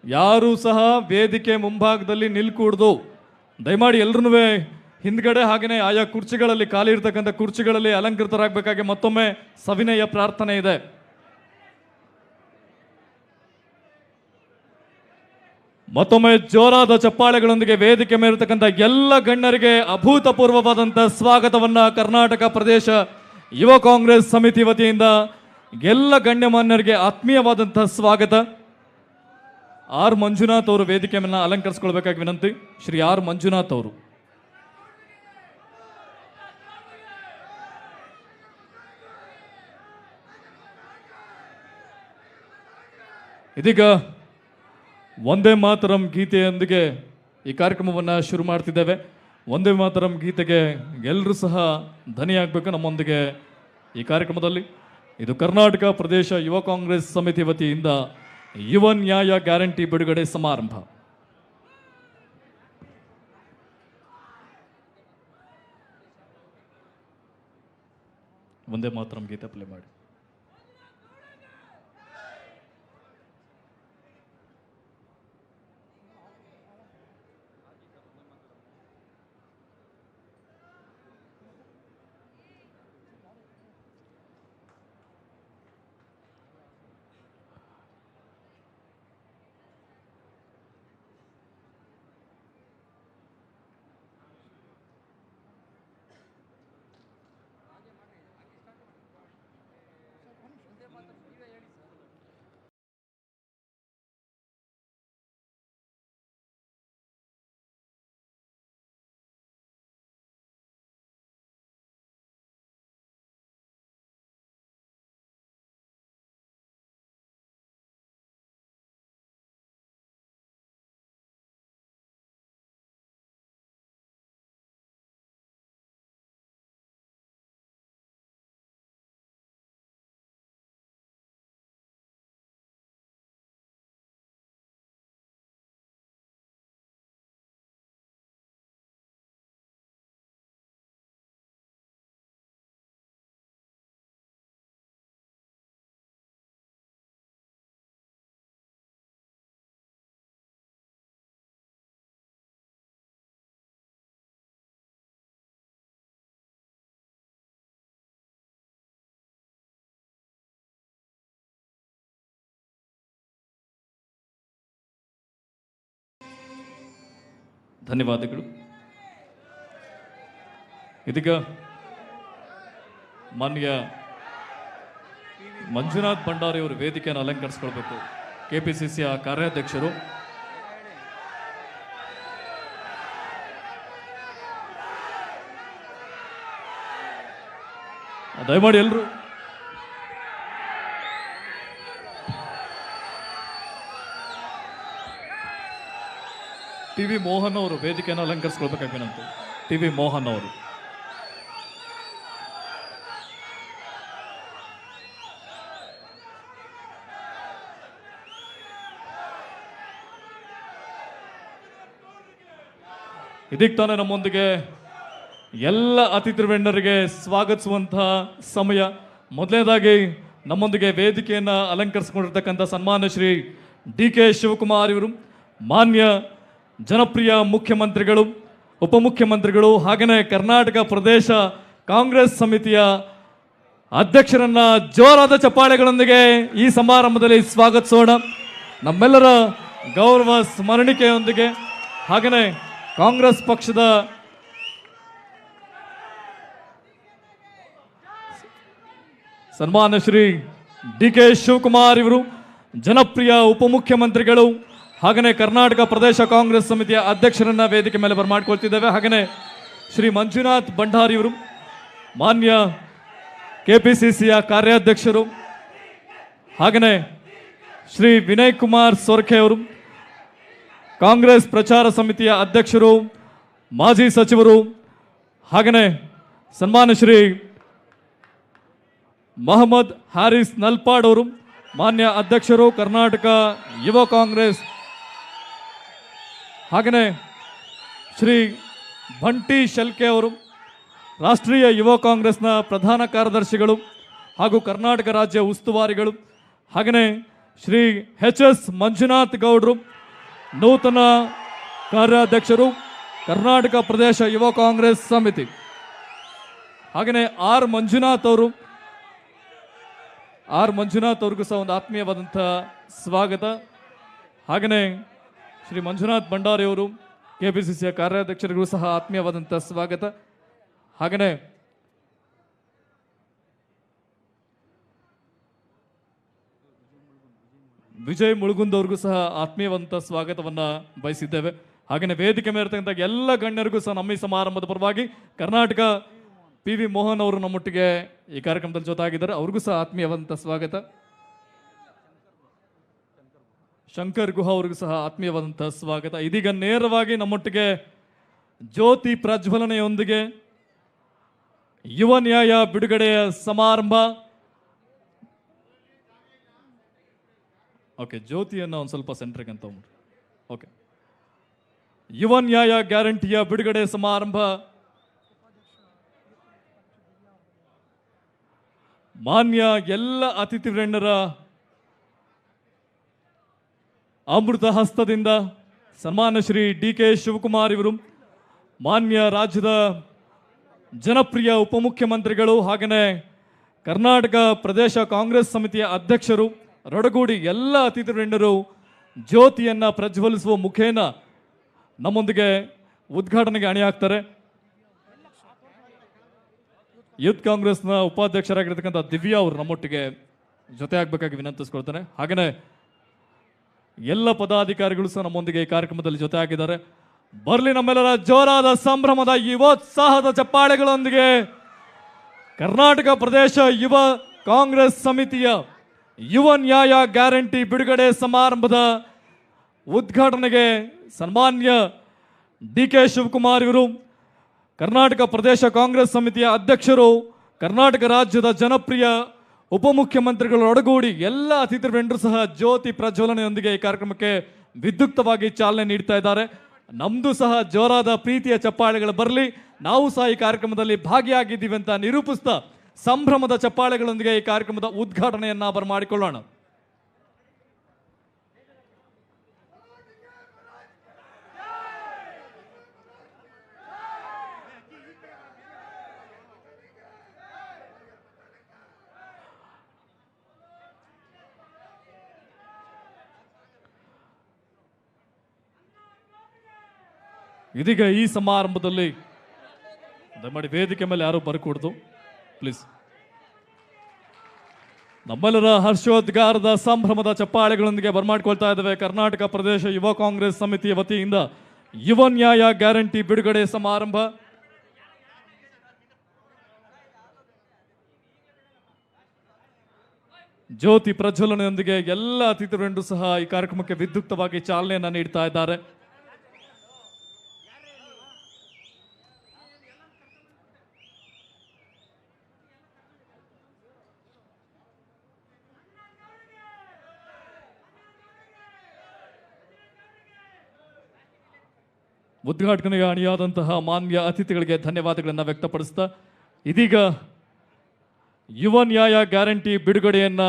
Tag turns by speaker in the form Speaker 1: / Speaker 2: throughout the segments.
Speaker 1: ಯಾರೂ ಸಹ ವೇದಿಕೆ ಮುಂಭಾಗದಲ್ಲಿ ನಿಲ್ಕೂಡ್ದು. ದಯಮಾಡಿ ಎಲ್ಲರೂ ಹಿಂದ್ಗಡೆ ಹಾಗೆಯೇ ಆಯಾ ಕುರ್ಚಿಗಳಲ್ಲಿ ಖಾಲಿ ಇರ್ತಕ್ಕಂಥ ಕುರ್ಚಿಗಳಲ್ಲಿ ಅಲಂಕೃತರಾಗಬೇಕಾಗಿ ಮತ್ತೊಮ್ಮೆ ಸವಿನಯ ಪ್ರಾರ್ಥನೆ ಇದೆ. ಮತ್ತೊಮ್ಮೆ ಜೋರಾದ ಚಪ್ಪಾಳೆಗಳೊಂದಿಗೆ ವೇದಿಕೆ ಮೇಲಿರ್ತಕ್ಕಂಥ ಎಲ್ಲ ಗಣ್ಯರಿಗೆ ಅಭೂತಪೂರ್ವವಾದಂಥ ಸ್ವಾಗತವನ್ನ ಕರ್ನಾಟಕ ಪ್ರದೇಶ ಯುವ ಕಾಂಗ್ರೆಸ್ ಸಮಿತಿ ವತಿಯಿಂದ ಎಲ್ಲ ಗಣ್ಯಮಾನ್ಯರಿಗೆ ಆತ್ಮೀಯವಾದಂಥ ಸ್ವಾಗತ. ಆರ್ ಮಂಜುನಾಥ್ ಅವರು ವೇದಿಕೆಯನ್ನ ಅಲಂಕರಿಸಿಕೊಳ್ಬೇಕಾಗಿ ವಿನಂತಿ. ಶ್ರೀ ಆರ್ ಮಂಜುನಾಥ್ ಅವರು. ಇದೀಗ ವಂದೇ ಮಾತರಂ ಗೀತೆಯೊಂದಿಗೆ ಈ ಕಾರ್ಯಕ್ರಮವನ್ನು ಶುರು ಮಾಡ್ತಿದ್ದೇವೆ. ವಂದೇ ಮಾತರಂ ಗೀತೆಗೆ ಎಲ್ಲರೂ ಸಹ ಧನಿಯಾಗಬೇಕು ನಮ್ಮೊಂದಿಗೆ ಈ ಕಾರ್ಯಕ್ರಮದಲ್ಲಿ. ಇದು ಕರ್ನಾಟಕ ಪ್ರದೇಶ ಯುವ ಕಾಂಗ್ರೆಸ್ ಸಮಿತಿ ವತಿಯಿಂದ ಯುವ ನ್ಯಾಯ ಗ್ಯಾರಂಟಿ ಬಿಡುಗಡೆ ಸಮಾರಂಭ. ವಂದೇ ಮಾತರಂ ಗೀತೆ ಪ್ಲೇ ಮಾಡಿ. ಧನ್ಯವಾದಗಳು. ಇದೀಗ ಮಾನ್ಯ ಮಂಜುನಾಥ್ ಭಂಡಾರಿ ಅವರು ವೇದಿಕೆಯನ್ನು ಅಲಂಕರಿಸಿಕೊಳ್ಬೇಕು. ಕೆಪಿಸಿಸಿಯ ಕಾರ್ಯಾಧ್ಯಕ್ಷರು. ದಯಮಾಡಿ ಎಲ್ಲರೂ ಟಿ.ವಿ. ಮೋಹನ್ ಅವರು ವೇದಿಕೆಯನ್ನು ಅಲಂಕರಿಸಿಕೊಳ್ಬೇಕಾಗಿನಂತೆ. ಟಿ.ವಿ. ಮೋಹನ್ ಅವರು. ಇದಕ್ಕೆ ತಾನೇ ನಮ್ಮೊಂದಿಗೆ ಎಲ್ಲ ಅತಿಥಿಗಣ್ಯರಿಗೆ ಸ್ವಾಗತಿಸುವಂತಹ ಸಮಯ. ಮೊದಲನೇದಾಗಿ ನಮ್ಮೊಂದಿಗೆ ವೇದಿಕೆಯನ್ನು ಅಲಂಕರಿಸಿಕೊಂಡಿರ್ತಕ್ಕಂಥ ಸನ್ಮಾನ್ಯ ಶ್ರೀ ಡಿ.ಕೆ. ಶಿವಕುಮಾರ್ ಇವರು, ಮಾನ್ಯ ಜನಪ್ರಿಯ ಮುಖ್ಯಮಂತ್ರಿಗಳು, ಉಪಮುಖ್ಯಮಂತ್ರಿಗಳು, ಹಾಗೆಯೇ ಕರ್ನಾಟಕ ಪ್ರದೇಶ ಕಾಂಗ್ರೆಸ್ ಸಮಿತಿಯ ಅಧ್ಯಕ್ಷರನ್ನ ಜೋರಾದ ಚಪ್ಪಾಳೆಗಳೊಂದಿಗೆ ಈ ಸಮಾರಂಭದಲ್ಲಿ ಸ್ವಾಗತಿಸೋಣ. ನಮ್ಮೆಲ್ಲರ ಗೌರವ ಸ್ಮರಣಿಕೆಯೊಂದಿಗೆ ಹಾಗೆಯೇ ಕಾಂಗ್ರೆಸ್ ಪಕ್ಷದ ಸನ್ಮಾನ್ಯ ಶ್ರೀ ಡಿ.ಕೆ. ಶಿವಕುಮಾರ್ ಇವರು, ಜನಪ್ರಿಯ ಉಪಮುಖ್ಯಮಂತ್ರಿಗಳು, ಹಾಗೆಯೇ ಕರ್ನಾಟಕ ಪ್ರದೇಶ ಕಾಂಗ್ರೆಸ್ ಸಮಿತಿಯ ಅಧ್ಯಕ್ಷರನ್ನ ವೇದಿಕೆ ಮೇಲೆ ಬರಮಾಡ್ಕೊಳ್ತಿದ್ದೇವೆ. ಹಾಗೆಯೇ ಶ್ರೀ ಮಂಜುನಾಥ್ ಭಂಡಾರಿ ಅವರು, ಮಾನ್ಯ ಕೆಪಿಸಿಸಿಯ ಕಾರ್ಯಾಧ್ಯಕ್ಷರು, ಹಾಗೆಯೇ ಶ್ರೀ ವಿನಯ್ ಕುಮಾರ್ ಸೊರ್ಖೆ ಅವರು, ಕಾಂಗ್ರೆಸ್ ಪ್ರಚಾರ ಸಮಿತಿಯ ಅಧ್ಯಕ್ಷರು, ಮಾಜಿ ಸಚಿವರು, ಹಾಗೆಯೇ ಸನ್ಮಾನ್ಯ ಶ್ರೀ ಮೊಹಮ್ಮದ್ ಹಾರಿಸ್ ನಲ್ಪಾಡ್ ಅವರು, ಮಾನ್ಯ ಅಧ್ಯಕ್ಷರು, ಕರ್ನಾಟಕ ಯುವ ಕಾಂಗ್ರೆಸ್, ಹಾಗೆಯೇ ಶ್ರೀ ಬಂಟಿ ಶೆಲ್ಕೆ ಅವರು, ರಾಷ್ಟ್ರೀಯ ಯುವ ಕಾಂಗ್ರೆಸ್ನ ಪ್ರಧಾನ ಕಾರ್ಯದರ್ಶಿಗಳು ಹಾಗೂ ಕರ್ನಾಟಕ ರಾಜ್ಯ ಉಸ್ತುವಾರಿಗಳು, ಹಾಗೆಯೇ ಶ್ರೀ ಎಚ್ ಮಂಜುನಾಥ್ ಗೌಡ್ರು, ನೂತನ ಕಾರ್ಯಾಧ್ಯಕ್ಷರು, ಕರ್ನಾಟಕ ಪ್ರದೇಶ ಯುವ ಕಾಂಗ್ರೆಸ್ ಸಮಿತಿ. ಹಾಗೆಯೇ ಮಂಜುನಾಥ್ ಅವ್ರಿಗೂ ಸಹ ಒಂದು ಆತ್ಮೀಯವಾದಂಥ ಸ್ವಾಗತ. ಹಾಗೆಯೇ ಶ್ರೀ ಮಂಜುನಾಥ್ ಭಂಡಾರಿ ಅವರು ಕೆಪಿಸಿಸಿಯ ಕಾರ್ಯಾಧ್ಯಕ್ಷರಿಗೂ ಸಹ ಆತ್ಮೀಯವಾದಂಥ ಸ್ವಾಗತ. ಹಾಗೆಯೇ ವಿಜಯ್ ಮುಳುಗುಂದ್ ಅವ್ರಿಗೂ ಸಹ ಆತ್ಮೀಯವಂತ ಸ್ವಾಗತವನ್ನ ಬಯಸಿದ್ದೇವೆ. ಹಾಗೆಯೇ ವೇದಿಕೆ ಮೇಲಿರ್ತಕ್ಕಂಥ ಎಲ್ಲ ಗಣ್ಯರಿಗೂ ಸಹ ನಮ್ಮ ಈ ಸಮಾರಂಭದ ಪರವಾಗಿ ಕರ್ನಾಟಕ PV ಮೋಹನ್ ಅವರು ನಮ್ಮೊಟ್ಟಿಗೆ ಈ ಕಾರ್ಯಕ್ರಮದಲ್ಲಿ ಜೊತೆಯಾಗಿದ್ದಾರೆ, ಅವ್ರಿಗೂ ಸಹ ಆತ್ಮೀಯವಂತ ಸ್ವಾಗತ. ಶಂಕರ್ ಗುಹಾ ಅವ್ರಿಗೂ ಸಹ ಆತ್ಮೀಯವಾದಂಥ ಸ್ವಾಗತ. ಇದೀಗ ನೇರವಾಗಿ ನಮ್ಮೊಟ್ಟಿಗೆ ಜ್ಯೋತಿ ಪ್ರಜ್ವಲನೆಯೊಂದಿಗೆ ಯುವ ನ್ಯಾಯ ಬಿಡುಗಡೆಯ ಸಮಾರಂಭ. ಓಕೆ, ಜ್ಯೋತಿಯನ್ನು ಒಂದು ಸ್ವಲ್ಪ ಸೆಂಟ್ರಿಗೆ ಅಂತ ಓಕೆ. ಯುವ ನ್ಯಾಯ ಗ್ಯಾರಂಟಿಯ ಬಿಡುಗಡೆ ಸಮಾರಂಭ ಮಾನ್ಯ ಎಲ್ಲ ಅತಿಥಿವೃಂದರ ಅಮೃತ ಹಸ್ತದಿಂದ ಸನ್ಮಾನ್ಯ ಶ್ರೀ DK ಶಿವಕುಮಾರ್ ಇವರು, ಮಾನ್ಯ ರಾಜ್ಯದ ಜನಪ್ರಿಯ ಉಪಮುಖ್ಯಮಂತ್ರಿಗಳು, ಹಾಗೆಯೇ ಕರ್ನಾಟಕ ಪ್ರದೇಶ ಕಾಂಗ್ರೆಸ್ ಸಮಿತಿಯ ಅಧ್ಯಕ್ಷರು ರೊಡಗೂಡಿ ಎಲ್ಲ ಅತಿಥಿವೃಂದರು ಜ್ಯೋತಿಯನ್ನು ಪ್ರಜ್ವಲಿಸುವ ಮುಖೇನ ನಮ್ಮೊಂದಿಗೆ ಉದ್ಘಾಟನೆಗೆ ಅಣಿಯಾಗ್ತಾರೆ. ಯೂತ್ ಕಾಂಗ್ರೆಸ್ನ ಉಪಾಧ್ಯಕ್ಷರಾಗಿರ್ತಕ್ಕಂಥ ದಿವ್ಯಾ ಅವರು ನಮ್ಮೊಟ್ಟಿಗೆ ಜೊತೆ ಆಗಬೇಕಾಗಿ ವಿನಂತಿಸ್ಕೊಳ್ತಾನೆ. ಹಾಗೆಯೇ ಎಲ್ಲ ಪದಾಧಿಕಾರಿಗಳು ಸಹ ನಮ್ಮೊಂದಿಗೆ ಈ ಕಾರ್ಯಕ್ರಮದಲ್ಲಿ ಜೊತೆ ಆಗಿದ್ದಾರೆ. ಬರಲಿ ನಮ್ಮೆಲ್ಲರ ಜೋರಾದ ಸಂಭ್ರಮದ ಯುವೋತ್ಸಾಹದ ಚಪ್ಪಾಳೆಗಳೊಂದಿಗೆ ಕರ್ನಾಟಕ ಪ್ರದೇಶ ಯುವ ಕಾಂಗ್ರೆಸ್ ಸಮಿತಿಯ ಯುವ ನ್ಯಾಯ ಗ್ಯಾರಂಟಿ ಬಿಡುಗಡೆ ಸಮಾರಂಭದ ಉದ್ಘಾಟನೆಗೆ ಸನ್ಮಾನ್ಯ DK ಶಿವಕುಮಾರ್ ಇವರು, ಕರ್ನಾಟಕ ಪ್ರದೇಶ ಕಾಂಗ್ರೆಸ್ ಸಮಿತಿಯ ಅಧ್ಯಕ್ಷರು, ಕರ್ನಾಟಕ ರಾಜ್ಯದ ಜನಪ್ರಿಯ ಉಪಮುಖ್ಯಮಂತ್ರಿಗಳು ಒಡಗೂಡಿ ಎಲ್ಲ ಅತಿಥಿವೃಂದರು ಸಹ ಜ್ಯೋತಿ ಪ್ರಜ್ವಲನೆಯೊಂದಿಗೆ ಈ ಕಾರ್ಯಕ್ರಮಕ್ಕೆ ವಿದ್ಯುಕ್ತವಾಗಿ ಚಾಲನೆ ನೀಡ್ತಾ ಇದ್ದಾರೆ. ನಮ್ದು ಸಹ ಜೋರಾದ ಪ್ರೀತಿಯ ಚಪ್ಪಾಳೆಗಳು ಬರಲಿ, ನಾವು ಸಹ ಈ ಕಾರ್ಯಕ್ರಮದಲ್ಲಿ ಭಾಗಿಯಾಗಿದ್ದೀವಿ ಅಂತ ನಿರೂಪಿಸ್ತಾ ಸಂಭ್ರಮದ ಚಪ್ಪಾಳೆಗಳೊಂದಿಗೆ ಈ ಕಾರ್ಯಕ್ರಮದ ಉದ್ಘಾಟನೆಯನ್ನ ಬರಮಾಡಿಕೊಳ್ಳೋಣ. ಇದೀಗ ಈ ಸಮಾರಂಭದಲ್ಲಿ ದಯಮಾಡಿ ವೇದಿಕೆ ಮೇಲೆ ಯಾರು ಬರಕೂಡದು ಪ್ಲೀಸ್. ನಮ್ಮೆಲ್ಲರ ಹರ್ಷೋದ್ಗಾರದ ಸಂಭ್ರಮದ ಚಪ್ಪಾಳೆಗಳೊಂದಿಗೆ ಬರಮಾಡಿಕೊಳ್ತಾ ಇದ್ದೇವೆ ಕರ್ನಾಟಕ ಪ್ರದೇಶ ಯುವ ಕಾಂಗ್ರೆಸ್ ಸಮಿತಿಯ ವತಿಯಿಂದ ಯುವ ನ್ಯಾಯ ಗ್ಯಾರಂಟಿ ಬಿಡುಗಡೆ ಸಮಾರಂಭ. ಜ್ಯೋತಿ ಪ್ರಜ್ವಲನೆಯೊಂದಿಗೆ ಎಲ್ಲ ಅತಿಥಿವೃಂದರು ಸಹ ಈ ಕಾರ್ಯಕ್ರಮಕ್ಕೆ ವಿದ್ಯುಕ್ತವಾಗಿ ಚಾಲನೆಯನ್ನ ನೀಡ್ತಾ ಇದ್ದಾರೆ. ಉದ್ಘಾಟನೆಗೆ ಅಣಿಯಾದಂತಹ ಮಾನ್ಯ ಅತಿಥಿಗಳಿಗೆ ಧನ್ಯವಾದಗಳನ್ನು ವ್ಯಕ್ತಪಡಿಸ್ತಾ ಇದೀಗ ಯುವ ನ್ಯಾಯ ಗ್ಯಾರಂಟಿ ಬಿಡುಗಡೆಯನ್ನ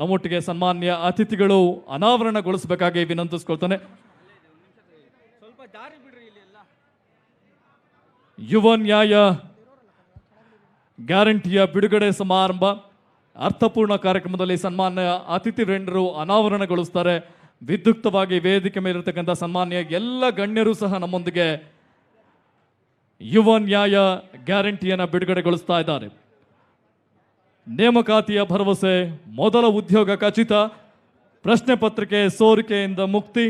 Speaker 1: ನಮ್ಮೊಟ್ಟಿಗೆ ಸನ್ಮಾನ್ಯ ಅತಿಥಿಗಳು ಅನಾವರಣಗೊಳಿಸಬೇಕಾಗಿ ವಿನಂತಿಸ್ಕೊಳ್ತಾನೆ. ಯುವ ನ್ಯಾಯ ಗ್ಯಾರಂಟಿಯ ಬಿಡುಗಡೆ ಸಮಾರಂಭ ಅರ್ಥಪೂರ್ಣ ಕಾರ್ಯಕ್ರಮದಲ್ಲಿ ಸನ್ಮಾನ್ಯ ಅತಿಥಿವೃಂದರು ಅನಾವರಣಗೊಳಿಸ್ತಾರೆ. ವಿದ್ಯುಕ್ತವಾಗಿ ವೇದಿಕೆ ಮೇಲಿರತಕ್ಕಂಥ ಸನ್ಮಾನ್ಯ ಎಲ್ಲ ಗಣ್ಯರು ಸಹ ನಮ್ಮೊಂದಿಗೆ ಯುವ ನ್ಯಾಯ ಗ್ಯಾರಂಟಿಯನ್ನು ಬಿಡುಗಡೆಗೊಳಿಸ್ತಾ ಇದ್ದಾರೆ. ನೇಮಕಾತಿಯ ಭರವಸೆ, ಮೊದಲ ಉದ್ಯೋಗ ಖಚಿತ, ಪ್ರಶ್ನೆ ಪತ್ರಿಕೆ ಸೋರಿಕೆಯಿಂದ ಮುಕ್ತಿ,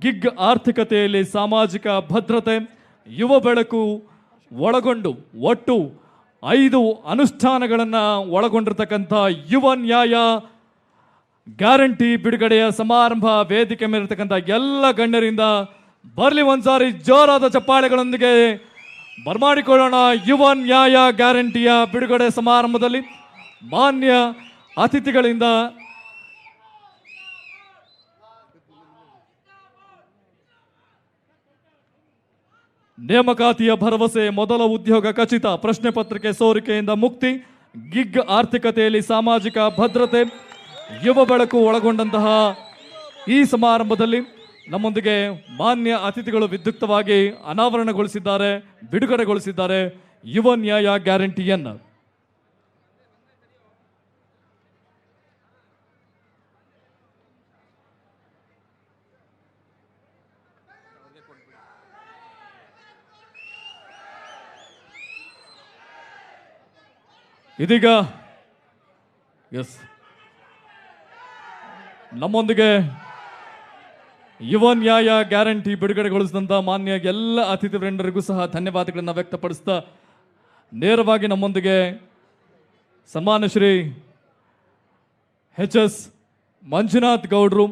Speaker 1: ಗಿಗ್ ಆರ್ಥಿಕತೆಯಲ್ಲಿ ಸಾಮಾಜಿಕ ಭದ್ರತೆ, ಯುವ ಬೆಳಕು ಒಳಗೊಂಡು ಒಟ್ಟು 5 ಅನುಷ್ಠಾನಗಳನ್ನು ಒಳಗೊಂಡಿರ್ತಕ್ಕಂಥ ಯುವ ನ್ಯಾಯ ಗ್ಯಾರಂಟಿ ಬಿಡುಗಡೆಯ ಸಮಾರಂಭ ವೇದಿಕೆ ಮೇಲಿರ್ತಕ್ಕಂಥ ಎಲ್ಲ ಗಣ್ಯರಿಂದ ಬರಲಿ ಒಂದ್ಸಾರಿ ಜೋರಾದ ಚಪ್ಪಾಳೆಗಳೊಂದಿಗೆ ಬರಮಾಡಿಕೊಳ್ಳೋಣ. ಯುವ ನ್ಯಾಯ ಗ್ಯಾರಂಟಿಯ ಬಿಡುಗಡೆ ಸಮಾರಂಭದಲ್ಲಿ ಮಾನ್ಯ ಅತಿಥಿಗಳಿಂದ ನೇಮಕಾತಿಯ ಭರವಸೆ, ಮೊದಲ ಉದ್ಯೋಗ ಖಚಿತ, ಪ್ರಶ್ನೆ ಪತ್ರಿಕೆ ಸೋರಿಕೆಯಿಂದ ಮುಕ್ತಿ, ಗಿಗ್ ಆರ್ಥಿಕತೆಯಲ್ಲಿ ಸಾಮಾಜಿಕ ಭದ್ರತೆ, ಯುವ ಬೆಳಕು ಒಳಗೊಂಡಂತಹ ಈ ಸಮಾರಂಭದಲ್ಲಿ ನಮ್ಮೊಂದಿಗೆ ಮಾನ್ಯ ಅತಿಥಿಗಳು ವಿದ್ಯುಕ್ತವಾಗಿ ಅನಾವರಣಗೊಳಿಸಿದ್ದಾರೆ, ಬಿಡುಗಡೆಗೊಳಿಸಿದ್ದಾರೆ ಯುವ ನ್ಯಾಯ ಗ್ಯಾರಂಟಿಯನ್ನು. ಇದೀಗ ನಮ್ಮೊಂದಿಗೆ ಯುವ ನ್ಯಾಯ ಗ್ಯಾರಂಟಿ ಬಿಡುಗಡೆಗೊಳಿಸಿದಂಥ ಮಾನ್ಯ ಎಲ್ಲ ಅತಿಥಿ ವೃಂದರಿಗೂ ಸಹ ಧನ್ಯವಾದಗಳನ್ನು ವ್ಯಕ್ತಪಡಿಸ್ತಾ ನೇರವಾಗಿ ನಮ್ಮೊಂದಿಗೆ ಸನ್ಮಾನ್ಯ ಶ್ರೀ ಎಚ್.ಎಸ್. ಮಂಜುನಾಥ್ ಗೌಡ್ರು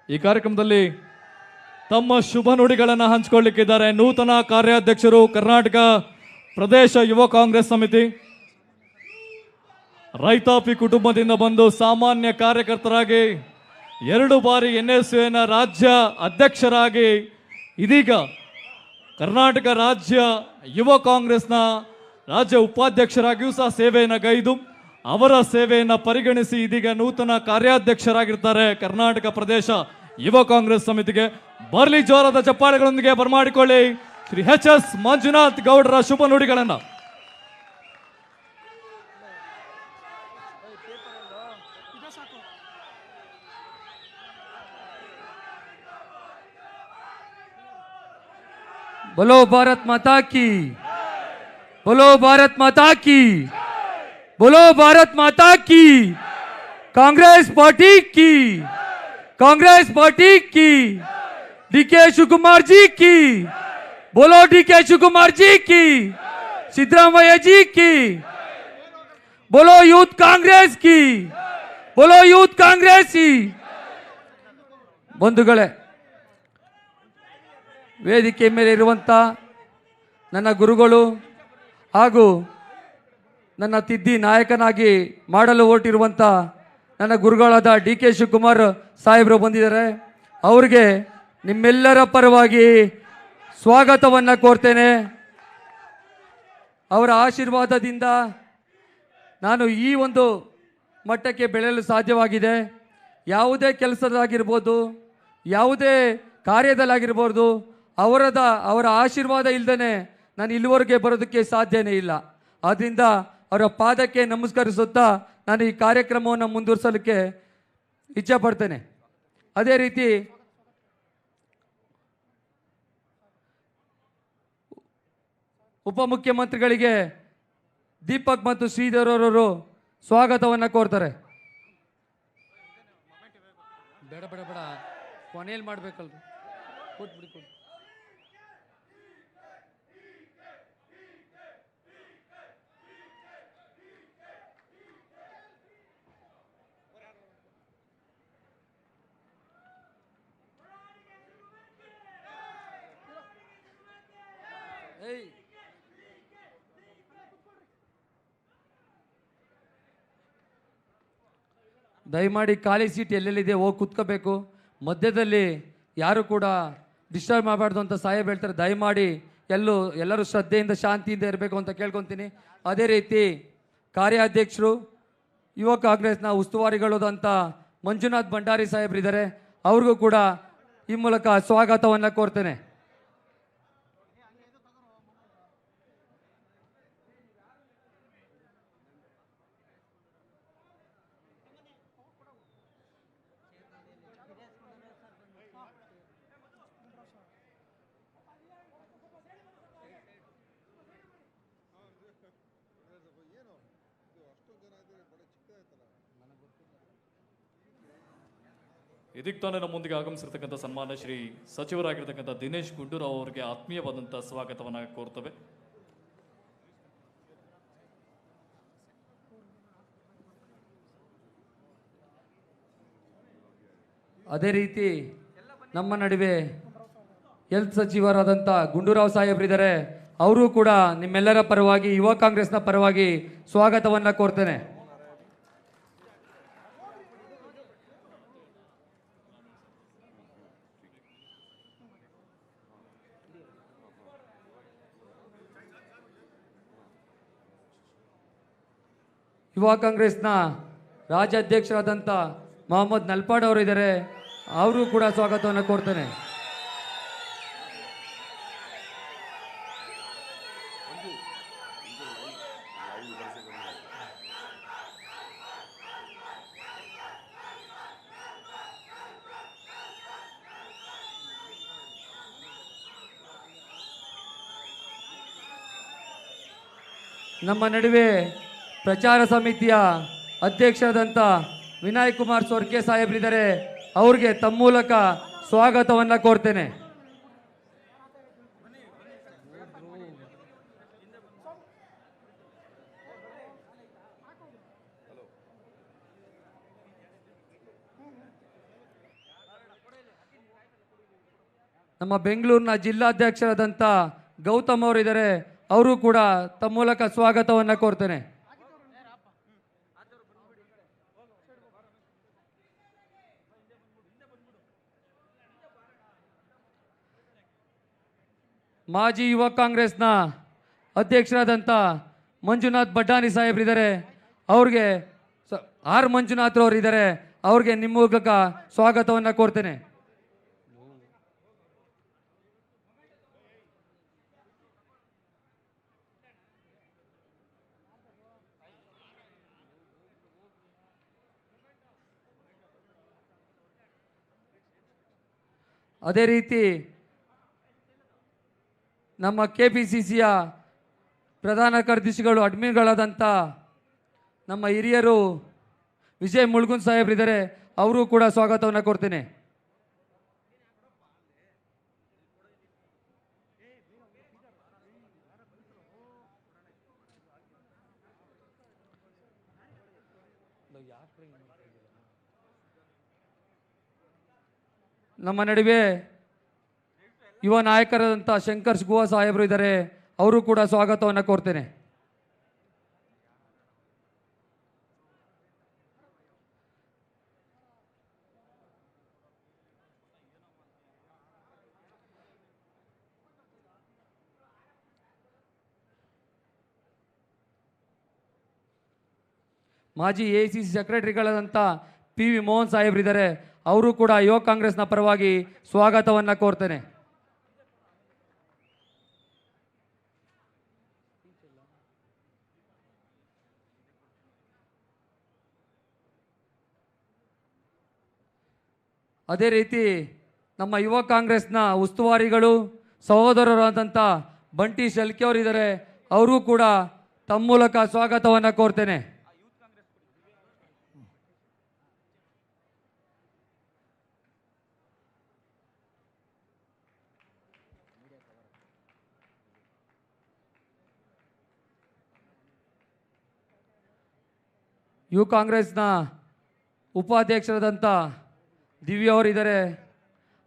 Speaker 1: ಈ ಕಾರ್ಯಕ್ರಮದಲ್ಲಿ ತಮ್ಮ ಶುಭ ನುಡಿಗಳನ್ನು ಹಂಚಿಕೊಳ್ಳಿಕ್ಕಿದ್ದಾರೆ. ನೂತನ ಕಾರ್ಯಾಧ್ಯಕ್ಷರು, ಕರ್ನಾಟಕ ಪ್ರದೇಶ ಯುವ ಕಾಂಗ್ರೆಸ್ ಸಮಿತಿ. ರೈತಾಪಿ ಕುಟುಂಬದಿಂದ ಬಂದು ಸಾಮಾನ್ಯ ಕಾರ್ಯಕರ್ತರಾಗಿ 2 ಬಾರಿ NSUನ ರಾಜ್ಯ ಅಧ್ಯಕ್ಷರಾಗಿ ಇದೀಗ ಕರ್ನಾಟಕ ರಾಜ್ಯ ಯುವ ಕಾಂಗ್ರೆಸ್ನ ರಾಜ್ಯ ಉಪಾಧ್ಯಕ್ಷರಾಗಿಯೂ ಸಹ ಸೇವೆಯನ್ನು ಗೈದು ಅವರ ಸೇವೆಯನ್ನು ಪರಿಗಣಿಸಿ ಇದೀಗ ನೂತನ ಕಾರ್ಯಾಧ್ಯಕ್ಷರಾಗಿರ್ತಾರೆ ಕರ್ನಾಟಕ ಪ್ರದೇಶ ಯುವ ಕಾಂಗ್ರೆಸ್ ಸಮಿತಿಗೆ. ಬರಲಿ ಜೋರಾದ ಚಪ್ಪಾಳೆಗಳೊಂದಿಗೆ ಬರಮಾಡಿಕೊಳ್ಳಿ ಶ್ರೀ ಎಚ್.ಎಸ್. ಮಂಜುನಾಥ್ ಗೌಡರ ಶುಭ ನುಡಿಗಳನ್ನು.
Speaker 2: बोलो भारत माता की, बोलो भारत माता की, बोलो भारत माता की, कांग्रेस पार्टी की, कांग्रेस पार्टी की, डीके शिवकुमार जी की, बोलो डीके शिवकुमार जी की, सिद्धरामैया जी की, बोलो यूथ कांग्रेस की, बोलो यूथ कांग्रेस की. बंधुगळे, ವೇದಿಕೆ ಮೇಲೆ ಇರುವಂಥ ನನ್ನ ಗುರುಗಳು ಹಾಗೂ ನನ್ನ ತಿದ್ದಿ ನಾಯಕನಾಗಿ ಮಾಡಲು ಹೊರಟಿರುವಂಥ ನನ್ನ ಗುರುಗಳಾದ DK ಶಿವಕುಮಾರ್ ಸಾಹೇಬರು ಬಂದಿದ್ದಾರೆ. ಅವ್ರಿಗೆ ನಿಮ್ಮೆಲ್ಲರ ಪರವಾಗಿ ಸ್ವಾಗತವನ್ನು ಕೋರ್ತೇನೆ. ಅವರ ಆಶೀರ್ವಾದದಿಂದ ನಾನು ಈ ಒಂದು ಮಟ್ಟಕ್ಕೆ ಬೆಳೆಯಲು ಸಾಧ್ಯವಾಗಿದೆ. ಯಾವುದೇ ಕೆಲಸದಾಗಿರ್ಬೋದು, ಯಾವುದೇ ಕಾರ್ಯದಲ್ಲಾಗಿರ್ಬೋದು, ಅವರ ಆಶೀರ್ವಾದ ಇಲ್ಲದೇ ನಾನು ಇಲ್ಲಿವರೆಗೆ ಬರೋದಕ್ಕೆ ಸಾಧ್ಯನೇ ಇಲ್ಲ. ಆದ್ದರಿಂದ ಅವರ ಪಾದಕ್ಕೆ ನಮಸ್ಕರಿಸುತ್ತಾ ನಾನು ಈ ಕಾರ್ಯಕ್ರಮವನ್ನು ಮುಂದುವರಿಸಲಿಕ್ಕೆ ಇಚ್ಛೆಪಡ್ತೇನೆ. ಅದೇ ರೀತಿ ಉಪಮುಖ್ಯಮಂತ್ರಿಗಳಿಗೆ ದೀಪಕ್ ಮತ್ತು ಶ್ರೀಧರ್ ಅವರು ಸ್ವಾಗತವನ್ನು ಕೋರ್ತಾರೆ. ಬೇಡ ಬೇಡ ಬೇಡ, ಕೊನೆಯಲ್ಲಿ ಮಾಡಬೇಕಲ್ರಿ, ಕೊಟ್ಬಿಡಿ ಕೊಡಿ. ದಯಮಾಡಿ ಖಾಲಿ ಸೀಟ್ ಎಲ್ಲೆಲ್ಲಿದೆ ಹೋಗಿ ಕುತ್ಕೋಬೇಕು. ಮಧ್ಯದಲ್ಲಿ ಯಾರು ಕೂಡ ಡಿಸ್ಟರ್ಬ್ ಮಾಡಬಾರ್ದು ಅಂತ ಸಾಹೇಬ್ ಹೇಳ್ತಾರೆ. ದಯಮಾಡಿ ಎಲ್ಲರೂ ಶ್ರದ್ಧೆಯಿಂದ ಶಾಂತಿಯಿಂದ ಇರಬೇಕು ಅಂತ ಕೇಳ್ಕೊತೀನಿ. ಅದೇ ರೀತಿ ಕಾರ್ಯಾಧ್ಯಕ್ಷರು ಯುವ ಕಾಂಗ್ರೆಸ್ನ ಉಸ್ತುವಾರಿಗಳಾದಂಥ ಮಂಜುನಾಥ್ ಭಂಡಾರಿ ಸಾಹೇಬ್ರಿದ್ದಾರೆ. ಅವ್ರಿಗೂ ಕೂಡ ಈ ಮೂಲಕ ಸ್ವಾಗತವನ್ನು ಕೋರ್ತೇನೆ.
Speaker 1: ಇದಕ್ಕೆ ತಾನೇ ನಮ್ಮೊಂದಿಗೆ ಆಗಮಿಸಿರ್ತಕ್ಕಂಥ ಸನ್ಮಾನ್ಯ ಶ್ರೀ ಸಚಿವರಾಗಿರ್ತಕ್ಕಂಥ ದಿನೇಶ್ ಗುಂಡೂರಾವ್ ಅವರಿಗೆ ಆತ್ಮೀಯವಾದಂಥ ಸ್ವಾಗತವನ್ನು ಕೋರ್ತವೆ.
Speaker 2: ಅದೇ ರೀತಿ ನಮ್ಮ ನಡುವೆ ಹೆಲ್ತ್ ಸಚಿವರಾದಂಥ ಗುಂಡೂರಾವ್ ಸಾಹೇಬ್ರಿದ್ದಾರೆ. ಅವರು ಕೂಡ ನಿಮ್ಮೆಲ್ಲರ ಪರವಾಗಿ ಯುವ ಕಾಂಗ್ರೆಸ್ನ ಪರವಾಗಿ ಸ್ವಾಗತವನ್ನು ಕೋರ್ತೇನೆ. ಯುವ ಕಾಂಗ್ರೆಸ್ನ ರಾಜ್ಯಾಧ್ಯಕ್ಷರಾದಂಥ ಮೊಹಮ್ಮದ್ ನಲ್ಪಾಡ್ ಅವರು ಇದ್ದಾರೆ, ಅವರು ಕೂಡ ಸ್ವಾಗತವನ್ನು ಕೋರ್ತೇನೆ. ನಮ್ಮ ನಡುವೆ ಪ್ರಚಾರ ಸಮಿತಿಯ ಅಧ್ಯಕ್ಷರಾದಂಥ ವಿನಾಯಕ್ ಕುಮಾರ್ ಸೊರ್ಕೆ ಸಾಹೇಬ್ರಿದ್ದಾರೆ, ಅವ್ರಿಗೆ ತಮ್ಮ ಮೂಲಕ ಸ್ವಾಗತವನ್ನು ಕೋರ್ತೇನೆ. ನಮ್ಮ ಬೆಂಗಳೂರಿನ ಜಿಲ್ಲಾಧ್ಯಕ್ಷರಾದಂಥ ಗೌತಮ್ ಅವರಿದ್ದಾರೆ, ಅವರು ಕೂಡ ತಮ್ಮ ಮೂಲಕ ಸ್ವಾಗತವನ್ನು ಕೋರ್ತೇನೆ. ಮಾಜಿ ಯುವ ಕಾಂಗ್ರೆಸ್ನ ಅಧ್ಯಕ್ಷರಾದಂಥ ಮಂಜುನಾಥ್ ಬಡ್ಡಾನಿ ಸಾಹೇಬ್ರಿದ್ದಾರೆ, ಅವ್ರಿಗೆ ಆರ್ ಮಂಜುನಾಥ್ ಅವರು ಇದ್ದಾರೆ, ಅವ್ರಿಗೆ ನಿಮ್ಮ ಮೂಲಕ ಸ್ವಾಗತವನ್ನು ಕೋರ್ತೇನೆ. ಅದೇ ರೀತಿ ನಮ್ಮ KPCCಯ ಪ್ರಧಾನ ಕಾರ್ಯದರ್ಶಿಗಳು ಅಡ್ಮಿನ್ಗಳಾದಂಥ ನಮ್ಮ ಹಿರಿಯರು ವಿಜಯ್ ಮುಳ್ಗುನ್ ಸಾಹೇಬ್ರಿದ್ದಾರೆ, ಅವರು ಕೂಡ ಸ್ವಾಗತವನ್ನು ಕೊಡ್ತೇನೆ. ನಮ್ಮ ನಡುವೆ ಯುವ ನಾಯಕರಾದಂಥ ಶಂಕರ್ ಗುವಾ ಸಾಹೇಬರು ಇದ್ದಾರೆ, ಅವರು ಕೂಡ ಸ್ವಾಗತವನ್ನು ಕೋರ್ತೇನೆ. ಮಾಜಿ AICC ಸೆಕ್ರೆಟರಿಗಳಾದಂಥ PV ಮೋಹನ್ ಸಾಹೇಬ್ರಿದ್ದಾರೆ, ಅವರು ಕೂಡ ಯುವ ಕಾಂಗ್ರೆಸ್ನ ಪರವಾಗಿ ಸ್ವಾಗತವನ್ನು ಕೋರ್ತೇನೆ. ಅದೇ ರೀತಿ ನಮ್ಮ ಯುವ ಕಾಂಗ್ರೆಸ್ನ ಉಸ್ತುವಾರಿಗಳು ಸಹೋದರರಾದಂಥ ಬಂಟಿ ಶೆಲ್ಕೆ ಅವರಿದ್ದಾರೆ, ಅವರು ಕೂಡ ತಮ್ಮ ಮೂಲಕ ಸ್ವಾಗತವನ್ನು ಕೋರ್ತೇನೆ. ಯುವ ಕಾಂಗ್ರೆಸ್ನ ಉಪಾಧ್ಯಕ್ಷರಾದಂಥ ದಿವ್ಯ ಅವರಿದ್ದಾರೆ,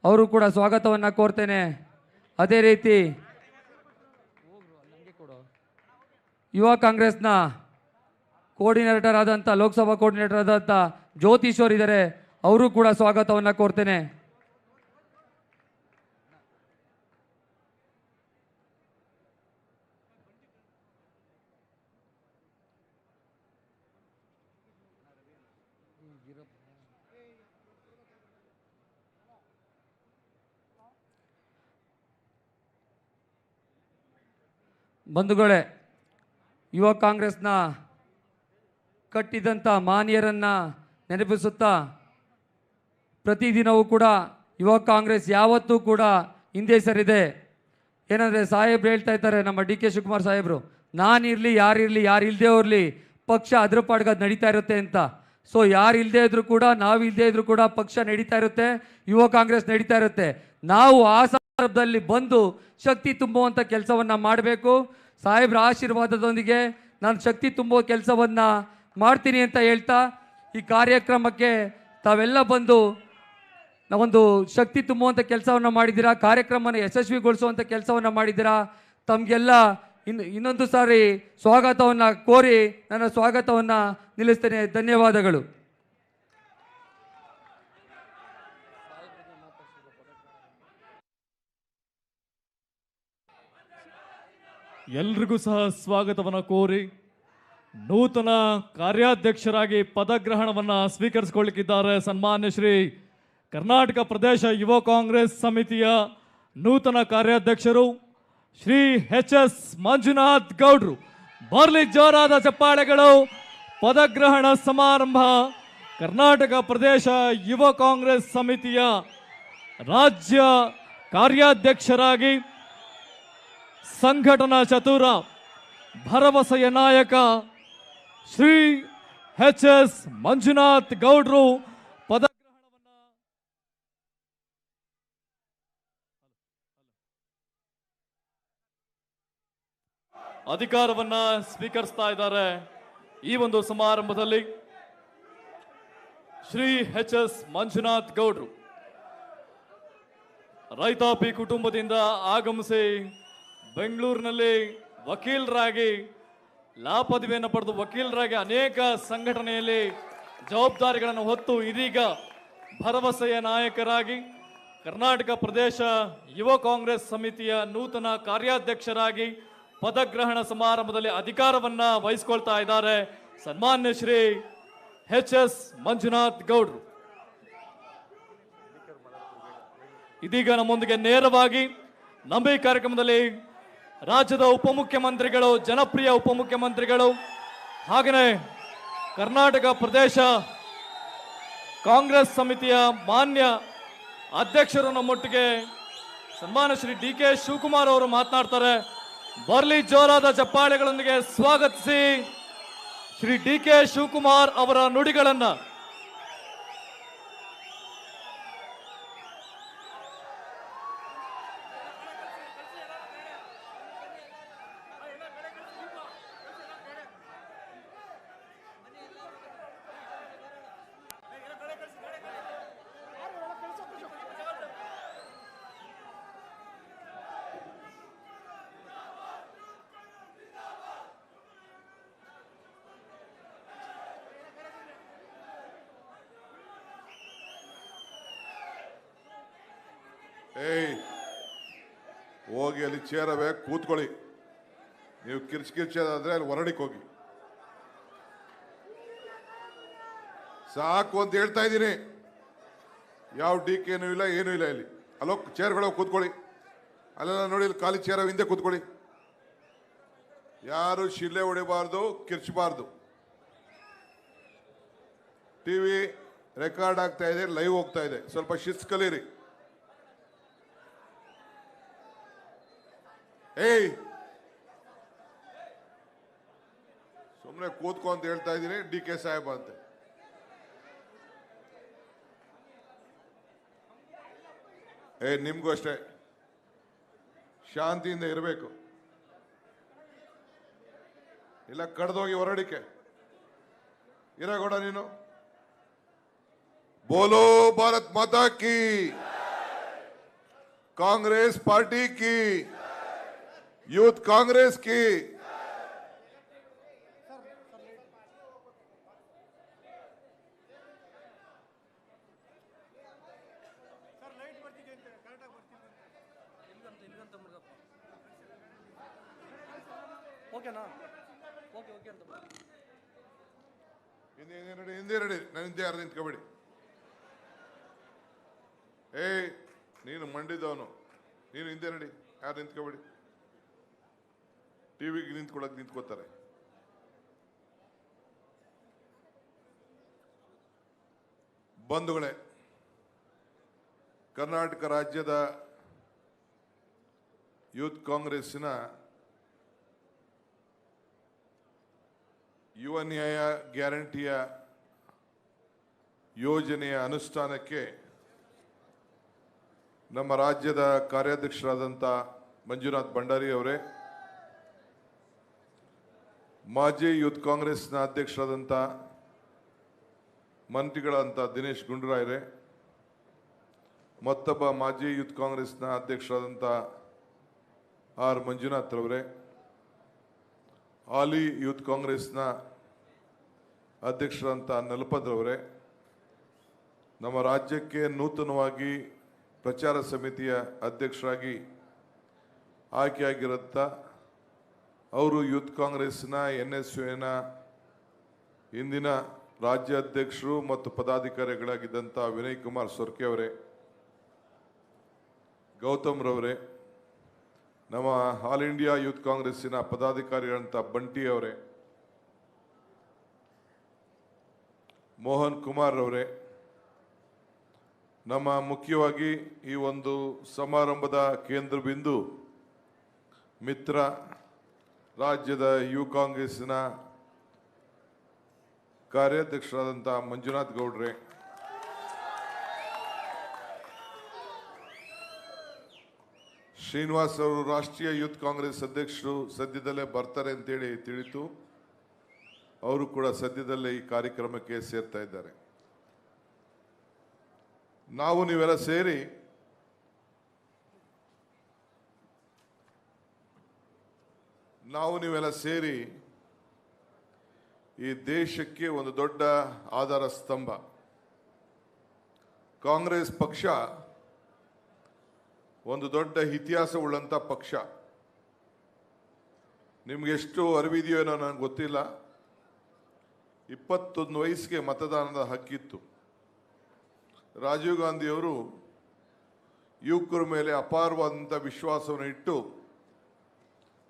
Speaker 2: ಅವರು ಕೂಡ ಸ್ವಾಗತವನ್ನು ಕೋರ್ತೇನೆ. ಅದೇ ರೀತಿ ಯುವ ಕಾಂಗ್ರೆಸ್ನ ಕೋರ್ಡಿನೇಟರ್ ಆದಂಥ ಲೋಕಸಭಾ ಕೋರ್ಡಿನೇಟರ್ ಆದಂಥ ಜ್ಯೋತಿಷ್ ಅವರಿದ್ದಾರೆ, ಅವರು ಕೂಡ ಸ್ವಾಗತವನ್ನು ಕೋರ್ತೇನೆ. ಬಂಧುಗಳೇ, ಯುವ ಕಾಂಗ್ರೆಸ್ನ ಕಟ್ಟಿದಂಥ ಮಾನ್ಯರನ್ನು ನೆನಪಿಸುತ್ತಾ ಪ್ರತಿದಿನವೂ ಕೂಡ ಯುವ ಕಾಂಗ್ರೆಸ್ ಯಾವತ್ತೂ ಕೂಡ ಹಿಂದೆ ಸರಿದೆ. ಏನಂದರೆ ಸಾಹೇಬ್ರು ಹೇಳ್ತಾ ಇದ್ದಾರೆ, ನಮ್ಮ DK ಶಿವಕುಮಾರ್ ಸಾಹೇಬರು, ನಾನಿರಲಿ ಯಾರಿರಲಿ, ಯಾರು ಇಲ್ಲದೆ ಇರಲಿ, ಪಕ್ಷ ಅದ್ರ ಪಾಡ್ಗೆ ಅದು ನಡೀತಾ ಇರುತ್ತೆ ಅಂತ. ಸೊ ಯಾರು ಇಲ್ಲದೆ ಇದ್ರು ಕೂಡ, ನಾವು ಇಲ್ಲದೆ ಇದ್ರು ಕೂಡ ಪಕ್ಷ ನಡೀತಾ ಇರುತ್ತೆ, ಯುವ ಕಾಂಗ್ರೆಸ್ ನಡೀತಾ ಇರುತ್ತೆ. ನಾವು ಆ ಸಂದರ್ಭದಲ್ಲಿ ಬಂದು ಶಕ್ತಿ ತುಂಬುವಂಥ ಕೆಲಸವನ್ನು ಮಾಡಬೇಕು. ಸಾಹೇಬ್ರ ಆಶೀರ್ವಾದದೊಂದಿಗೆ ನಾನು ಶಕ್ತಿ ತುಂಬುವ ಕೆಲಸವನ್ನು ಮಾಡ್ತೀನಿ ಅಂತ ಹೇಳ್ತಾ, ಈ ಕಾರ್ಯಕ್ರಮಕ್ಕೆ ತಾವೆಲ್ಲ ಬಂದು ನಾವೊಂದು ಶಕ್ತಿ ತುಂಬುವಂಥ ಕೆಲಸವನ್ನು ಮಾಡಿದ್ದೀರಾ, ಕಾರ್ಯಕ್ರಮನ ಯಶಸ್ವಿಗೊಳಿಸುವಂಥ ಕೆಲಸವನ್ನು ಮಾಡಿದ್ದೀರಾ. ತಮಗೆಲ್ಲ ಇನ್ನೊಂದು ಸಾರಿ ಸ್ವಾಗತವನ್ನು ಕೋರಿ ನನ್ನ ಸ್ವಾಗತವನ್ನು ನಿಲ್ಲಿಸ್ತೇನೆ. ಧನ್ಯವಾದಗಳು.
Speaker 1: ಎಲ್ರಿಗೂ ಸಹ ಸ್ವಾಗತವನ್ನು ಕೋರಿ ನೂತನ ಕಾರ್ಯಾಧ್ಯಕ್ಷರಾಗಿ ಪದಗ್ರಹಣವನ್ನು ಸ್ವೀಕರಿಸಿಕೊಳ್ಳಿಕ್ಕಿದ್ದಾರೆ. ಸನ್ಮಾನ್ಯ ಶ್ರೀ ಕರ್ನಾಟಕ ಪ್ರದೇಶ ಯುವ ಕಾಂಗ್ರೆಸ್ ಸಮಿತಿಯ ನೂತನ ಕಾರ್ಯಾಧ್ಯಕ್ಷರು ಶ್ರೀ ಎಚ್.ಎಸ್. ಮಂಜುನಾಥ್ ಗೌಡ್ರು. ಬರಲಿ ಜೋರಾದ ಚಪ್ಪಾಳೆಗಳು. ಪದಗ್ರಹಣ ಸಮಾರಂಭ ಕರ್ನಾಟಕ ಪ್ರದೇಶ ಯುವ ಕಾಂಗ್ರೆಸ್ ಸಮಿತಿಯ ರಾಜ್ಯ ಕಾರ್ಯಾಧ್ಯಕ್ಷರಾಗಿ ಸಂಘಟನಾ ಚತುರ ಭರವಸೆಯ ನಾಯಕ ಶ್ರೀ ಎಚ್.ಎಸ್. ಮಂಜುನಾಥ್ ಗೌಡ್ರು ಅಧಿಕಾರವನ್ನ ಸ್ವೀಕರಿಸ್ತಾ ಇದ್ದಾರೆ. ಈ ಒಂದು ಸಮಾರಂಭದಲ್ಲಿ ಶ್ರೀ ಎಚ್.ಎಸ್. ಮಂಜುನಾಥ್ ಗೌಡ್ರು ರೈತಾಪಿ ಕುಟುಂಬದಿಂದ ಆಗಮಿಸಿ ಬೆಂಗಳೂರಿನಲ್ಲಿ ವಕೀಲರಾಗಿ ಲಾ ಪದವಿಯನ್ನು ಪಡೆದು ವಕೀಲರಾಗಿ ಅನೇಕ ಸಂಘಟನೆಯಲ್ಲಿ ಜವಾಬ್ದಾರಿಗಳನ್ನು ಹೊತ್ತು ಇದೀಗ ಭರವಸೆಯ ನಾಯಕರಾಗಿ ಕರ್ನಾಟಕ ಪ್ರದೇಶ ಯುವ ಕಾಂಗ್ರೆಸ್ ಸಮಿತಿಯ ನೂತನ ಕಾರ್ಯಾಧ್ಯಕ್ಷರಾಗಿ ಪದಗ್ರಹಣ ಸಮಾರಂಭದಲ್ಲಿ ಅಧಿಕಾರವನ್ನ ವಹಿಸಿಕೊಳ್ತಾ ಇದ್ದಾರೆ. ಸನ್ಮಾನ್ಯ ಶ್ರೀ ಎಚ್.ಎಸ್. ಮಂಜುನಾಥ್ ಗೌಡ್ರು ಇದೀಗ ನಮ್ಮೊಂದಿಗೆ ನೇರವಾಗಿ ನಮ್ಮ ಈ ಕಾರ್ಯಕ್ರಮದಲ್ಲಿ ರಾಜ್ಯದ ಉಪಮುಖ್ಯಮಂತ್ರಿಗಳು, ಜನಪ್ರಿಯ ಉಪಮುಖ್ಯಮಂತ್ರಿಗಳು, ಹಾಗೆಯೇ ಕರ್ನಾಟಕ ಪ್ರದೇಶ ಕಾಂಗ್ರೆಸ್ ಸಮಿತಿಯ ಮಾನ್ಯ ಅಧ್ಯಕ್ಷರು ನಮ್ಮೊಟ್ಟಿಗೆ ಸನ್ಮಾನ್ಯ ಶ್ರೀ ಡಿ.ಕೆ. ಶಿವಕುಮಾರ್ ಅವರು ಮಾತನಾಡ್ತಾರೆ. ಬರಲಿ ಜೋರಾದ ಚಪ್ಪಾಳೆಗಳೊಂದಿಗೆ ಸ್ವಾಗತಿಸಿ ಶ್ರೀ ಡಿ.ಕೆ. ಶಿವಕುಮಾರ್ ಅವರ ನುಡಿಗಳನ್ನ.
Speaker 3: ಏಯ್, ಹೋಗಿ ಅಲ್ಲಿ ಚೇರವೇ ಕೂತ್ಕೊಳ್ಳಿ. ನೀವು ಕಿರ್ಚೋದಾದ್ರೆ ಅಲ್ಲಿ ಹೊರಡಿಗೆ ಹೋಗಿ. ಸಾಕು ಅಂತ ಹೇಳ್ತಾ ಇದ್ದೀನಿ. ಯಾವ ಡಿ.ಕೆ.ನೂ ಇಲ್ಲ, ಏನೂ ಇಲ್ಲ ಇಲ್ಲಿ. ಅಲ್ಲೋ ಚೇರ್ಗಳು ಕೂತ್ಕೊಳ್ಳಿ. ಅಲ್ಲೆಲ್ಲ ನೋಡಿ, ಇಲ್ಲಿ ಖಾಲಿ ಚೇರ್ ಹಿಂದೆ ಕೂತ್ಕೊಳ್ಳಿ. ಯಾರು ಶಿಲ್ಲೆ ಹೊಡಿಬಾರ್ದು, ಕಿರ್ಚಬಾರ್ದು. ಟಿವಿ ರೆಕಾರ್ಡ್ ಆಗ್ತಾ ಇದೆ, ಲೈವ್ ಹೋಗ್ತಾ ಇದೆ. ಸ್ವಲ್ಪ ಶಿಸ್ತು ಕಲೀರಿ. ಏಯ್, ಸುಮ್ಮನೆ ಕೂತ್ಕೊ ಅಂತ ಹೇಳ್ತಾ ಇದ್ದೀನಿ. ಡಿ.ಕೆ. ಸಾಹೇಬ್ ಅಂತ ನಿಮ್ಗೂ ಅಷ್ಟೇ ಶಾಂತಿಯಿಂದ ಇರಬೇಕು. ಇಲ್ಲ ಕಡ್ದೋಗಿ ಹೊರಡಿಕೆ ಇರಗೋಡ ನೀನು. ಬೋಲೋ ಭಾರತ್ ಮಾತಾ ಕಿ, ಕಾಂಗ್ರೆಸ್ ಪಾರ್ಟಿ ಕಿ, ಯೂತ್ ಕಾಂಗ್ರೆಸ್ की। ಹಿಂದೆ ರೆಡಿ, ನಾನು ಹಿಂದೆ ಯಾರು ನಿಂತ್ಕೋಬೇಡಿ. ಏಯ್, ನೀನು ಮಂಡಿದವನು, ನೀನು ಹಿಂದೆ ನಡಿ, ಯಾರು ನಿಂತ್ಕೋಬೇಡಿ. ಟಿವಿಗೆ ನಿಂತ್ಕೋತಾರೆ. ಬಂಧುಗಳೇ, ಕರ್ನಾಟಕ ರಾಜ್ಯದ ಯೂತ್ ಕಾಂಗ್ರೆಸ್ಸಿನ ಯುವ ನ್ಯಾಯ ಗ್ಯಾರಂಟಿಯ ಯೋಜನೆಯ ಅನುಷ್ಠಾನಕ್ಕೆ ನಮ್ಮ ರಾಜ್ಯದ ಕಾರ್ಯಾಧ್ಯಕ್ಷರಾದಂಥ ಮಂಜುನಾಥ್ ಭಂಡಾರಿ ಅವರೇ, ಮಾಜಿ ಯೂತ್ ಕಾಂಗ್ರೆಸ್ನ ಅಧ್ಯಕ್ಷರಾದಂಥ ಮಂತ್ರಿಗಳಂತ ದಿನೇಶ್ ಗುಂಡೂರಾಯರೇ, ಮತ್ತೊಬ್ಬ ಮಾಜಿ ಯೂತ್ ಕಾಂಗ್ರೆಸ್ನ ಅಧ್ಯಕ್ಷರಾದಂಥ ಆರ್ ಮಂಜುನಾಥ್ ರವರೇ, ಹಾಲಿ ಯೂತ್ ಕಾಂಗ್ರೆಸ್ನ ಅಧ್ಯಕ್ಷರಾದಂಥ ನಲಪದ್ರವರೇ, ನಮ್ಮ ರಾಜ್ಯಕ್ಕೆ ನೂತನವಾಗಿ ಪ್ರಚಾರ ಸಮಿತಿಯ ಅಧ್ಯಕ್ಷರಾಗಿ ಆಯ್ಕೆಯಾಗಿರುತ್ತ ಅವರು ಯೂತ್ ಕಾಂಗ್ರೆಸ್ನ NSUನ ಇಂದಿನ ರಾಜ್ಯಾಧ್ಯಕ್ಷರು ಮತ್ತು ಪದಾಧಿಕಾರಿಗಳಾಗಿದ್ದಂಥ ವಿನಯ್ ಕುಮಾರ್ ಸೊರ್ಕೆ ಅವರೇ, ಗೌತಮ್ ರವರೇ, ನಮ್ಮ ಆಲ್ ಇಂಡಿಯಾ ಯೂತ್ ಕಾಂಗ್ರೆಸ್ಸಿನ ಪದಾಧಿಕಾರಿಗಳಂತ ಬಂಟಿ ಅವರೇ, ಮೋಹನ್ ಕುಮಾರ್ ಅವರೇ, ನಮ್ಮ ಮುಖ್ಯವಾಗಿ ಈ ಒಂದು ಸಮಾರಂಭದ ಕೇಂದ್ರ ಬಿಂದು ಮಿತ್ರ ರಾಜ್ಯದ ಯುವ ಕಾಂಗ್ರೆಸ್ಸಿನ ಕಾರ್ಯಾಧ್ಯಕ್ಷರಾದಂಥ ಮಂಜುನಾಥ್ ಗೌಡ್ರೆ, ಶ್ರೀನಿವಾಸ್ ಅವರು ರಾಷ್ಟ್ರೀಯ ಯೂತ್ ಕಾಂಗ್ರೆಸ್ ಅಧ್ಯಕ್ಷರು ಸದ್ಯದಲ್ಲೇ ಬರ್ತಾರೆ ಅಂತೇಳಿ ತಿಳಿತು. ಅವರು ಕೂಡ ಸದ್ಯದಲ್ಲೇ ಈ ಕಾರ್ಯಕ್ರಮಕ್ಕೆ ಸೇರ್ತಾ ಇದ್ದಾರೆ. ನಾವು ನೀವೆಲ್ಲ ಸೇರಿ ಈ ದೇಶಕ್ಕೆ ಒಂದು ದೊಡ್ಡ ಆಧಾರ ಸ್ತಂಭ. ಕಾಂಗ್ರೆಸ್ ಪಕ್ಷ ಒಂದು ದೊಡ್ಡ ಇತಿಹಾಸವುಳ್ಳಂಥ ಪಕ್ಷ. ನಿಮ್ಗೆ ಎಷ್ಟು ಅರಿವಿದೆಯೋ ಏನೋ ನನಗೆ ಗೊತ್ತಿಲ್ಲ. 21 ವಯಸ್ಸಿಗೆ ಮತದಾನದ ಹಕ್ಕಿತ್ತು. ರಾಜೀವ್ ಗಾಂಧಿಯವರು ಯುವಕರ ಮೇಲೆ ಅಪಾರವಾದಂಥ ವಿಶ್ವಾಸವನ್ನು ಇಟ್ಟು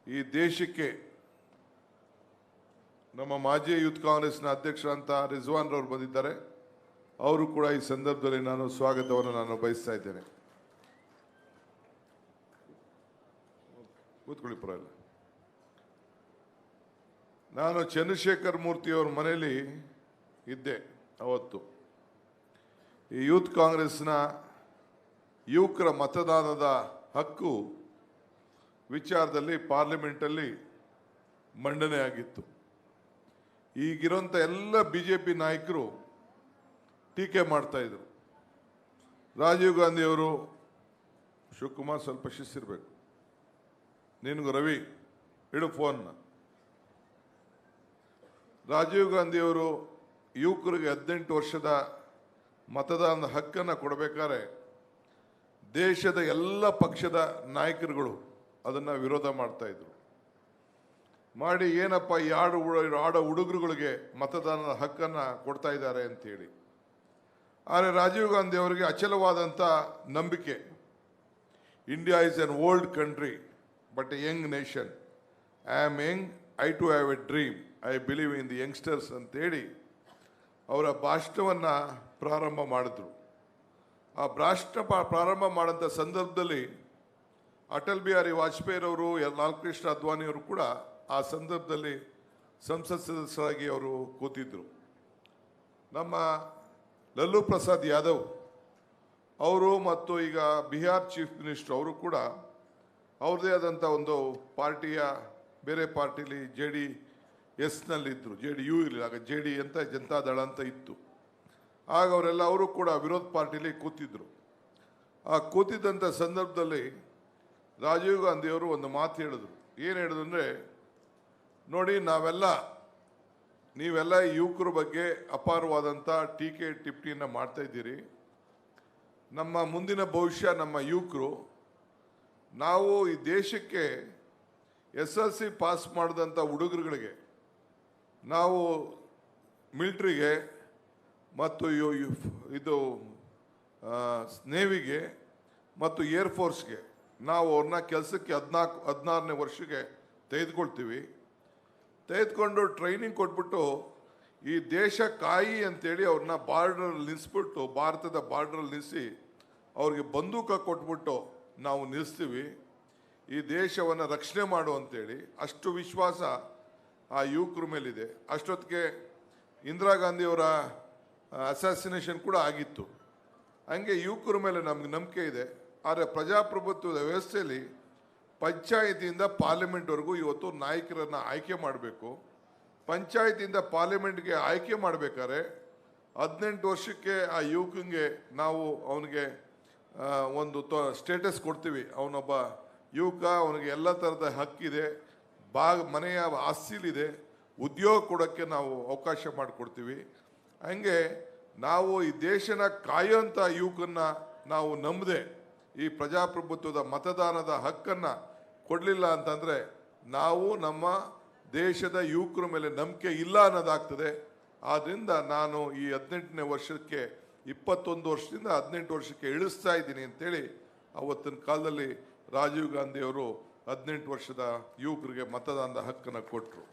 Speaker 3: ಈ ದೇಶಕ್ಕೆ ನಮ್ಮ ಮಾಜಿ ಯೂತ್ ಕಾಂಗ್ರೆಸ್ನ ಅಧ್ಯಕ್ಷರಂತ ರಿಜ್ವಾನ್ ರವರು ಬಂದಿದ್ದಾರೆ. ಅವರು ಕೂಡ ಈ ಸಂದರ್ಭದಲ್ಲಿ ನಾನು ಸ್ವಾಗತವನ್ನು ಬಯಸ್ತಾ ಇದ್ದೇನೆ. ಕೂತ್ಕೊಳ್ಳಿ, ಪರವಾಗಿಲ್ಲ. ನಾನು ಚಂದ್ರಶೇಖರ್ ಮೂರ್ತಿಯವ್ರ ಮನೆಯಲ್ಲಿ ಇದ್ದೆ ಅವತ್ತು. ಈ ಯೂತ್ ಕಾಂಗ್ರೆಸ್ನ ಯುವಕರ ಮತದಾನದ ಹಕ್ಕು ವಿಚಾರದಲ್ಲಿ ಪಾರ್ಲಿಮೆಂಟಲ್ಲಿ ಮಂಡನೆ ಆಗಿತ್ತು. ಈಗಿರೋಂಥ ಎಲ್ಲ BJP ನಾಯಕರು ಟೀಕೆ ಮಾಡ್ತಾ ಇದ್ರು. ರಾಜೀವ್ ಗಾಂಧಿಯವರು, ಶಿವಕುಮಾರ್ ಸ್ವಲ್ಪ ಶಿಸ್ತಿರ್ಬೇಕು, ನಿನಗೂ ರವಿ ಇಡು ಫೋನ್ನ. ರಾಜೀವ್ ಗಾಂಧಿಯವರು ಯುವಕರಿಗೆ 18 ವರ್ಷದ ಮತದಾನದ ಹಕ್ಕನ್ನು ಕೊಡಬೇಕಾದ್ರೆ ದೇಶದ ಎಲ್ಲ ಪಕ್ಷದ ನಾಯಕರುಗಳು ಅದನ್ನು ವಿರೋಧ ಮಾಡ್ತಾ ಇದ್ರು. ಮಾಡಿ ಏನಪ್ಪ ಈ ಆಡೋ ಹುಡುಗರುಗಳಿಗೆ ಮತದಾನದ ಹಕ್ಕನ್ನು ಕೊಡ್ತಾ ಇದ್ದಾರೆ ಅಂತೇಳಿ. ಆದರೆ ರಾಜೀವ್ ಗಾಂಧಿ ಅವರಿಗೆ ಅಚಲವಾದಂಥ ನಂಬಿಕೆ. India is an old country but a young nation. I am young, I too have a dream, I believe in the youngsters ಅಂತೇಳಿ ಅವರ ಭಾಷಣವನ್ನು ಪ್ರಾರಂಭ ಮಾಡಿದ್ರು. ಆ ಭಾಷಣ ಪ್ರಾರಂಭ ಮಾಡೋಂಥ ಸಂದರ್ಭದಲ್ಲಿ ಅಟಲ್ ಬಿಹಾರಿ ವಾಜಪೇಯಿರವರು, ಲಾಲ್ ಕೃಷ್ಣ ಅದ್ವಾನಿಯವರು ಕೂಡ ಆ ಸಂದರ್ಭದಲ್ಲಿ ಸಂಸತ್ ಸದಸ್ಯರಾಗಿ ಅವರು ಕೂತಿದ್ದರು. ನಮ್ಮ ಲಲ್ಲೂ ಪ್ರಸಾದ್ ಯಾದವ್ ಅವರು ಮತ್ತು ಈಗ ಬಿಹಾರ್ ಚೀಫ್ ಮಿನಿಸ್ಟರ್ ಅವರು ಕೂಡ ಅವ್ರದ್ದೇ ಆದಂಥ ಒಂದು ಪಾರ್ಟಿಯ ಬೇರೆ ಪಾರ್ಟಿಲಿ JDSನಲ್ಲಿದ್ದರು. JDU ಇಲ್ಲ, ಆಗ JD ಅಂತ ಜನತಾದಳ ಅಂತ ಇತ್ತು. ಆಗ ಅವರು ಕೂಡ ವಿರೋಧ ಪಾರ್ಟಿಲಿ ಕೂತಿದ್ದರು. ಆ ಕೂತಿದ್ದಂಥ ಸಂದರ್ಭದಲ್ಲಿ ರಾಜೀವ್ ಗಾಂಧಿಯವರು ಒಂದು ಮಾತು ಹೇಳಿದ್ರು. ಏನು ಹೇಳಿದ್ರು ಅಂದರೆ, ನೋಡಿ ನೀವೆಲ್ಲ ಯುವಕರ ಬಗ್ಗೆ ಅಪಾರವಾದಂಥ ಟೀಕೆ ಟಿಪ್ಪಣಿಯನ್ನು ಮಾಡ್ತಾ ಇದ್ದೀರಿ. ನಮ್ಮ ಮುಂದಿನ ಭವಿಷ್ಯ ನಮ್ಮ ಯುವಕರು. ನಾವು ಈ ದೇಶಕ್ಕೆ SLC ಪಾಸ್ ಮಾಡಿದಂಥ ಹುಡುಗರುಗಳಿಗೆ ನಾವು ಮಿಲ್ಟ್ರಿಗೆ ಮತ್ತು ಇದು ನೇವಿಗೆ ಮತ್ತು ಏರ್ಫೋರ್ಸ್ಗೆ ನಾವು ಅವ್ರನ್ನ ಕೆಲಸಕ್ಕೆ 14-16ನೇ ವರ್ಷಕ್ಕೆ ತೆಗೆದುಕೊಂಡು ಟ್ರೈನಿಂಗ್ ಕೊಟ್ಬಿಟ್ಟು ಈ ದೇಶ ಕಾಯಿ ಅಂತೇಳಿ ಅವ್ರನ್ನ ಬಾರ್ಡ್ರಲ್ಲಿ ನಿಲ್ಲಿಸ್ಬಿಟ್ಟು, ಭಾರತದ ಬಾರ್ಡ್ರಲ್ಲಿ ನಿಲ್ಲಿಸಿ ಅವ್ರಿಗೆ ಬಂದೂಕ ಕೊಟ್ಬಿಟ್ಟು ನಾವು ನಿಲ್ಲಿಸ್ತೀವಿ, ಈ ದೇಶವನ್ನು ರಕ್ಷಣೆ ಮಾಡು ಅಂತೇಳಿ. ಅಷ್ಟು ವಿಶ್ವಾಸ ಆ ಯುವಕರ ಮೇಲಿದೆ. ಅಷ್ಟೊತ್ತಿಗೆ ಇಂದಿರಾ ಗಾಂಧಿಯವರ ಅಸಾಸಿನೇಷನ್ ಕೂಡ ಆಗಿತ್ತು. ಹಂಗೆ ಯುವಕರ ಮೇಲೆ ನಮ್ಗೆ ನಂಬಿಕೆ ಇದೆ. ಆದರೆ ಪ್ರಜಾಪ್ರಭುತ್ವದ ವ್ಯವಸ್ಥೆಯಲ್ಲಿ ಪಂಚಾಯಿತಿಯಿಂದ ಪಾರ್ಲಿಮೆಂಟ್ವರೆಗೂ ಇವತ್ತು ನಾಯಕರನ್ನು ಆಯ್ಕೆ ಮಾಡಬೇಕು. ಪಂಚಾಯಿತಿಯಿಂದ ಪಾರ್ಲಿಮೆಂಟ್ಗೆ ಆಯ್ಕೆ ಮಾಡಬೇಕಾದ್ರೆ 18 ವರ್ಷಕ್ಕೆ ಆ ಯುವಕನಿಗೆ ನಾವು ಅವನಿಗೆ ಒಂದು ಸ್ಟೇಟಸ್ ಕೊಡ್ತೀವಿ. ಅವನೊಬ್ಬ ಯುವಕ, ಅವನಿಗೆ ಎಲ್ಲ ಥರದ ಹಕ್ಕಿದೆ, ಮನೆಯ ಆಸ್ತಿಲಿದೆ, ಉದ್ಯೋಗ ಕೊಡೋಕ್ಕೆ ನಾವು ಅವಕಾಶ ಮಾಡಿಕೊಡ್ತೀವಿ. ಹಂಗೆ ನಾವು ಈ ದೇಶನ ಕಾಯೋಂಥ ಯುವಕನ್ನ ನಾವು ನಂಬದೆ ಈ ಪ್ರಜಾಪ್ರಭುತ್ವದ ಮತದಾನದ ಹಕ್ಕನ್ನು ಕೊಡಲಿಲ್ಲ ಅಂತಂದರೆ ನಾವು ನಮ್ಮ ದೇಶದ ಯುವಕರ ಮೇಲೆ ನಂಬಿಕೆ ಇಲ್ಲ ಅನ್ನೋದಾಗ್ತದೆ. ಆದ್ದರಿಂದ ನಾನು ಈ 18ನೇ ವರ್ಷಕ್ಕೆ 21 ವರ್ಷದಿಂದ 18 ವರ್ಷಕ್ಕೆ ಇಳಿಸ್ತಾ ಇದ್ದೀನಿ ಅಂತೇಳಿ ಅವತ್ತಿನ ಕಾಲದಲ್ಲಿ ರಾಜೀವ್ ಗಾಂಧಿಯವರು 18 ವರ್ಷದ ಯುವಕರಿಗೆ ಮತದಾನದ ಹಕ್ಕನ್ನು ಕೊಟ್ಟರು.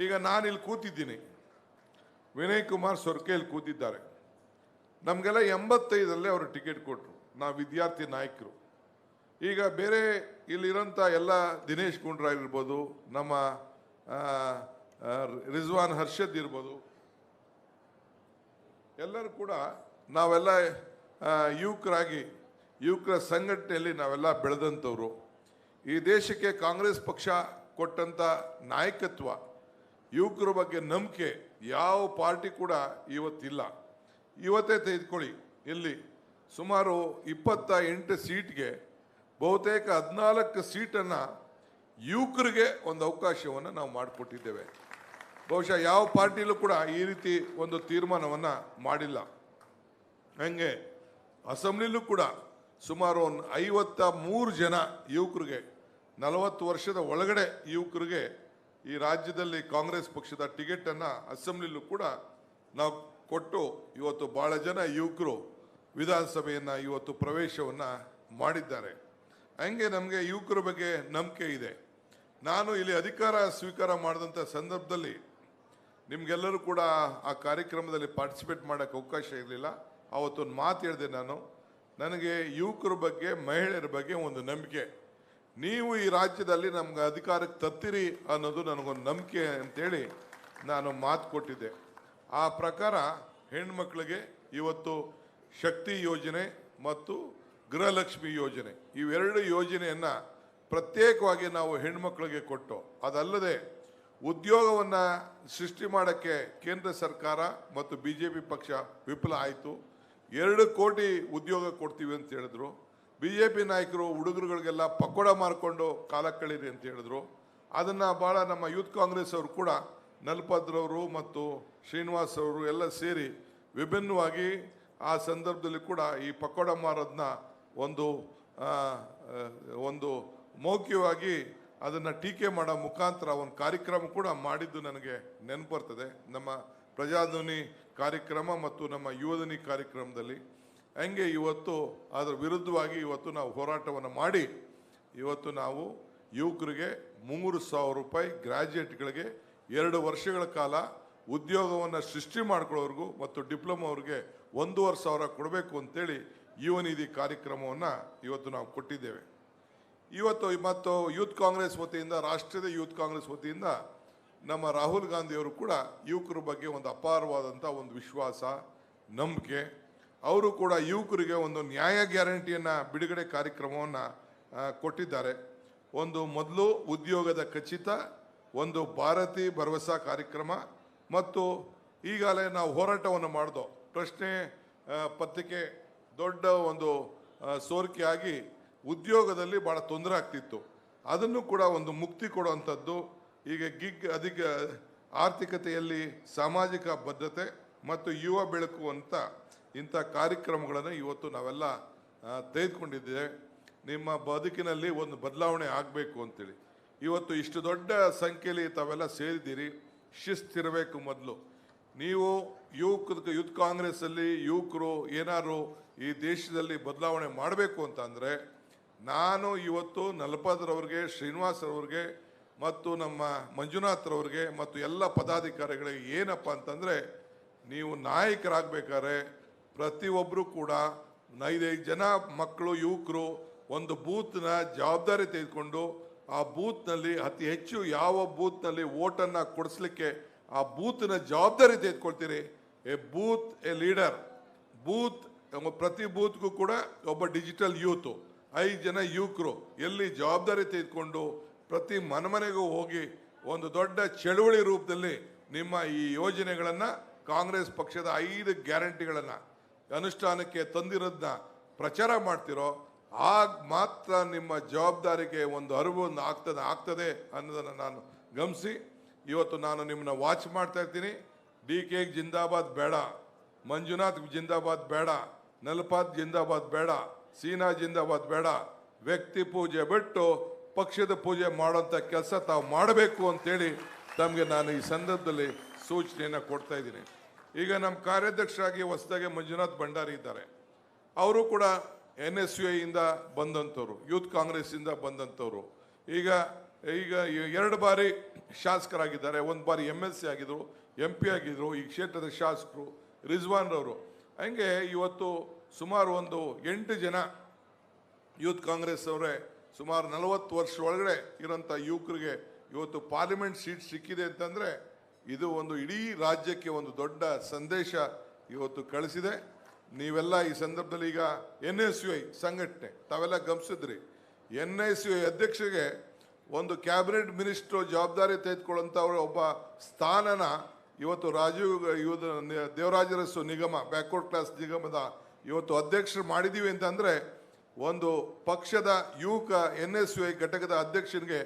Speaker 3: ಈಗ ನಾನಿಲ್ಲಿ ಕೂತಿದ್ದೀನಿ, ವಿನಯ್ ಕುಮಾರ್ ಸೊರ್ಕೆಯಲ್ಲಿ ಕೂತಿದ್ದಾರೆ. ನಮಗೆಲ್ಲ 85ರಲ್ಲಿ ಅವರು ಟಿಕೆಟ್ ಕೊಟ್ಟರು, ನಾವು ವಿದ್ಯಾರ್ಥಿ ನಾಯಕರು. ಈಗ ಬೇರೆ ಇಲ್ಲಿರೋಂಥ ಎಲ್ಲ ದಿನೇಶ್ ಗುಂಡ್ರಾವ್ ಇರ್ಬೋದು, ನಮ್ಮ ರಿಜ್ವಾನ್ ಹರ್ಷದ್ ಇರ್ಬೋದು, ಎಲ್ಲರೂ ಕೂಡ ನಾವೆಲ್ಲ ಯುವಕರಾಗಿ ಯುವಕರ ಸಂಘಟನೆಯಲ್ಲಿ ನಾವೆಲ್ಲ ಬೆಳೆದಂಥವ್ರು. ಈ ದೇಶಕ್ಕೆ ಕಾಂಗ್ರೆಸ್ ಪಕ್ಷ ಕೊಟ್ಟಂಥ ನಾಯಕತ್ವ, ಯುವಕರ ಬಗ್ಗೆ ನಂಬಿಕೆ ಯಾವ ಪಾರ್ಟಿ ಕೂಡ ಇವತ್ತಿಲ್ಲ. ಇವತ್ತೇ ತೆಗೆದುಕೊಳ್ಳಿ, ಇಲ್ಲಿ ಸುಮಾರು 28 ಸೀಟ್ಗೆ ಬಹುತೇಕ 14 ಸೀಟನ್ನು ಯುವಕರಿಗೆ ಒಂದು ಅವಕಾಶವನ್ನು ನಾವು ಮಾಡಿಕೊಟ್ಟಿದ್ದೇವೆ. ಬಹುಶಃ ಯಾವ ಪಾರ್ಟಿಲೂ ಕೂಡ ಈ ರೀತಿ ಒಂದು ತೀರ್ಮಾನವನ್ನು ಮಾಡಿಲ್ಲ. ಹಂಗೆ ಅಸೆಂಬ್ಲಿಲೂ ಕೂಡ ಸುಮಾರು 53 ಜನ ಯುವಕರಿಗೆ, 40 ವರ್ಷದ ಒಳಗಡೆ ಯುವಕರಿಗೆ ಈ ರಾಜ್ಯದಲ್ಲಿ ಕಾಂಗ್ರೆಸ್ ಪಕ್ಷದ ಟಿಕೆಟನ್ನು ಅಸೆಂಬ್ಲಿಲೂ ಕೂಡ ನಾವು ಕೊಟ್ಟು ಇವತ್ತು ಭಾಳ ಜನ ಯುವಕರು ವಿಧಾನಸಭೆಯನ್ನು ಇವತ್ತು ಪ್ರವೇಶವನ್ನು ಮಾಡಿದ್ದಾರೆ. ಹಂಗೆ ನಮಗೆ ಯುವಕರ ಬಗ್ಗೆ ನಂಬಿಕೆ ಇದೆ. ನಾನು ಇಲ್ಲಿ ಅಧಿಕಾರ ಸ್ವೀಕಾರ ಮಾಡಿದಂಥ ಸಂದರ್ಭದಲ್ಲಿ ನಿಮಗೆಲ್ಲರೂ ಕೂಡ ಆ ಕಾರ್ಯಕ್ರಮದಲ್ಲಿ ಪಾರ್ಟಿಸಿಪೇಟ್ ಮಾಡೋಕ್ಕೆ ಅವಕಾಶ ಇರಲಿಲ್ಲ. ಅವತ್ತೊಂದು ಮಾತು ಹೇಳಿದೆ ನಾನು, ನನಗೆ ಯುವಕರ ಬಗ್ಗೆ, ಮಹಿಳೆಯರ ಬಗ್ಗೆ ಒಂದು ನಂಬಿಕೆ, ನೀವು ಈ ರಾಜ್ಯದಲ್ಲಿ ನಮ್ಗೆ ಅಧಿಕಾರಕ್ಕೆ ತರ್ತೀರಿ ಅನ್ನೋದು ನನಗೊಂದು ನಂಬಿಕೆ ಅಂತೇಳಿ ನಾನು ಮಾತು ಕೊಟ್ಟಿದ್ದೆ. ಆ ಪ್ರಕಾರ ಹೆಣ್ಮಕ್ಳಿಗೆ ಇವತ್ತು ಶಕ್ತಿ ಯೋಜನೆ ಮತ್ತು ಗೃಹಲಕ್ಷ್ಮಿ ಯೋಜನೆ, ಇವೆರಡು ಯೋಜನೆಯನ್ನು ಪ್ರತ್ಯೇಕವಾಗಿ ನಾವು ಹೆಣ್ಮಕ್ಳಿಗೆ ಕೊಟ್ಟು, ಅದಲ್ಲದೆ ಉದ್ಯೋಗವನ್ನು ಸೃಷ್ಟಿ ಮಾಡೋಕ್ಕೆ ಕೇಂದ್ರ ಸರ್ಕಾರ ಮತ್ತು BJP ಪಕ್ಷ ವಿಫಲ ಆಯಿತು. 2 ಕೋಟಿ ಉದ್ಯೋಗ ಕೊಡ್ತೀವಿ ಅಂತ ಹೇಳಿದ್ರು. BJP ನಾಯಕರು ಹುಡುಗರುಗಳಿಗೆಲ್ಲ ಪಕೋಡ ಮಾರ್ಕೊಂಡು ಕಾಲ ಕಳೀರಿ ಅಂತ ಹೇಳಿದ್ರು. ಅದನ್ನು ಭಾಳ ನಮ್ಮ ಯೂತ್ ಕಾಂಗ್ರೆಸ್ ಅವರು ಕೂಡ ನಲ್ಪದ್ರವರು ಮತ್ತು ಶ್ರೀನಿವಾಸ್ ಅವರು ಎಲ್ಲ ಸೇರಿ ವಿಭಿನ್ನವಾಗಿ ಆ ಸಂದರ್ಭದಲ್ಲಿ ಕೂಡ ಈ ಪಕೋಡ ಮಾರೋದನ್ನ ಒಂದು ಮೌಖಿಕವಾಗಿ ಅದನ್ನು ಟೀಕೆ ಮಾಡೋ ಮುಖಾಂತರ ಒಂದು ಕಾರ್ಯಕ್ರಮ ಕೂಡ ಮಾಡಿದ್ದು ನನಗೆ ನೆನಪು ಬರ್ತದೆ, ನಮ್ಮ ಪ್ರಜಾಧ್ವನಿ ಕಾರ್ಯಕ್ರಮ ಮತ್ತು ನಮ್ಮ ಯುವಧ್ವನಿ ಕಾರ್ಯಕ್ರಮದಲ್ಲಿ. ಹಂಗೆ ಇವತ್ತು ಅದರ ವಿರುದ್ಧವಾಗಿ ಇವತ್ತು ನಾವು ಹೋರಾಟವನ್ನು ಮಾಡಿ ಇವತ್ತು ನಾವು ಯುವಕರಿಗೆ 3,000 ರೂಪಾಯಿ ಗ್ರ್ಯಾಜುಯೇಟ್ಗಳಿಗೆ 2 ವರ್ಷಗಳ ಕಾಲ ಉದ್ಯೋಗವನ್ನು ಸೃಷ್ಟಿ ಮಾಡ್ಕೊಳ್ಳೋರ್ಗೂ ಮತ್ತು ಡಿಪ್ಲೊಮಾ ಅವ್ರಿಗೆ 1,500 ಕೊಡಬೇಕು ಅಂತೇಳಿ ಯುವ ನಿಧಿ ಕಾರ್ಯಕ್ರಮವನ್ನು ಇವತ್ತು ನಾವು ಕೊಟ್ಟಿದ್ದೇವೆ. ಇವತ್ತು ಮತ್ತು ಯೂತ್ ಕಾಂಗ್ರೆಸ್ ವತಿಯಿಂದ, ರಾಷ್ಟ್ರೀಯ ಯೂತ್ ಕಾಂಗ್ರೆಸ್ ವತಿಯಿಂದ ನಮ್ಮ ರಾಹುಲ್ ಗಾಂಧಿಯವರು ಕೂಡ ಯುವಕರ ಬಗ್ಗೆ ಒಂದು ಅಪಾರವಾದಂಥ ಒಂದು ವಿಶ್ವಾಸ, ನಂಬಿಕೆ, ಅವರು ಕೂಡ ಯುವಕರಿಗೆ ಒಂದು ನ್ಯಾಯ ಗ್ಯಾರಂಟಿಯನ್ನು ಬಿಡುಗಡೆ ಕಾರ್ಯಕ್ರಮವನ್ನು ಕೊಟ್ಟಿದ್ದಾರೆ. ಒಂದು ಮೊದಲು ಉದ್ಯೋಗದ ಖಚಿತ, ಒಂದು ಭಾರತಿ ಭರವಸಾ ಕಾರ್ಯಕ್ರಮ, ಮತ್ತು ಈಗಾಗಲೇ ನಾವು ಹೋರಾಟವನ್ನು ಮಾಡಿದೋ ಪ್ರಶ್ನೆ ಪತ್ರಿಕೆ ದೊಡ್ಡ ಒಂದು ಸೋರಿಕೆಯಾಗಿ ಉದ್ಯೋಗದಲ್ಲಿ ಭಾಳ ತೊಂದರೆ ಆಗ್ತಿತ್ತು, ಅದನ್ನು ಕೂಡ ಒಂದು ಮುಕ್ತಿ ಕೊಡುವಂಥದ್ದು. ಈಗ ಅಧಿಕ ಆರ್ಥಿಕತೆಯಲ್ಲಿ ಸಾಮಾಜಿಕ ಬದ್ಧತೆ ಮತ್ತು ಯುವ ಬೆಳಕು ಅಂತ ಇಂಥ ಕಾರ್ಯಕ್ರಮಗಳನ್ನು ಇವತ್ತು ನಾವೆಲ್ಲ ತೆಗೆದುಕೊಂಡಿದ್ದೇವೆ. ನಿಮ್ಮ ಬದುಕಿನಲ್ಲಿ ಒಂದು ಬದಲಾವಣೆ ಆಗಬೇಕು ಅಂತೇಳಿ ಇವತ್ತು ಇಷ್ಟು ದೊಡ್ಡ ಸಂಖ್ಯೆಯಲ್ಲಿ ತಾವೆಲ್ಲ ಸೇರಿದ್ದೀರಿ. ಶಿಸ್ತಿರಬೇಕು. ಮೊದಲು ನೀವು ಯೂತ್ ಕಾಂಗ್ರೆಸ್ಸಲ್ಲಿ ಯುವಕರು ಏನಾದ್ರು ಈ ದೇಶದಲ್ಲಿ ಬದಲಾವಣೆ ಮಾಡಬೇಕು ಅಂತಂದರೆ, ನಾನು ಇವತ್ತು ನಲಪದ್ರವ್ರಿಗೆ, ಶ್ರೀನಿವಾಸರವ್ರಿಗೆ ಮತ್ತು ನಮ್ಮ ಮಂಜುನಾಥ್ರವ್ರಿಗೆ ಮತ್ತು ಎಲ್ಲ ಪದಾಧಿಕಾರಿಗಳಿಗೆ ಏನಪ್ಪ ಅಂತಂದರೆ, ನೀವು ನಾಯಕರಾಗಬೇಕಾದ್ರೆ ಪ್ರತಿಯೊಬ್ಬರು ಕೂಡ 5 ಜನ ಮಕ್ಕಳು, ಯುವಕರು ಒಂದು ಬೂತ್ನ ಜವಾಬ್ದಾರಿ ತೆಗೆದುಕೊಂಡು ಆ ಬೂತ್ನಲ್ಲಿ ಅತಿ ಹೆಚ್ಚು ಯಾವ ಬೂತ್ನಲ್ಲಿ ಓಟನ್ನು ಕೊಡಿಸ್ಲಿಕ್ಕೆ ಆ ಬೂತ್ನ ಜವಾಬ್ದಾರಿ ತೆಗೆದುಕೊಳ್ತೀರಿ. A booth a leader. Booth ಪ್ರತಿ ಬೂತ್ಗೂ ಕೂಡ ಒಬ್ಬ ಡಿಜಿಟಲ್ ಯೂತು, 5 ಜನ ಯುವಕರು ಎಲ್ಲಿ ಜವಾಬ್ದಾರಿ ತೆಗೆದುಕೊಂಡು ಪ್ರತಿ ಮನೆಗೂ ಹೋಗಿ ಒಂದು ದೊಡ್ಡ ಚಳುವಳಿ ರೂಪದಲ್ಲಿ ನಿಮ್ಮ ಈ ಯೋಜನೆಗಳನ್ನು, ಕಾಂಗ್ರೆಸ್ ಪಕ್ಷದ 5 ಗ್ಯಾರಂಟಿಗಳನ್ನು ಅನುಷ್ಠಾನಕ್ಕೆ ತಂದಿರೋದನ್ನ ಪ್ರಚಾರ ಮಾಡ್ತಿರೋ, ಆಗ ಮಾತ್ರ ನಿಮ್ಮ ಜವಾಬ್ದಾರಿಗೆ ಒಂದು ಅರಿವು ಆಗ್ತದೆ ಅನ್ನೋದನ್ನು ನಾನು ಗಮನಿಸಿ ಇವತ್ತು ನಾನು ನಿಮ್ಮನ್ನ ವಾಚ್ ಮಾಡ್ತಾ ಇರ್ತೀನಿ. DK ಜಿಂದಾಬಾದ್ ಬೇಡ, ಮಂಜುನಾಥ್ ಜಿಂದಾಬಾದ್ ಬೇಡ, ನಲ್ಪಾದ್ ಜಿಂದಾಬಾದ್ ಬೇಡ, ಸೀನಾ ಜಿಂದಾಬಾದ್ ಬೇಡ. ವ್ಯಕ್ತಿ ಪೂಜೆ ಬಿಟ್ಟು ಪಕ್ಷದ ಪೂಜೆ ಮಾಡೋಂಥ ಕೆಲಸ ತಾವು ಮಾಡಬೇಕು ಅಂತೇಳಿ ತಮಗೆ ನಾನು ಈ ಸಂದರ್ಭದಲ್ಲಿ ಸೂಚನೆಯನ್ನು ಕೊಡ್ತಾ ಇದ್ದೀನಿ. ಈಗ ನಮ್ಮ ಕಾರ್ಯಾಧ್ಯಕ್ಷರಾಗಿ ಹೊಸದಾಗಿ ಮಂಜುನಾಥ್ ಭಂಡಾರಿ ಇದ್ದಾರೆ. ಅವರು ಕೂಡ NSUI ಇಂದ ಬಂದಂಥವ್ರು, ಯೂತ್ ಕಾಂಗ್ರೆಸ್ ಇಂದ ಬಂದಂಥವ್ರು. ಈಗ ಈಗ 2 ಬಾರಿ ಶಾಸಕರಾಗಿದ್ದಾರೆ, 1 ಬಾರಿ MLC ಆಗಿದ್ರು, MP ಆಗಿದ್ರು. ಈ ಕ್ಷೇತ್ರದ ಶಾಸಕರು ರಿಜ್ವಾನ್ ರವರು. ಹಂಗೆ ಇವತ್ತು ಸುಮಾರು ಒಂದು 8 ಜನ ಯೂತ್ ಕಾಂಗ್ರೆಸ್ ಅವರೇ ಸುಮಾರು 40 ವರ್ಷ ಒಳಗಡೆ ಇರೋಂಥ ಯುವಕರಿಗೆ ಇವತ್ತು ಪಾರ್ಲಿಮೆಂಟ್ ಸೀಟ್ ಸಿಕ್ಕಿದೆ ಅಂತಂದರೆ ಇದು ಒಂದು ಇಡೀ ರಾಜ್ಯಕ್ಕೆ ಒಂದು ದೊಡ್ಡ ಸಂದೇಶ ಇವತ್ತು ಕಳಿಸಿದೆ. ನೀವೆಲ್ಲ ಈ ಸಂದರ್ಭದಲ್ಲಿ ಈಗ NSUI ಸಂಘಟನೆ ತಾವೆಲ್ಲ ಗಮನಿಸಿದ್ರಿ. NSUI ಅಧ್ಯಕ್ಷರಿಗೆ ಒಂದು ಕ್ಯಾಬಿನೆಟ್ ಮಿನಿಸ್ಟ್ರು ಜವಾಬ್ದಾರಿ ತೆಗೆದುಕೊಳ್ಳುವಂಥವ್ರ ಒಬ್ಬ ಸ್ಥಾನನ ಇವತ್ತು ದೇವರಾಜ ಅರಸು ನಿಗಮ, ಬ್ಯಾಕ್ವರ್ಡ್ ಕ್ಲಾಸ್ ನಿಗಮದ ಇವತ್ತು ಅಧ್ಯಕ್ಷರು ಮಾಡಿದ್ದೀವಿ ಅಂತಂದರೆ ಒಂದು ಪಕ್ಷದ ಯುವಕ NSUI ಘಟಕದ ಅಧ್ಯಕ್ಷನಿಗೆ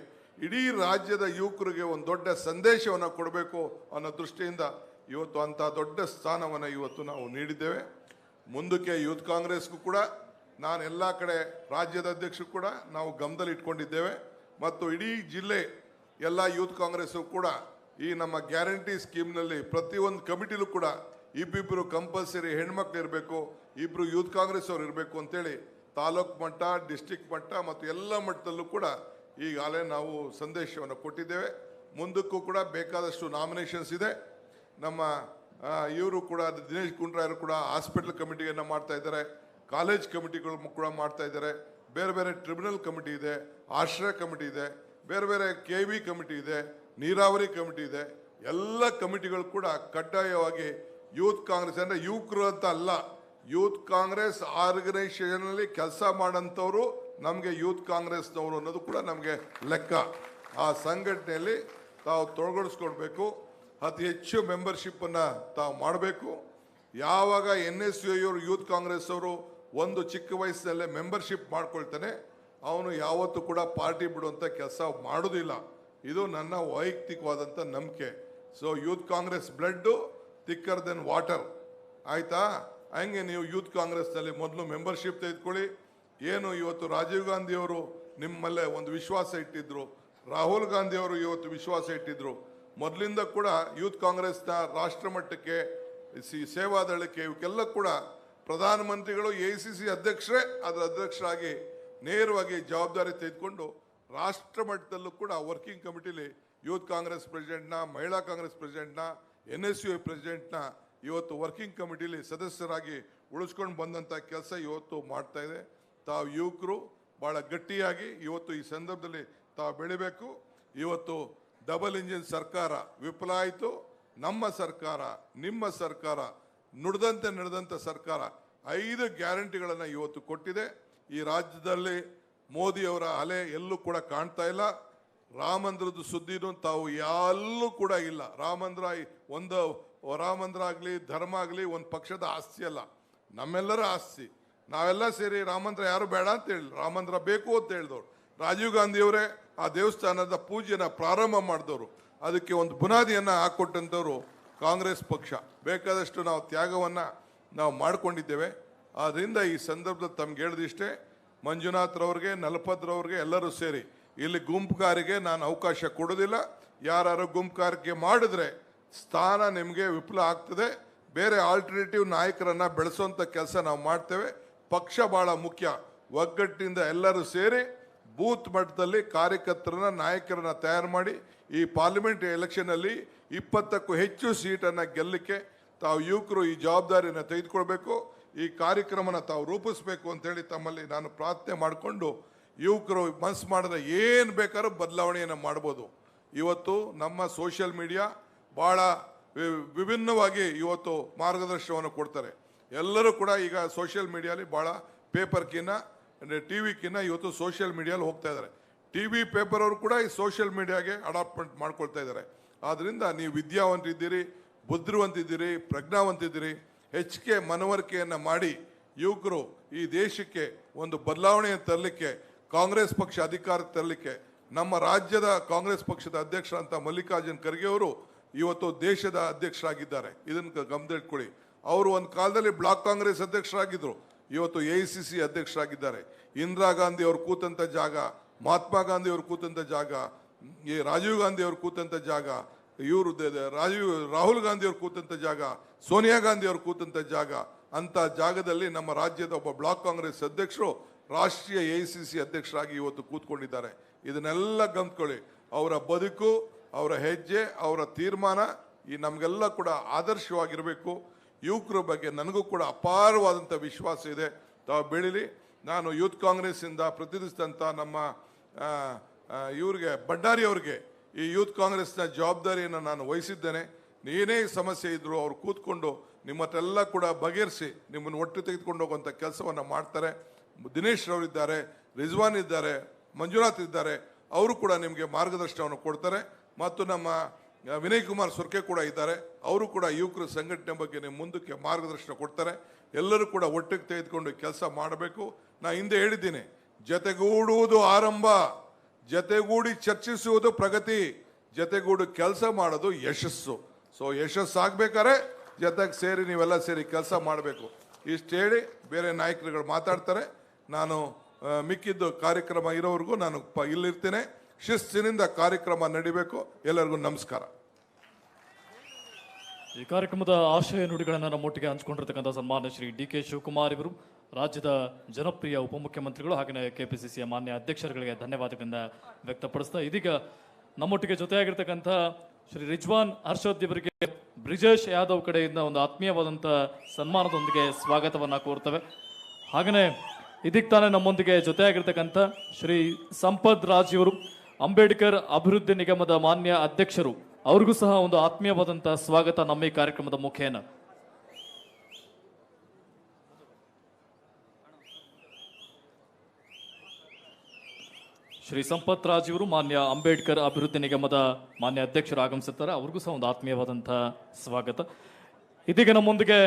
Speaker 3: ಇಡೀ ರಾಜ್ಯದ ಯುವಕರಿಗೆ ಒಂದು ದೊಡ್ಡ ಸಂದೇಶವನ್ನು ಕೊಡಬೇಕು ಅನ್ನೋ ದೃಷ್ಟಿಯಿಂದ ಇವತ್ತು ಅಂಥ ದೊಡ್ಡ ಸ್ಥಾನವನ್ನು ಇವತ್ತು ನಾವು ನೀಡಿದ್ದೇವೆ. ಮುಂದಕ್ಕೆ ಯೂತ್ ಕಾಂಗ್ರೆಸ್ಗೂ ಕೂಡ ನಾನು ಎಲ್ಲ ಕಡೆ ರಾಜ್ಯದ ಅಧ್ಯಕ್ಷರು ಕೂಡ ನಾವು ಗಮನದಲ್ಲಿ ಇಟ್ಕೊಂಡಿದ್ದೇವೆ. ಮತ್ತು ಇಡೀ ಜಿಲ್ಲೆ ಎಲ್ಲ ಯೂತ್ ಕಾಂಗ್ರೆಸ್ಸು ಕೂಡ ಈ ನಮ್ಮ ಗ್ಯಾರಂಟಿ ಸ್ಕೀಮ್ನಲ್ಲಿ ಪ್ರತಿಯೊಂದು ಕಮಿಟಿಲೂ ಕೂಡ ಇಬ್ಬಿಬ್ಬರು ಕಂಪಲ್ಸರಿ ಹೆಣ್ಮಕ್ಳು ಇರಬೇಕು, ಇಬ್ಬರು ಯೂತ್ ಕಾಂಗ್ರೆಸ್ ಅವ್ರು ಇರಬೇಕು ಅಂತೇಳಿ ತಾಲೂಕು ಮಟ್ಟ, ಡಿಸ್ಟಿಕ್ ಮಟ್ಟ ಮತ್ತು ಎಲ್ಲ ಮಟ್ಟದಲ್ಲೂ ಕೂಡ ಈಗಾಗಲೇ ನಾವು ಸಂದೇಶವನ್ನು ಕೊಟ್ಟಿದ್ದೇವೆ. ಮುಂದಕ್ಕೂ ಕೂಡ ಬೇಕಾದಷ್ಟು ನಾಮಿನೇಷನ್ಸ್ ಇದೆ. ನಮ್ಮ ಇವರು ಕೂಡ ದಿನೇಶ್ ಗುಂಡ್ರಾಯರು ಕೂಡ ಹಾಸ್ಪಿಟಲ್ ಕಮಿಟಿಯನ್ನು ಮಾಡ್ತಾ ಇದ್ದಾರೆ, ಕಾಲೇಜ್ ಕಮಿಟಿಗಳು ಕೂಡ ಮಾಡ್ತಾ ಇದ್ದಾರೆ, ಬೇರೆ ಬೇರೆ ಟ್ರಿಬ್ಯುನಲ್ ಕಮಿಟಿ ಇದೆ, ಆಶ್ರಯ ಕಮಿಟಿ ಇದೆ, ಬೇರೆ ಬೇರೆ KV ಕಮಿಟಿ ಇದೆ, ನೀರಾವರಿ ಕಮಿಟಿ ಇದೆ. ಎಲ್ಲ ಕಮಿಟಿಗಳು ಕೂಡ ಕಡ್ಡಾಯವಾಗಿ ಯೂತ್ ಕಾಂಗ್ರೆಸ್ ಅಂದರೆ ಯುವಕರು ಅಂತ ಅಲ್ಲ, ಯೂತ್ ಕಾಂಗ್ರೆಸ್ ಆರ್ಗನೈಸೇಷನಲ್ಲಿ ಕೆಲಸ ಮಾಡೋಂಥವ್ರು ನಮಗೆ ಯೂತ್ ಕಾಂಗ್ರೆಸ್ನವರು ಅನ್ನೋದು ಕೂಡ ನಮಗೆ ಲೆಕ್ಕ. ಆ ಸಂಘಟನೆಯಲ್ಲಿ ತಾವು ತೊಡಗಿಸ್ಕೊಳ್ಬೇಕು, ಅತಿ ಹೆಚ್ಚು ಮೆಂಬರ್ಶಿಪ್ಪನ್ನು ತಾವು ಮಾಡಬೇಕು. ಯಾವಾಗ NSUI ಅವರು ಯೂತ್ ಕಾಂಗ್ರೆಸ್ ಅವರು ಒಂದು ಚಿಕ್ಕ ವಯಸ್ಸಿನಲ್ಲೇ ಮೆಂಬರ್ಶಿಪ್ ಮಾಡ್ಕೊಳ್ತಾನೆ, ಅವನು ಯಾವತ್ತೂ ಕೂಡ ಪಾರ್ಟಿ ಬಿಡುವಂಥ ಕೆಲಸ ಮಾಡೋದಿಲ್ಲ. ಇದು ನನ್ನ ವೈಯಕ್ತಿಕವಾದಂಥ ನಂಬಿಕೆ. So youth Congress blood thicker than water, ಆಯಿತಾ? ಹಂಗೆ ನೀವು ಯೂತ್ ಕಾಂಗ್ರೆಸ್ನಲ್ಲಿ ಮೊದಲು ಮೆಂಬರ್ಶಿಪ್ ತೆಗೆದುಕೊಳ್ಳಿ. ಏನು ಇವತ್ತು ರಾಜೀವ್ ಗಾಂಧಿಯವರು ನಿಮ್ಮಲ್ಲೇ ಒಂದು ವಿಶ್ವಾಸ ಇಟ್ಟಿದ್ರು, ರಾಹುಲ್ ಗಾಂಧಿಯವರು ಇವತ್ತು ವಿಶ್ವಾಸ ಇಟ್ಟಿದ್ರು. ಮೊದಲಿಂದ ಕೂಡ ಯೂತ್ ಕಾಂಗ್ರೆಸ್ನ ರಾಷ್ಟ್ರ ಮಟ್ಟಕ್ಕೆ ಸೇವಾದಳಕ್ಕೆ ಇವಕ್ಕೆಲ್ಲ ಕೂಡ ಪ್ರಧಾನಮಂತ್ರಿಗಳು AICC ಅಧ್ಯಕ್ಷರೇ ಅದರ ಅಧ್ಯಕ್ಷರಾಗಿ ನೇರವಾಗಿ ಜವಾಬ್ದಾರಿ ತೆಗೆದುಕೊಂಡು ರಾಷ್ಟ್ರ ಮಟ್ಟದಲ್ಲೂ ಕೂಡ ವರ್ಕಿಂಗ್ ಕಮಿಟಿಲಿ ಯೂತ್ ಕಾಂಗ್ರೆಸ್ ಪ್ರೆಸಿಡೆಂಟ್ನ, ಮಹಿಳಾ ಕಾಂಗ್ರೆಸ್ ಪ್ರೆಸಿಡೆಂಟ್ನ, NSUI ಪ್ರೆಸಿಡೆಂಟ್ನ ಇವತ್ತು ವರ್ಕಿಂಗ್ ಕಮಿಟಿಲಿ ಸದಸ್ಯರಾಗಿ ಉಳಿಸ್ಕೊಂಡು ಬಂದಂಥ ಕೆಲಸ ಇವತ್ತು ಮಾಡ್ತಾ ಇದೆ. ತಾವು ಯುವಕರು ಭಾಳ ಗಟ್ಟಿಯಾಗಿ ಇವತ್ತು ಈ ಸಂದರ್ಭದಲ್ಲಿ ತಾವು ಬೆಳಿಬೇಕು. ಇವತ್ತು ಡಬಲ್ ಇಂಜಿನ್ ಸರ್ಕಾರ ವಿಫಲ ಆಯಿತು. ನಮ್ಮ ಸರ್ಕಾರ, ನಿಮ್ಮ ಸರ್ಕಾರ ನುಡಿದಂತೆ ನಡೆದಂಥ ಸರ್ಕಾರ 5 ಗ್ಯಾರಂಟಿಗಳನ್ನು ಇವತ್ತು ಕೊಟ್ಟಿದೆ. ಈ ರಾಜ್ಯದಲ್ಲಿ ಮೋದಿಯವರ ಅಲೆ ಎಲ್ಲೂ ಕೂಡ ಕಾಣ್ತಾ ಇಲ್ಲ. ರಾಮ ಮಂದಿರದ ಸುದ್ದಿನೂ ತಾವು ಎಲ್ಲೂ ಕೂಡ ಇಲ್ಲ. ರಾಮ ಮಂದಿರ ಆಗಲಿ, ಧರ್ಮ ಆಗಲಿ ಒಂದು ಪಕ್ಷದ ಆಸ್ತಿ ಅಲ್ಲ, ನಮ್ಮೆಲ್ಲರ ಆಸ್ತಿ. ನಾವೆಲ್ಲ ಸೇರಿ ರಾಮ ಮಂದಿರ ಯಾರು ಬೇಡ ಅಂತ ಹೇಳಿ, ರಾಮ ಮಂದಿರ ಬೇಕು ಅಂತ ಹೇಳಿದವರು ರಾಜೀವ್ ಗಾಂಧಿಯವರೇ ಆ ದೇವಸ್ಥಾನದ ಪೂಜೆನ ಪ್ರಾರಂಭ ಮಾಡಿದವರು. ಅದಕ್ಕೆ ಒಂದು ಬುನಾದಿಯನ್ನು ಹಾಕ್ಕೊಟ್ಟಂಥವ್ರು ಕಾಂಗ್ರೆಸ್ ಪಕ್ಷ. ಬೇಕಾದಷ್ಟು ನಾವು ತ್ಯಾಗವನ್ನು ನಾವು ಮಾಡಿಕೊಂಡಿದ್ದೇವೆ. ಆದ್ದರಿಂದ ಈ ಸಂದರ್ಭದಲ್ಲಿ ತಮ್ಗೆ ಹೇಳಿದಿಷ್ಟೇ, ಮಂಜುನಾಥ್ರವ್ರಿಗೆ, ನಲಪದ್ರವ್ರಿಗೆ ಎಲ್ಲರೂ ಸೇರಿ ಇಲ್ಲಿ ಗುಂಪುಗಾರಿಗೆ ನಾನು ಅವಕಾಶ ಕೊಡೋದಿಲ್ಲ. ಯಾರು ಗುಂಪುಗಾರಿಕೆ ಮಾಡಿದ್ರೆ ಸ್ಥಾನ ನಿಮಗೆ ವಿಫಲ ಆಗ್ತದೆ. ಬೇರೆ ಆಲ್ಟರ್ನೇಟಿವ್ ನಾಯಕರನ್ನು ಬೆಳೆಸೋಂಥ ಕೆಲಸ ನಾವು ಮಾಡ್ತೇವೆ. ಪಕ್ಷ ಭಾಳ ಮುಖ್ಯ. ಒಗ್ಗಟ್ಟಿನಿಂದ ಎಲ್ಲರೂ ಸೇರಿ ಬೂತ್ ಮಟ್ಟದಲ್ಲಿ ಕಾರ್ಯಕರ್ತರನ್ನ, ನಾಯಕರನ್ನ ತಯಾರು ಮಾಡಿ ಈ ಪಾರ್ಲಿಮೆಂಟ್ ಎಲೆಕ್ಷನಲ್ಲಿ 20ಕ್ಕೂ ಹೆಚ್ಚು ಸೀಟನ್ನು ಗೆಲ್ಲಲಿಕ್ಕೆ ತಾವು ಯುವಕರು ಈ ಜವಾಬ್ದಾರಿಯನ್ನು ತೆಗೆದುಕೊಳ್ಬೇಕು. ಈ ಕಾರ್ಯಕ್ರಮನ ತಾವು ರೂಪಿಸಬೇಕು ಅಂತೇಳಿ ತಮ್ಮಲ್ಲಿ ನಾನು ಪ್ರಾರ್ಥನೆ ಮಾಡಿಕೊಂಡು, ಯುವಕರು ಮನಸ್ಸು ಮಾಡಿದ್ರೆ ಏನು ಬೇಕಾದ್ರೂ ಬದಲಾವಣೆಯನ್ನು ಮಾಡ್ಬೋದು. ಇವತ್ತು ನಮ್ಮ ಸೋಷಿಯಲ್ ಮೀಡಿಯಾ ಭಾಳ ವಿಭಿನ್ನವಾಗಿ ಇವತ್ತು ಮಾರ್ಗದರ್ಶನವನ್ನು ಕೊಡ್ತಾರೆ. ಎಲ್ಲರೂ ಕೂಡ ಈಗ ಸೋಷಿಯಲ್ ಮೀಡಿಯಾಲಿ ಭಾಳ ಪೇಪರ್ಕಿನ್ನ TV ಇವತ್ತು ಸೋಷಿಯಲ್ ಮೀಡಿಯಲ್ಲಿ ಹೋಗ್ತಾ ಇದ್ದಾರೆ. TV ಪೇಪರ್ ಅವರು ಕೂಡ ಈ ಸೋಷಿಯಲ್ ಮೀಡಿಯಾಗೆ ಅಡಾಪ್ಟ್ಮೆಂಟ್ ಮಾಡ್ಕೊಳ್ತಾ ಇದ್ದಾರೆ. ಆದ್ದರಿಂದ ನೀವು ವಿದ್ಯಾವಂತಿದ್ದೀರಿ, ಬುದ್ಧಿವಂತಿದ್ದೀರಿ, ಪ್ರಜ್ಞಾವಂತಿದ್ದೀರಿ. ಹೆಚ್ಚಿಗೆ ಮನವರಿಕೆಯನ್ನು ಮಾಡಿ ಯುವಕರು ಈ ದೇಶಕ್ಕೆ ಒಂದು ಬದಲಾವಣೆಯನ್ನು ತರಲಿಕ್ಕೆ, ಕಾಂಗ್ರೆಸ್ ಪಕ್ಷ ಅಧಿಕಾರಕ್ಕೆ ತರಲಿಕ್ಕೆ ನಮ್ಮ ರಾಜ್ಯದ ಕಾಂಗ್ರೆಸ್ ಪಕ್ಷದ ಅಧ್ಯಕ್ಷರಂತ ಮಲ್ಲಿಕಾರ್ಜುನ್ ಖರ್ಗೆ ಅವರು ಇವತ್ತು ದೇಶದ ಅಧ್ಯಕ್ಷರಾಗಿದ್ದಾರೆ. ಇದನ್ನು ಗಮನದಲ್ಲಿಟ್ಕೊಳ್ಳಿ. ಅವರು ಒಂದು ಕಾಲದಲ್ಲಿ ಬ್ಲಾಕ್ ಕಾಂಗ್ರೆಸ್ ಅಧ್ಯಕ್ಷರಾಗಿದ್ದರು, ಇವತ್ತು AICC ಅಧ್ಯಕ್ಷರಾಗಿದ್ದಾರೆ. ಇಂದಿರಾ ಗಾಂಧಿ ಅವರು ಕೂತಂಥ ಜಾಗ, ಮಹಾತ್ಮ ಗಾಂಧಿ ಅವರು ಕೂತಂಥ ಜಾಗ, ಈ ರಾಜೀವ್ ಗಾಂಧಿ ಅವರು ಕೂತಂಥ ಜಾಗ, ಇವರು ರಾಹುಲ್ ಗಾಂಧಿ ಅವರು ಕೂತಂಥ ಜಾಗ, ಸೋನಿಯಾ ಗಾಂಧಿ ಅವರು ಕೂತಂಥ ಜಾಗ, ಅಂತ ಜಾಗದಲ್ಲಿ ನಮ್ಮ ರಾಜ್ಯದ ಒಬ್ಬ ಬ್ಲಾಕ್ ಕಾಂಗ್ರೆಸ್ ಅಧ್ಯಕ್ಷರು ರಾಷ್ಟ್ರೀಯ AICC ಅಧ್ಯಕ್ಷರಾಗಿ ಇವತ್ತು ಕೂತ್ಕೊಂಡಿದ್ದಾರೆ. ಇದನ್ನೆಲ್ಲ ಗಮನಿಸ್ಕೊಳ್ಳಿ. ಅವರ ಬದುಕು, ಅವರ ಹೆಜ್ಜೆ, ಅವರ ತೀರ್ಮಾನ ಈ ನಮಗೆಲ್ಲ ಕೂಡ ಆದರ್ಶವಾಗಿರಬೇಕು. ಯುವಕರ ಬಗ್ಗೆ ನನಗೂ ಕೂಡ ಅಪಾರವಾದಂಥ ವಿಶ್ವಾಸ ಇದೆ. ತಾವು ಬೆಳೀಲಿ. ನಾನು ಯೂತ್ ಕಾಂಗ್ರೆಸ್ಸಿಂದ ಪ್ರತಿನಿಧಿಸಿದಂಥ ನಮ್ಮ ಇವ್ರಿಗೆ ಭಂಡಾರಿ ಅವ್ರಿಗೆ ಈ ಯೂತ್ ಕಾಂಗ್ರೆಸ್ನ ಜವಾಬ್ದಾರಿಯನ್ನು ನಾನು ವಹಿಸಿದ್ದೇನೆ. ಏನೇ ಸಮಸ್ಯೆ ಇದ್ದರೂ ಅವ್ರು ಕೂತ್ಕೊಂಡು ನಿಮ್ಮ ಹತ್ರೆಲ್ಲ ಕೂಡ ಬಗೆಹರಿಸಿ ನಿಮ್ಮನ್ನು ಒಟ್ಟು ತೆಗೆದುಕೊಂಡು ಹೋಗುವಂಥ ಕೆಲಸವನ್ನು ಮಾಡ್ತಾರೆ. ದಿನೇಶ್ ಅವರಿದ್ದಾರೆ, ರಿಜ್ವಾನ್ ಇದ್ದಾರೆ, ಮಂಜುನಾಥ್ ಇದ್ದಾರೆ. ಅವರು ಕೂಡ ನಿಮಗೆ ಮಾರ್ಗದರ್ಶನವನ್ನು ಕೊಡ್ತಾರೆ. ಮತ್ತು ನಮ್ಮ ವಿನಯ್ ಕುಮಾರ್ ಸೊರ್ಕೆ ಕೂಡ ಇದ್ದಾರೆ. ಅವರು ಕೂಡ ಯುವಕರ ಸಂಘಟನೆ ಬಗ್ಗೆ ನಿಮ್ಮ ಮುಂದಕ್ಕೆ ಮಾರ್ಗದರ್ಶನ ಕೊಡ್ತಾರೆ. ಎಲ್ಲರೂ ಕೂಡ ಒಟ್ಟಿಗೆ ತೆಗೆದುಕೊಂಡು ಕೆಲಸ ಮಾಡಬೇಕು. ನಾ ಹಿಂದೆ ಹೇಳಿದ್ದೀನಿ, ಜತೆಗೂಡುವುದು ಆರಂಭ, ಜತೆಗೂಡಿ ಚರ್ಚಿಸುವುದು ಪ್ರಗತಿ, ಜತೆಗೂಡಿ ಕೆಲಸ ಮಾಡೋದು ಯಶಸ್ಸು. ಸೊ ಯಶಸ್ಸಾಗಬೇಕಾದ್ರೆ ಜೊತೆಗೆ ಸೇರಿ ನೀವೆಲ್ಲ ಸೇರಿ ಕೆಲಸ ಮಾಡಬೇಕು. ಇಷ್ಟು ಹೇಳಿ ಬೇರೆ ನಾಯಕರುಗಳು ಮಾತಾಡ್ತಾರೆ. ನಾನು ಮಿಕ್ಕಿದ್ದು ಕಾರ್ಯಕ್ರಮ ಇರೋವರೆಗೂ ನಾನು ಇಲ್ಲಿರ್ತೇನೆ. ಶಿಸ್ತಿನಿಂದ ಕಾರ್ಯಕ್ರಮ ನಡಿಬೇಕು. ಎಲ್ಲರಿಗೂ ನಮಸ್ಕಾರ.
Speaker 1: ಈ ಕಾರ್ಯಕ್ರಮದ ಆಶಯ ನುಡಿಗಳನ್ನು ನಮ್ಮೊಟ್ಟಿಗೆ ಹಂಚಿಕೊಂಡಿರ್ತಕ್ಕಂಥ ಸನ್ಮಾನ್ಯ ಶ್ರೀ DK ಶಿವಕುಮಾರ್ ಇವರು, ರಾಜ್ಯದ ಜನಪ್ರಿಯ ಉಪಮುಖ್ಯಮಂತ್ರಿಗಳು ಹಾಗೆಯೇ KPCCಯ ಮಾನ್ಯ ಅಧ್ಯಕ್ಷರುಗಳಿಗೆ ಧನ್ಯವಾದಗಳಿಂದ ವ್ಯಕ್ತಪಡಿಸ್ತಾ, ಇದೀಗ ನಮ್ಮೊಟ್ಟಿಗೆ ಜೊತೆಯಾಗಿರ್ತಕ್ಕಂಥ ಶ್ರೀ ರಿಜ್ವಾನ್ ಅರ್ಷದ್ ಇವರಿಗೆ ಬ್ರಿಜೇಶ್ ಯಾದವ್ ಕಡೆಯಿಂದ ಒಂದು ಆತ್ಮೀಯವಾದಂಥ ಸನ್ಮಾನದೊಂದಿಗೆ ಸ್ವಾಗತವನ್ನು ಕೋರ್ತವೆ. ಹಾಗೆಯೇ ಇದೀಗ ತಾನೇ ನಮ್ಮೊಂದಿಗೆ ಜೊತೆಯಾಗಿರ್ತಕ್ಕಂಥ ಶ್ರೀ ಸಂಪತ್ ರಾಜ್ ಇವರು, ಅಂಬೇಡ್ಕರ್ ಅಭಿವೃದ್ಧಿ ನಿಗಮದ ಮಾನ್ಯ ಅಧ್ಯಕ್ಷರು, ಅವ್ರಿಗೂ ಸಹ ಒಂದು ಆತ್ಮೀಯವಾದಂಥ ಸ್ವಾಗತ ನಮ್ಮ ಈ ಕಾರ್ಯಕ್ರಮದ ಮುಖೇನ. ಶ್ರೀ ಸಂಪತ್ ರಾಜ್ ಇವರು ಮಾನ್ಯ ಅಂಬೇಡ್ಕರ್ ಅಭಿವೃದ್ಧಿ ನಿಗಮದ ಮಾನ್ಯ ಅಧ್ಯಕ್ಷರು ಆಗಮಿಸುತ್ತಾರೆ. ಅವ್ರಿಗೂ ಸಹ ಒಂದು ಆತ್ಮೀಯವಾದಂಥ ಸ್ವಾಗತ. ಇದೀಗ ನಮ್ಮೊಂದಿಗೆ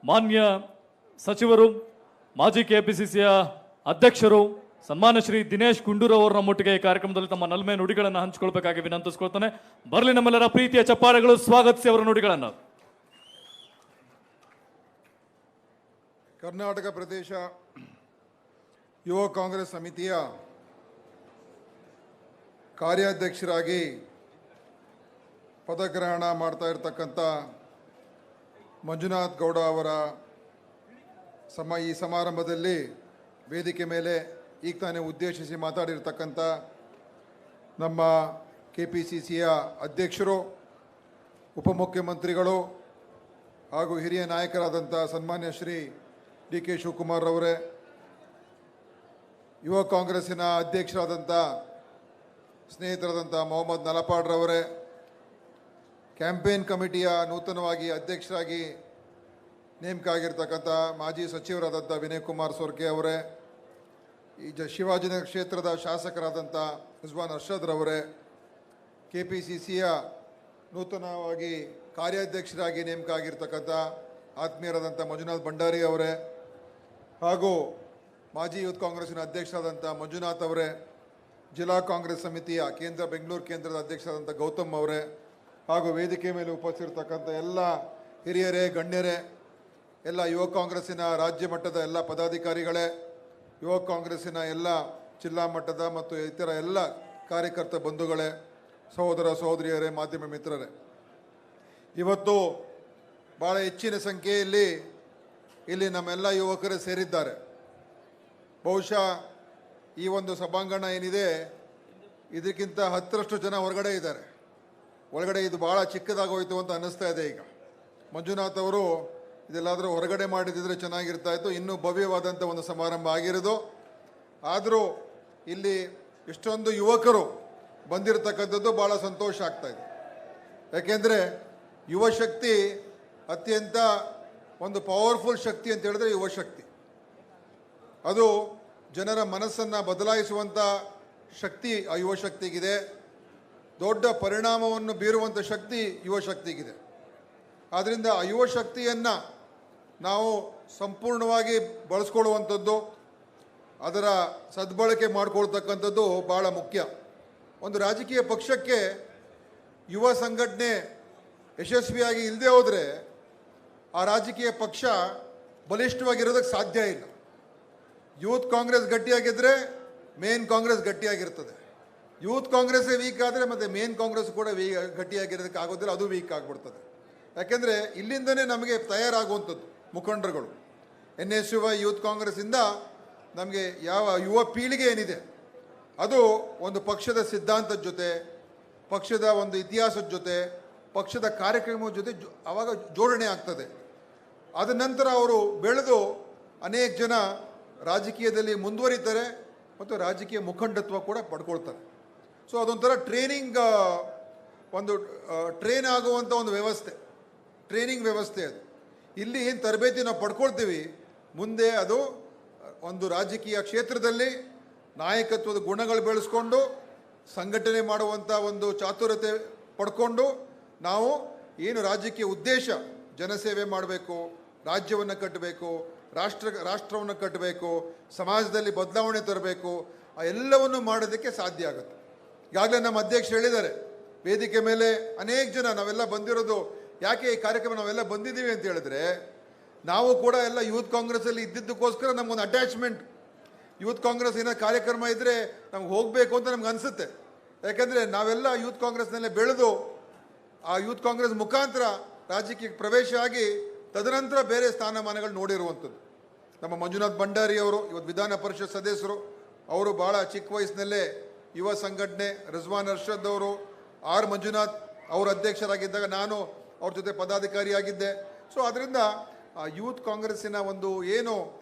Speaker 1: ಮಾನ್ಯ ಸಚಿವರು, ಮಾಜಿ KPCCಯ ಅಧ್ಯಕ್ಷರು ಸನ್ಮಾನ್ಯ ಶ್ರೀ ದಿನೇಶ್ ಗುಂಡೂರಾವ್ ಅವರ ನಮ್ಮೊಟ್ಟಿಗೆ ಈ ಕಾರ್ಯಕ್ರಮದಲ್ಲಿ ತಮ್ಮ ನಲ್ಮೆ ನುಡಿಗಳನ್ನು ಹಂಚಿಕೊಳ್ಬೇಕಾಗಿ ವಿನಂತಿಸ್ಕೊಳ್ತಾನೆ. ಬರಲಿ ನಮ್ಮೆಲ್ಲರ ಪ್ರೀತಿಯ ಚಪ್ಪಾಳೆಗಳು, ಸ್ವಾಗತಿಸಿ ಅವರ ನುಡಿಗಳನ್ನು.
Speaker 4: ಕರ್ನಾಟಕ ಪ್ರದೇಶ ಯುವ ಕಾಂಗ್ರೆಸ್ ಸಮಿತಿಯ ಕಾರ್ಯಾಧ್ಯಕ್ಷರಾಗಿ ಪದಗ್ರಹಣ ಮಾಡ್ತಾ ಇರತಕ್ಕಂಥ ಮಂಜುನಾಥ್ ಗೌಡ ಅವರ ಈ ಸಮಾರಂಭದಲ್ಲಿ ವೇದಿಕೆ ಮೇಲೆ ಈಗ ತಾನೇ ಉದ್ದೇಶಿಸಿ ಮಾತಾಡಿರ್ತಕ್ಕಂಥ ನಮ್ಮ KPCCಯ ಅಧ್ಯಕ್ಷರು, ಉಪಮುಖ್ಯಮಂತ್ರಿಗಳು ಹಾಗೂ ಹಿರಿಯ ನಾಯಕರಾದಂಥ ಸನ್ಮಾನ್ಯ ಶ್ರೀ DK ಶಿವಕುಮಾರ್ ಅವರೇ, ಯುವ ಕಾಂಗ್ರೆಸ್ಸಿನ ಅಧ್ಯಕ್ಷರಾದಂಥ ಸ್ನೇಹಿತರಾದಂಥ ಮೊಹಮ್ಮದ್ ನಲಪಾಡ್ರವರೇ, ಕ್ಯಾಂಪೇನ್ ಕಮಿಟಿಯ ನೂತನವಾಗಿ ಅಧ್ಯಕ್ಷರಾಗಿ ನೇಮಕ ಆಗಿರ್ತಕ್ಕಂಥ ಮಾಜಿ ಸಚಿವರಾದಂಥ ವಿನಯ್ ಕುಮಾರ್ ಸೊರ್ಕೆ ಅವರೇ, ಈ ಶಿವಾಜಿನಗರ ಕ್ಷೇತ್ರದ ಶಾಸಕರಾದಂಥ ರಿಜ್ವಾನ್ ಅರ್ಷದ್ ರವರೇ, KPCCಯ ನೂತನವಾಗಿ ಕಾರ್ಯಾಧ್ಯಕ್ಷರಾಗಿ ನೇಮಕ ಆಗಿರ್ತಕ್ಕಂಥ ಆತ್ಮೀಯರಾದಂಥ ಮಂಜುನಾಥ್ ಭಂಡಾರಿ ಅವರೇ, ಹಾಗೂ ಮಾಜಿ ಯೂತ್ ಕಾಂಗ್ರೆಸ್ಸಿನ ಅಧ್ಯಕ್ಷರಾದಂಥ ಮಂಜುನಾಥ್ ಅವರೇ, ಜಿಲ್ಲಾ ಕಾಂಗ್ರೆಸ್ ಸಮಿತಿಯ ಬೆಂಗಳೂರು ಕೇಂದ್ರದ ಅಧ್ಯಕ್ಷರಾದಂಥ ಗೌತಮ್ ಅವರೇ, ಹಾಗೂ ವೇದಿಕೆ ಮೇಲೆ ಉಪಸ್ಥಿತಿರ್ತಕ್ಕಂಥ ಎಲ್ಲ ಹಿರಿಯರೇ, ಗಣ್ಯರೇ, ಎಲ್ಲ ಯುವ ಕಾಂಗ್ರೆಸ್ಸಿನ ರಾಜ್ಯ ಮಟ್ಟದ ಎಲ್ಲ ಪದಾಧಿಕಾರಿಗಳೇ, ಯುವ ಕಾಂಗ್ರೆಸ್ಸಿನ ಎಲ್ಲ ಜಿಲ್ಲಾ ಮಟ್ಟದ ಮತ್ತು ಇತರ ಎಲ್ಲ ಕಾರ್ಯಕರ್ತ ಬಂಧುಗಳೇ, ಸಹೋದರ ಸಹೋದರಿಯರೇ, ಮಾಧ್ಯಮ ಮಿತ್ರರೇ, ಇವತ್ತು ಭಾಳ ಹೆಚ್ಚಿನ ಸಂಖ್ಯೆಯಲ್ಲಿ ಇಲ್ಲಿ ನಮ್ಮೆಲ್ಲ ಯುವಕರೇ ಸೇರಿದ್ದಾರೆ. ಬಹುಶಃ ಈ ಒಂದು ಸಭಾಂಗಣ ಏನಿದೆ ಇದಕ್ಕಿಂತ 10ರಷ್ಟು ಜನ ಹೊರಗಡೆ ಇದ್ದಾರೆ. ಒಳಗಡೆ ಇದು ಭಾಳ ಚಿಕ್ಕದಾಗೋಯ್ತು ಅಂತ ಅನ್ನಿಸ್ತಾ ಇದೆ. ಈಗ ಮಂಜುನಾಥ್ ಅವರು ಇದೆಲ್ಲಾದರೂ ಹೊರಗಡೆ ಮಾಡಿದಿದ್ರೆ ಚೆನ್ನಾಗಿರ್ತಾ ಇತ್ತು. ಇನ್ನೂ ಭವ್ಯವಾದಂಥ ಒಂದು ಸಮಾರಂಭ ಆಗಿರೋದು. ಆದರೂ ಇಲ್ಲಿ ಇಷ್ಟೊಂದು ಯುವಕರು ಬಂದಿರತಕ್ಕಂಥದ್ದು ಭಾಳ ಸಂತೋಷ ಆಗ್ತಾಯಿದೆ. ಯಾಕೆಂದರೆ ಯುವಶಕ್ತಿ ಅತ್ಯಂತ ಒಂದು ಪವರ್ಫುಲ್ ಶಕ್ತಿ ಅಂತ ಹೇಳಿದ್ರೆ ಯುವಶಕ್ತಿ. ಅದು ಜನರ ಮನಸ್ಸನ್ನು ಬದಲಾಯಿಸುವಂಥ ಶಕ್ತಿ ಆ ಯುವಶಕ್ತಿಗಿದೆ. ದೊಡ್ಡ ಪರಿಣಾಮವನ್ನು ಬೀರುವಂಥ ಶಕ್ತಿ ಯುವಶಕ್ತಿಗಿದೆ. ಆದ್ದರಿಂದ ಆ ಯುವಶಕ್ತಿಯನ್ನು ನಾವು ಸಂಪೂರ್ಣವಾಗಿ ಬಳಸ್ಕೊಳ್ಳುವಂಥದ್ದು, ಅದರ ಸದ್ಬಳಕೆ ಮಾಡಿಕೊಳ್ತಕ್ಕಂಥದ್ದು ಭಾಳ ಮುಖ್ಯ. ಒಂದು ರಾಜಕೀಯ ಪಕ್ಷಕ್ಕೆ ಯುವ ಸಂಘಟನೆ ಯಶಸ್ವಿಯಾಗಿ ಇಲ್ಲದೆ ಹೋದರೆ ಆ ರಾಜಕೀಯ ಪಕ್ಷ ಬಲಿಷ್ಠವಾಗಿರೋದಕ್ಕೆ ಸಾಧ್ಯ ಇಲ್ಲ. ಯೂತ್ ಕಾಂಗ್ರೆಸ್ ಗಟ್ಟಿಯಾಗಿದ್ದರೆ ಮೇನ್ ಕಾಂಗ್ರೆಸ್ ಗಟ್ಟಿಯಾಗಿರ್ತದೆ. ಯೂತ್ ಕಾಂಗ್ರೆಸ್ಸೇ ವೀಕ್ ಆದರೆ ಮತ್ತೆ ಮೇನ್ ಕಾಂಗ್ರೆಸ್ ಕೂಡ ಗಟ್ಟಿಯಾಗಿರೋದಕ್ಕೆ ಆಗೋದಿಲ್ಲ, ಅದು ವೀಕ್ ಆಗಿಬಿಡ್ತದೆ. ಯಾಕೆಂದರೆ ಇಲ್ಲಿಂದನೇ ನಮಗೆ ತಯಾರಾಗುವಂಥದ್ದು ಮುಖಂಡರುಗಳು. NSUI ಯೂತ್ ಕಾಂಗ್ರೆಸ್ಸಿಂದ ನಮಗೆ ಯಾವ ಯುವ ಪೀಳಿಗೆ ಏನಿದೆ ಅದು ಒಂದು ಪಕ್ಷದ ಸಿದ್ಧಾಂತದ ಜೊತೆ, ಪಕ್ಷದ ಒಂದು ಇತಿಹಾಸದ ಜೊತೆ, ಪಕ್ಷದ ಕಾರ್ಯಕ್ರಮದ ಜೊತೆ ಆವಾಗ ಜೋಡಣೆ ಆಗ್ತದೆ. ಅದ ನಂತರ ಅವರು ಬೆಳೆದು ಅನೇಕ ಜನ ರಾಜಕೀಯದಲ್ಲಿ ಮುಂದುವರಿತಾರೆ ಮತ್ತು ರಾಜಕೀಯ ಮುಖಂಡತ್ವ ಕೂಡ ಪಡ್ಕೊಳ್ತಾರೆ. ಸೊ ಅದೊಂಥರ ಟ್ರೈನ್ ಆಗುವಂಥ ಒಂದು ವ್ಯವಸ್ಥೆ, ಟ್ರೈನಿಂಗ್ ವ್ಯವಸ್ಥೆ ಅದು. ಇಲ್ಲಿ ಏನು ತರಬೇತಿ ನಾವು ಪಡ್ಕೊಳ್ತೀವಿ, ಮುಂದೆ ಅದು ಒಂದು ರಾಜಕೀಯ ಕ್ಷೇತ್ರದಲ್ಲಿ ನಾಯಕತ್ವದ ಗುಣಗಳು ಬೆಳೆಸ್ಕೊಂಡು ಸಂಘಟನೆ ಮಾಡುವಂಥ ಒಂದು ಚಾತುರ್ಯತೆ ಪಡ್ಕೊಂಡು ನಾವು ಏನು ರಾಜಕೀಯ ಉದ್ದೇಶ, ಜನಸೇವೆ ಮಾಡಬೇಕು, ರಾಜ್ಯವನ್ನು ಕಟ್ಟಬೇಕು, ರಾಷ್ಟ್ರವನ್ನು ಕಟ್ಟಬೇಕು, ಸಮಾಜದಲ್ಲಿ ಬದಲಾವಣೆ ತರಬೇಕು, ಆ ಎಲ್ಲವನ್ನು ಮಾಡೋದಕ್ಕೆ ಸಾಧ್ಯ ಆಗುತ್ತೆ. ಈಗಾಗಲೇ ನಮ್ಮ ಅಧ್ಯಕ್ಷರು ಹೇಳಿದ್ದಾರೆ, ವೇದಿಕೆ ಮೇಲೆ ಅನೇಕ ಜನ ನಾವೆಲ್ಲ ಬಂದಿರೋದು ಯಾಕೆ ಈ ಕಾರ್ಯಕ್ರಮ ನಾವೆಲ್ಲ ಬಂದಿದ್ದೀವಿ ಅಂತ ಹೇಳಿದ್ರೆ, ನಾವು ಕೂಡ ಎಲ್ಲ ಯೂತ್ ಕಾಂಗ್ರೆಸ್ಸಲ್ಲಿ ಇದ್ದಿದ್ದಕ್ಕೋಸ್ಕರ ನಮಗೊಂದು ಅಟ್ಯಾಚ್ಮೆಂಟ್. ಯೂತ್ ಕಾಂಗ್ರೆಸ್ ಏನೋ ಕಾರ್ಯಕ್ರಮ ಇದ್ದರೆ ನಮ್ಗೆ ಹೋಗಬೇಕು ಅಂತ ನಮ್ಗೆ ಅನಿಸುತ್ತೆ. ಯಾಕೆಂದರೆ ನಾವೆಲ್ಲ ಯೂತ್ ಕಾಂಗ್ರೆಸ್ನಲ್ಲೇ ಬೆಳೆದು ಆ ಯೂತ್ ಕಾಂಗ್ರೆಸ್ ಮುಖಾಂತರ ರಾಜಕೀಯಕ್ಕೆ ಪ್ರವೇಶ ಆಗಿ ತದನಂತರ ಬೇರೆ ಸ್ಥಾನಮಾನಗಳು ನೋಡಿರುವಂಥದ್ದು. ನಮ್ಮ ಮಂಜುನಾಥ್ ಭಂಡಾರಿ ಅವರು ಇವತ್ತು ವಿಧಾನ ಪರಿಷತ್ ಸದಸ್ಯರು, ಅವರು ಭಾಳ ಚಿಕ್ಕ ವಯಸ್ಸಿನಲ್ಲೇ ಯುವ ಸಂಘಟನೆ, ರಿಜ್ವಾನ್ ಅರ್ಷದ್ ಅವರು, ಆರ್ ಮಂಜುನಾಥ್ ಅವರು ಅಧ್ಯಕ್ಷರಾಗಿದ್ದಾಗ ನಾನು ಅವ್ರ ಜೊತೆ ಪದಾಧಿಕಾರಿಯಾಗಿದ್ದೆ. ಸೊ ಅದರಿಂದ ಆ ಯೂತ್ ಕಾಂಗ್ರೆಸ್ಸಿನ ಒಂದು ಏನು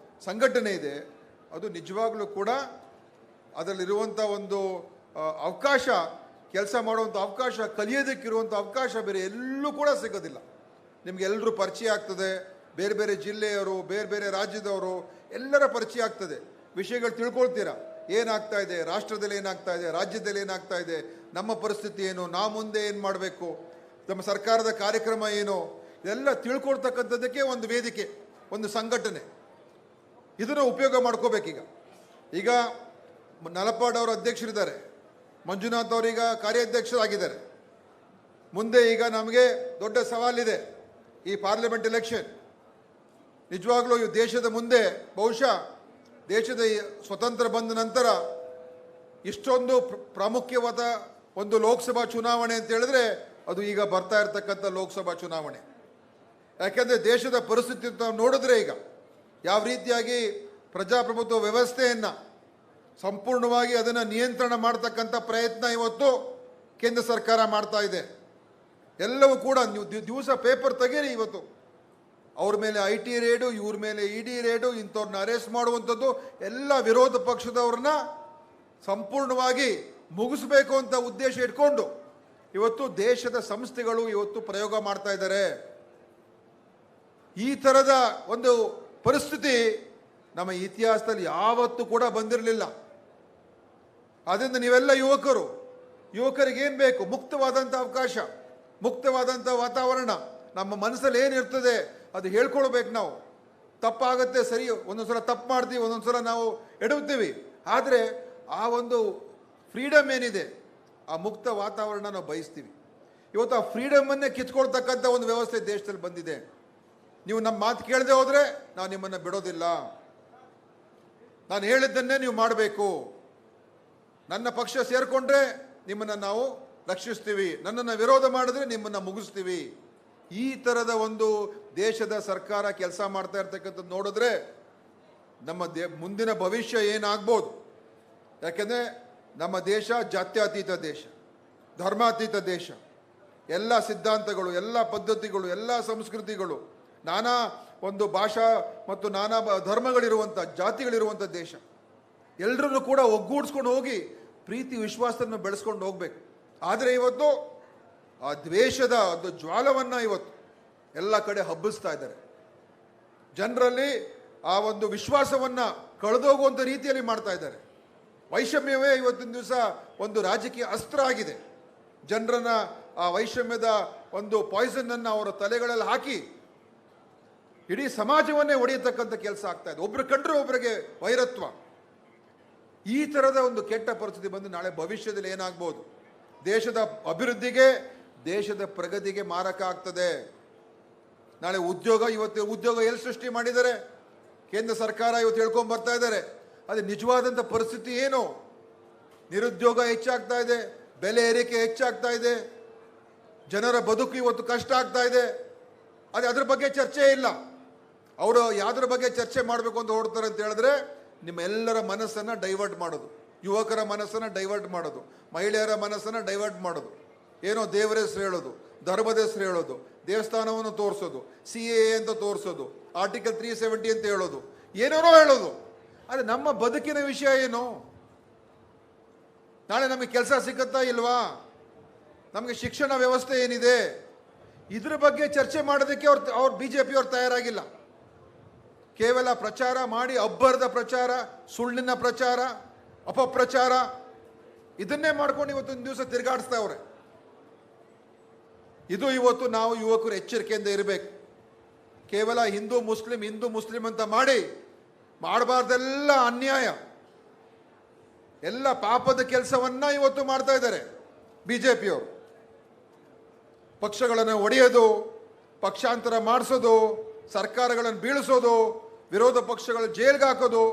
Speaker 4: ಸಂಘಟನೆ ಇದೆ ಅದು ನಿಜವಾಗ್ಲೂ ಕೂಡ ಅದರಲ್ಲಿರುವಂಥ ಒಂದು ಅವಕಾಶ, ಕೆಲಸ ಮಾಡುವಂಥ ಅವಕಾಶ, ಕಲಿಯೋದಕ್ಕಿರುವಂಥ ಅವಕಾಶ ಬೇರೆ ಎಲ್ಲೂ ಕೂಡ ಸಿಗೋದಿಲ್ಲ. ನಿಮಗೆಲ್ಲರೂ ಪರಿಚಯ ಆಗ್ತದೆ, ಬೇರೆ ಬೇರೆ ಜಿಲ್ಲೆಯವರು, ಬೇರೆ ಬೇರೆ ರಾಜ್ಯದವರು ಎಲ್ಲರ ಪರಿಚಯ ಆಗ್ತದೆ, ವಿಷಯಗಳು ತಿಳ್ಕೊಳ್ತೀರಾ. ಏನಾಗ್ತಾ ಇದೆ ರಾಷ್ಟ್ರದಲ್ಲಿ, ಏನಾಗ್ತಾ ಇದೆ ರಾಜ್ಯದಲ್ಲಿ, ಏನಾಗ್ತಾ ಇದೆ, ನಮ್ಮ ಪರಿಸ್ಥಿತಿ ಏನು, ನಾವು ಮುಂದೆ ಏನು ಮಾಡಬೇಕು, ನಮ್ಮ ಸರ್ಕಾರದ ಕಾರ್ಯಕ್ರಮ ಏನು, ಇದೆಲ್ಲ ತಿಳ್ಕೊಳ್ತಕ್ಕಂಥದ್ದಕ್ಕೆ ಒಂದು ವೇದಿಕೆ, ಒಂದು ಸಂಘಟನೆ. ಇದನ್ನು ಉಪಯೋಗ ಮಾಡ್ಕೋಬೇಕೀಗ. ಈಗ ನಲಪಾಡ್ ಅವರು ಅಧ್ಯಕ್ಷರಿದ್ದಾರೆ, ಮಂಜುನಾಥ್ ಅವರೀಗ ಕಾರ್ಯಾಧ್ಯಕ್ಷರಾಗಿದ್ದಾರೆ. ಮುಂದೆ ಈಗ ನಮಗೆ ದೊಡ್ಡ ಸವಾಲಿದೆ ಈ ಪಾರ್ಲಿಮೆಂಟ್ ಎಲೆಕ್ಷನ್. ನಿಜವಾಗ್ಲೂ ಈ ದೇಶದ ಮುಂದೆ ಬಹುಶಃ ದೇಶದ ಸ್ವತಂತ್ರ ಬಂದ ನಂತರ ಇಷ್ಟೊಂದು ಪ್ರಾಮುಖ್ಯವಾದ ಒಂದು ಲೋಕಸಭಾ ಚುನಾವಣೆ ಅಂತ ಹೇಳಿದ್ರೆ ಅದು ಈಗ ಬರ್ತಾ ಇರತಕ್ಕಂಥ ಲೋಕಸಭಾ ಚುನಾವಣೆ. ಯಾಕೆಂದರೆ ದೇಶದ ಪರಿಸ್ಥಿತಿ ನಾವು ನೋಡಿದ್ರೆ ಈಗ ಯಾವ ರೀತಿಯಾಗಿ ಪ್ರಜಾಪ್ರಭುತ್ವ ವ್ಯವಸ್ಥೆಯನ್ನು ಸಂಪೂರ್ಣವಾಗಿ ಅದನ್ನು ನಿಯಂತ್ರಣ ಮಾಡ್ತಕ್ಕಂಥ ಪ್ರಯತ್ನ ಇವತ್ತು ಕೇಂದ್ರ ಸರ್ಕಾರ ಮಾಡ್ತಾ ಇದೆ. ಎಲ್ಲವೂ ಕೂಡ ನೀವು ದಿವಸ ಪೇಪರ್ ತೆಗೀರಿ, ಇವತ್ತು ಅವ್ರ ಮೇಲೆ IT ರೇಡು, ಇವ್ರ ಮೇಲೆ ED ರೇಡು, ಇಂಥವ್ರನ್ನ ಅರೆಸ್ಟ್ ಮಾಡುವಂಥದ್ದು, ಎಲ್ಲ ವಿರೋಧ ಪಕ್ಷದವ್ರನ್ನ ಸಂಪೂರ್ಣವಾಗಿ ಮುಗಿಸ್ಬೇಕು ಅಂತ ಉದ್ದೇಶ ಇಟ್ಕೊಂಡು ಇವತ್ತು ದೇಶದ ಸಂಸ್ಥೆಗಳು ಇವತ್ತು ಪ್ರಯೋಗ ಮಾಡ್ತಾ ಇದ್ದಾರೆ. ಈ ಥರದ ಒಂದು ಪರಿಸ್ಥಿತಿ ನಮ್ಮ ಇತಿಹಾಸದಲ್ಲಿ ಯಾವತ್ತೂ ಕೂಡ ಬಂದಿರಲಿಲ್ಲ. ಆದ್ದರಿಂದ ನೀವೆಲ್ಲ ಯುವಕರಿಗೇನು ಬೇಕು? ಮುಕ್ತವಾದಂಥ ಅವಕಾಶ, ಮುಕ್ತವಾದಂಥ ವಾತಾವರಣ. ನಮ್ಮ ಮನಸ್ಸಲ್ಲಿ ಏನಿರ್ತದೆ ಅದು ಹೇಳ್ಕೊಳ್ಬೇಕು. ನಾವು ತಪ್ಪಾಗುತ್ತೆ, ಸರಿ, ಒಂದೊಂದು ಸಲ ತಪ್ಪು ಮಾಡ್ತೀವಿ, ಒಂದೊಂದು ಸಲ ನಾವು ಎಡುತ್ತೀವಿ. ಆದರೆ ಆ ಒಂದು ಫ್ರೀಡಮ್ ಏನಿದೆ, ಆ ಮುಕ್ತ ವಾತಾವರಣ ನಾವು ಬಯಸ್ತೀವಿ. ಇವತ್ತು ಆ ಫ್ರೀಡಮನ್ನೇ ಕಿತ್ಕೊಳ್ತಕ್ಕಂಥ ಒಂದು ವ್ಯವಸ್ಥೆ ದೇಶದಲ್ಲಿ ಬಂದಿದೆ. ನೀವು ನಮ್ಮ ಮಾತು ಕೇಳದೆ ಹೋದರೆ ನಾವು ನಿಮ್ಮನ್ನು ಬಿಡೋದಿಲ್ಲ, ನಾನು ಹೇಳಿದ್ದನ್ನೇ ನೀವು ಮಾಡಬೇಕು, ನನ್ನ ಪಕ್ಷ ಸೇರಿಕೊಂಡ್ರೆ ನಿಮ್ಮನ್ನು ನಾವು ರಕ್ಷಿಸ್ತೀವಿ, ನನ್ನನ್ನು ವಿರೋಧ ಮಾಡಿದ್ರೆ ನಿಮ್ಮನ್ನು ಮುಗಿಸ್ತೀವಿ. ಈ ಥರದ ಒಂದು ದೇಶದ ಸರ್ಕಾರ ಕೆಲಸ ಮಾಡ್ತಾ ಇರ್ತಕ್ಕಂಥದ್ದು ನೋಡಿದ್ರೆ ನಮ್ಮ ಮುಂದಿನ ಭವಿಷ್ಯ ಏನಾಗ್ಬೋದು. ಯಾಕೆಂದರೆ ನಮ್ಮ ದೇಶ ಜಾತ್ಯತೀತ ದೇಶ, ಧರ್ಮಾತೀತ ದೇಶ. ಎಲ್ಲ ಸಿದ್ಧಾಂತಗಳು, ಎಲ್ಲ ಪದ್ಧತಿಗಳು, ಎಲ್ಲ ಸಂಸ್ಕೃತಿಗಳು, ನಾನಾ ಒಂದು ಭಾಷಾ ಮತ್ತು ನಾನಾ ಧರ್ಮಗಳಿರುವಂಥ, ಜಾತಿಗಳಿರುವಂಥ ದೇಶ. ಎಲ್ಲರನ್ನು ಕೂಡ ಒಗ್ಗೂಡಿಸ್ಕೊಂಡು ಹೋಗಿ ಪ್ರೀತಿ ವಿಶ್ವಾಸವನ್ನು ಬೆಳೆಸ್ಕೊಂಡು ಹೋಗಬೇಕು. ಆದರೆ ಇವತ್ತು ಆ ದ್ವೇಷದ ಒಂದು ಜ್ವಾಲವನ್ನು ಇವತ್ತು ಎಲ್ಲ ಕಡೆ ಹಬ್ಬಿಸ್ತಾ ಇದ್ದಾರೆ. ಜನರಲ್ಲಿ ಆ ಒಂದು ವಿಶ್ವಾಸವನ್ನು ಕಳೆದೋಗುವಂಥ ರೀತಿಯಲ್ಲಿ ಮಾಡ್ತಾ ಇದ್ದಾರೆ. ವೈಷಮ್ಯವೇ ಇವತ್ತಿನ ದಿವಸ ಒಂದು ರಾಜಕೀಯ ಅಸ್ತ್ರ ಆಗಿದೆ. ಜನರನ್ನ ಆ ವೈಷಮ್ಯದ ಒಂದು ಪಾಯ್ಸನ್ನನ್ನು ಅವರ ತಲೆಗಳಲ್ಲಿ ಹಾಕಿ ಇಡೀ ಸಮಾಜವನ್ನೇ ಒಡೆಯತಕ್ಕಂಥ ಕೆಲಸ ಆಗ್ತಾ ಇದೆ. ಒಬ್ರು ಕಂಡ್ರೆ ಒಬ್ಬರಿಗೆ ವೈರತ್ವ. ಈ ಥರದ ಒಂದು ಕೆಟ್ಟ ಪರಿಸ್ಥಿತಿ ಬಂದು ನಾಳೆ ಭವಿಷ್ಯದಲ್ಲಿ ಏನಾಗ್ಬೋದು? ದೇಶದ ಅಭಿವೃದ್ಧಿಗೆ, ದೇಶದ ಪ್ರಗತಿಗೆ ಮಾರಕ ಆಗ್ತದೆ. ನಾಳೆ ಇವತ್ತು ಉದ್ಯೋಗ ಎಲ್ಲಿ ಸೃಷ್ಟಿ ಮಾಡಿದ್ದಾರೆ? ಕೇಂದ್ರ ಸರ್ಕಾರ ಇವತ್ತು ಹೇಳ್ಕೊಂಡು ಬರ್ತಾ ಇದ್ದಾರೆ. ಅದು ನಿಜವಾದಂಥ ಪರಿಸ್ಥಿತಿ ಏನು? ನಿರುದ್ಯೋಗ ಹೆಚ್ಚಾಗ್ತಾ ಇದೆ, ಬೆಲೆ ಏರಿಕೆ ಹೆಚ್ಚಾಗ್ತಾ ಇದೆ, ಜನರ ಬದುಕು ಇವತ್ತು ಕಷ್ಟ ಆಗ್ತಾ ಇದೆ. ಅದ್ರ ಬಗ್ಗೆ ಚರ್ಚೆ ಇಲ್ಲ. ಅವರು ಯಾವುದ್ರ ಬಗ್ಗೆ ಚರ್ಚೆ ಮಾಡಬೇಕು ಅಂತ ಹೊರಡ್ತಾರೆ ಅಂತ ಹೇಳಿದ್ರೆ ನಿಮ್ಮೆಲ್ಲರ ಮನಸ್ಸನ್ನು ಡೈವರ್ಟ್ ಮಾಡೋದು, ಯುವಕರ ಮನಸ್ಸನ್ನು ಡೈವರ್ಟ್ ಮಾಡೋದು, ಮಹಿಳೆಯರ ಮನಸ್ಸನ್ನು ಡೈವರ್ಟ್ ಮಾಡೋದು, ಏನೋ ದೇವರ ಹೆಸರು ಹೇಳೋದು, ಧರ್ಮದ ಹೆಸರು ಹೇಳೋದು, ದೇವಸ್ಥಾನವನ್ನು ತೋರಿಸೋದು, CAA ಅಂತ ತೋರಿಸೋದು, ಆರ್ಟಿಕಲ್ 370 ಅಂತ ಹೇಳೋದು, ಏನೇನೋ ಹೇಳೋದು. ಆದರೆ ನಮ್ಮ ಬದುಕಿನ ವಿಷಯ ಏನು? ನಾಳೆ ನಮಗೆ ಕೆಲಸ ಸಿಗುತ್ತಾ ಇಲ್ವಾ? ನಮಗೆ ಶಿಕ್ಷಣ ವ್ಯವಸ್ಥೆ ಏನಿದೆ? ಇದ್ರ ಬಗ್ಗೆ ಚರ್ಚೆ ಮಾಡೋದಕ್ಕೆ ಅವ್ರು BJP ಅವ್ರು ತಯಾರಾಗಿಲ್ಲ. ಕೇವಲ ಪ್ರಚಾರ ಮಾಡಿ, ಅಬ್ಬರದ ಪ್ರಚಾರ, ಸುಳ್ಳಿನ ಪ್ರಚಾರ, ಅಪಪ್ರಚಾರ, ಇದನ್ನೇ ಮಾಡ್ಕೊಂಡು ಇವತ್ತೊಂದು ದಿವಸ ತಿರುಗಾಡಿಸ್ತಾವ್ರೆ. ಇದು ಇವತ್ತು ನಾವು ಯುವಕರು ಎಚ್ಚರಿಕೆಯಿಂದ ಇರಬೇಕು. ಕೇವಲ ಹಿಂದೂ ಮುಸ್ಲಿಂ ಅಂತ ಮಾಡಿ ಮಾಡಬಾರ್ದೆಲ್ಲ ಅನ್ಯಾಯ, ಎಲ್ಲ ಪಾಪದ ಕೆಲಸವನ್ನ ಇವತ್ತು ಮಾಡ್ತಾ ಇದ್ದಾರೆ BJPಯವರು. ಪಕ್ಷಗಳನ್ನು ಒಡೆಯೋದು, ಪಕ್ಷಾಂತರ ಮಾಡಿಸೋದು, ಸರ್ಕಾರಗಳನ್ನು ಬೀಳಿಸೋದು, ವಿರೋಧ ಪಕ್ಷಗಳ ಜೈಲ್ಗೆ ಹಾಕೋದು.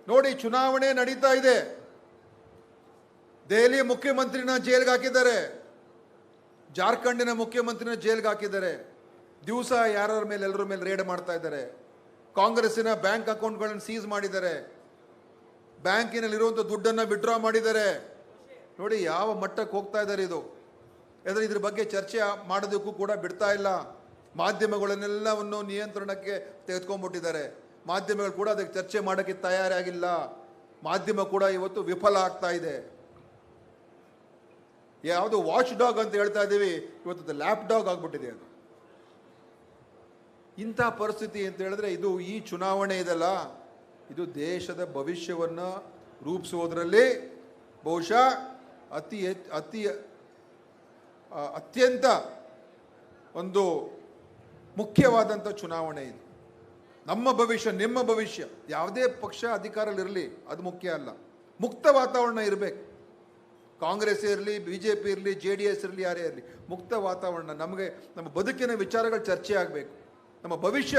Speaker 4: ನೋಡಿ, ಚುನಾವಣೆ ನಡೀತಾ ಇದೆ, ದೆಹಲಿ ಮುಖ್ಯಮಂತ್ರಿನ ಜೈಲ್ಗೆ ಹಾಕಿದ್ದಾರೆ, ಜಾರ್ಖಂಡಿನ ಮುಖ್ಯಮಂತ್ರಿನ ಜೈಲ್ಗೆ ಹಾಕಿದ್ದಾರೆ. ದಿವಸ ಯಾರ್ಯಾರ ಮೇಲೆ ಎಲ್ಲರ ಮೇಲೆ ರೇಡ್ ಮಾಡ್ತಾ ಇದ್ದಾರೆ. ಕಾಂಗ್ರೆಸ್ಸಿನ ಬ್ಯಾಂಕ್ ಅಕೌಂಟ್ಗಳನ್ನು ಸೀಸ್ ಮಾಡಿದ್ದಾರೆ, ಬ್ಯಾಂಕಿನಲ್ಲಿರುವಂಥ ದುಡ್ಡನ್ನು ವಿಡ್ರಾ ಮಾಡಿದ್ದಾರೆ. ನೋಡಿ ಯಾವ ಮಟ್ಟಕ್ಕೆ ಹೋಗ್ತಾ ಇದ್ದಾರೆ ಇದು. ಯಾಕಂದರೆ ಇದ್ರ ಬಗ್ಗೆ ಚರ್ಚೆ ಮಾಡೋದಕ್ಕೂ ಕೂಡ ಬಿಡ್ತಾ ಇಲ್ಲ. ಮಾಧ್ಯಮಗಳನ್ನೆಲ್ಲವನ್ನು ನಿಯಂತ್ರಣಕ್ಕೆ ತೆಗೆದುಕೊಂಡ್ಬಿಟ್ಟಿದ್ದಾರೆ. ಮಾಧ್ಯಮಗಳು ಕೂಡ ಅದಕ್ಕೆ ಚರ್ಚೆ ಮಾಡೋಕ್ಕೆ ತಯಾರಾಗಿಲ್ಲ. ಮಾಧ್ಯಮ ಕೂಡ ಇವತ್ತು ವಿಫಲ ಆಗ್ತಾ ಇದೆ. ಯಾವುದು ವಾಚ್ ಡಾಗ್ ಅಂತ ಹೇಳ್ತಾ ಇದ್ದೀವಿ, ಇವತ್ತು ಲ್ಯಾಪ್ ಡಾಗ್ ಆಗ್ಬಿಟ್ಟಿದೆ ಅದು. ಇಂಥ ಪರಿಸ್ಥಿತಿ ಅಂತ ಹೇಳಿದ್ರೆ ಇದು ಈ ಚುನಾವಣೆ ಇದಲ್ಲ, ಇದು ದೇಶದ ಭವಿಷ್ಯವನ್ನು ರೂಪಿಸುವುದರಲ್ಲಿ ಬಹುಶಃ ಅತ್ಯಂತ ಒಂದು ಮುಖ್ಯವಾದಂಥ ಚುನಾವಣೆ ಇದು. ನಮ್ಮ ಭವಿಷ್ಯ, ನಿಮ್ಮ ಭವಿಷ್ಯ. ಯಾವುದೇ ಪಕ್ಷ ಅಧಿಕಾರದಲ್ಲಿರಲಿ ಅದು ಮುಖ್ಯ ಅಲ್ಲ, ಮುಕ್ತ ವಾತಾವರಣ ಇರಬೇಕು. ಕಾಂಗ್ರೆಸ್ ಇರಲಿ, BJP ಇರಲಿ, JDS ಇರಲಿ, ಯಾರೇ ಇರಲಿ, ಮುಕ್ತ ವಾತಾವರಣ. ನಮಗೆ ನಮ್ಮ ಬದುಕಿನ ವಿಚಾರಗಳು ಚರ್ಚೆ ಆಗಬೇಕು, ನಮ್ಮ ಭವಿಷ್ಯ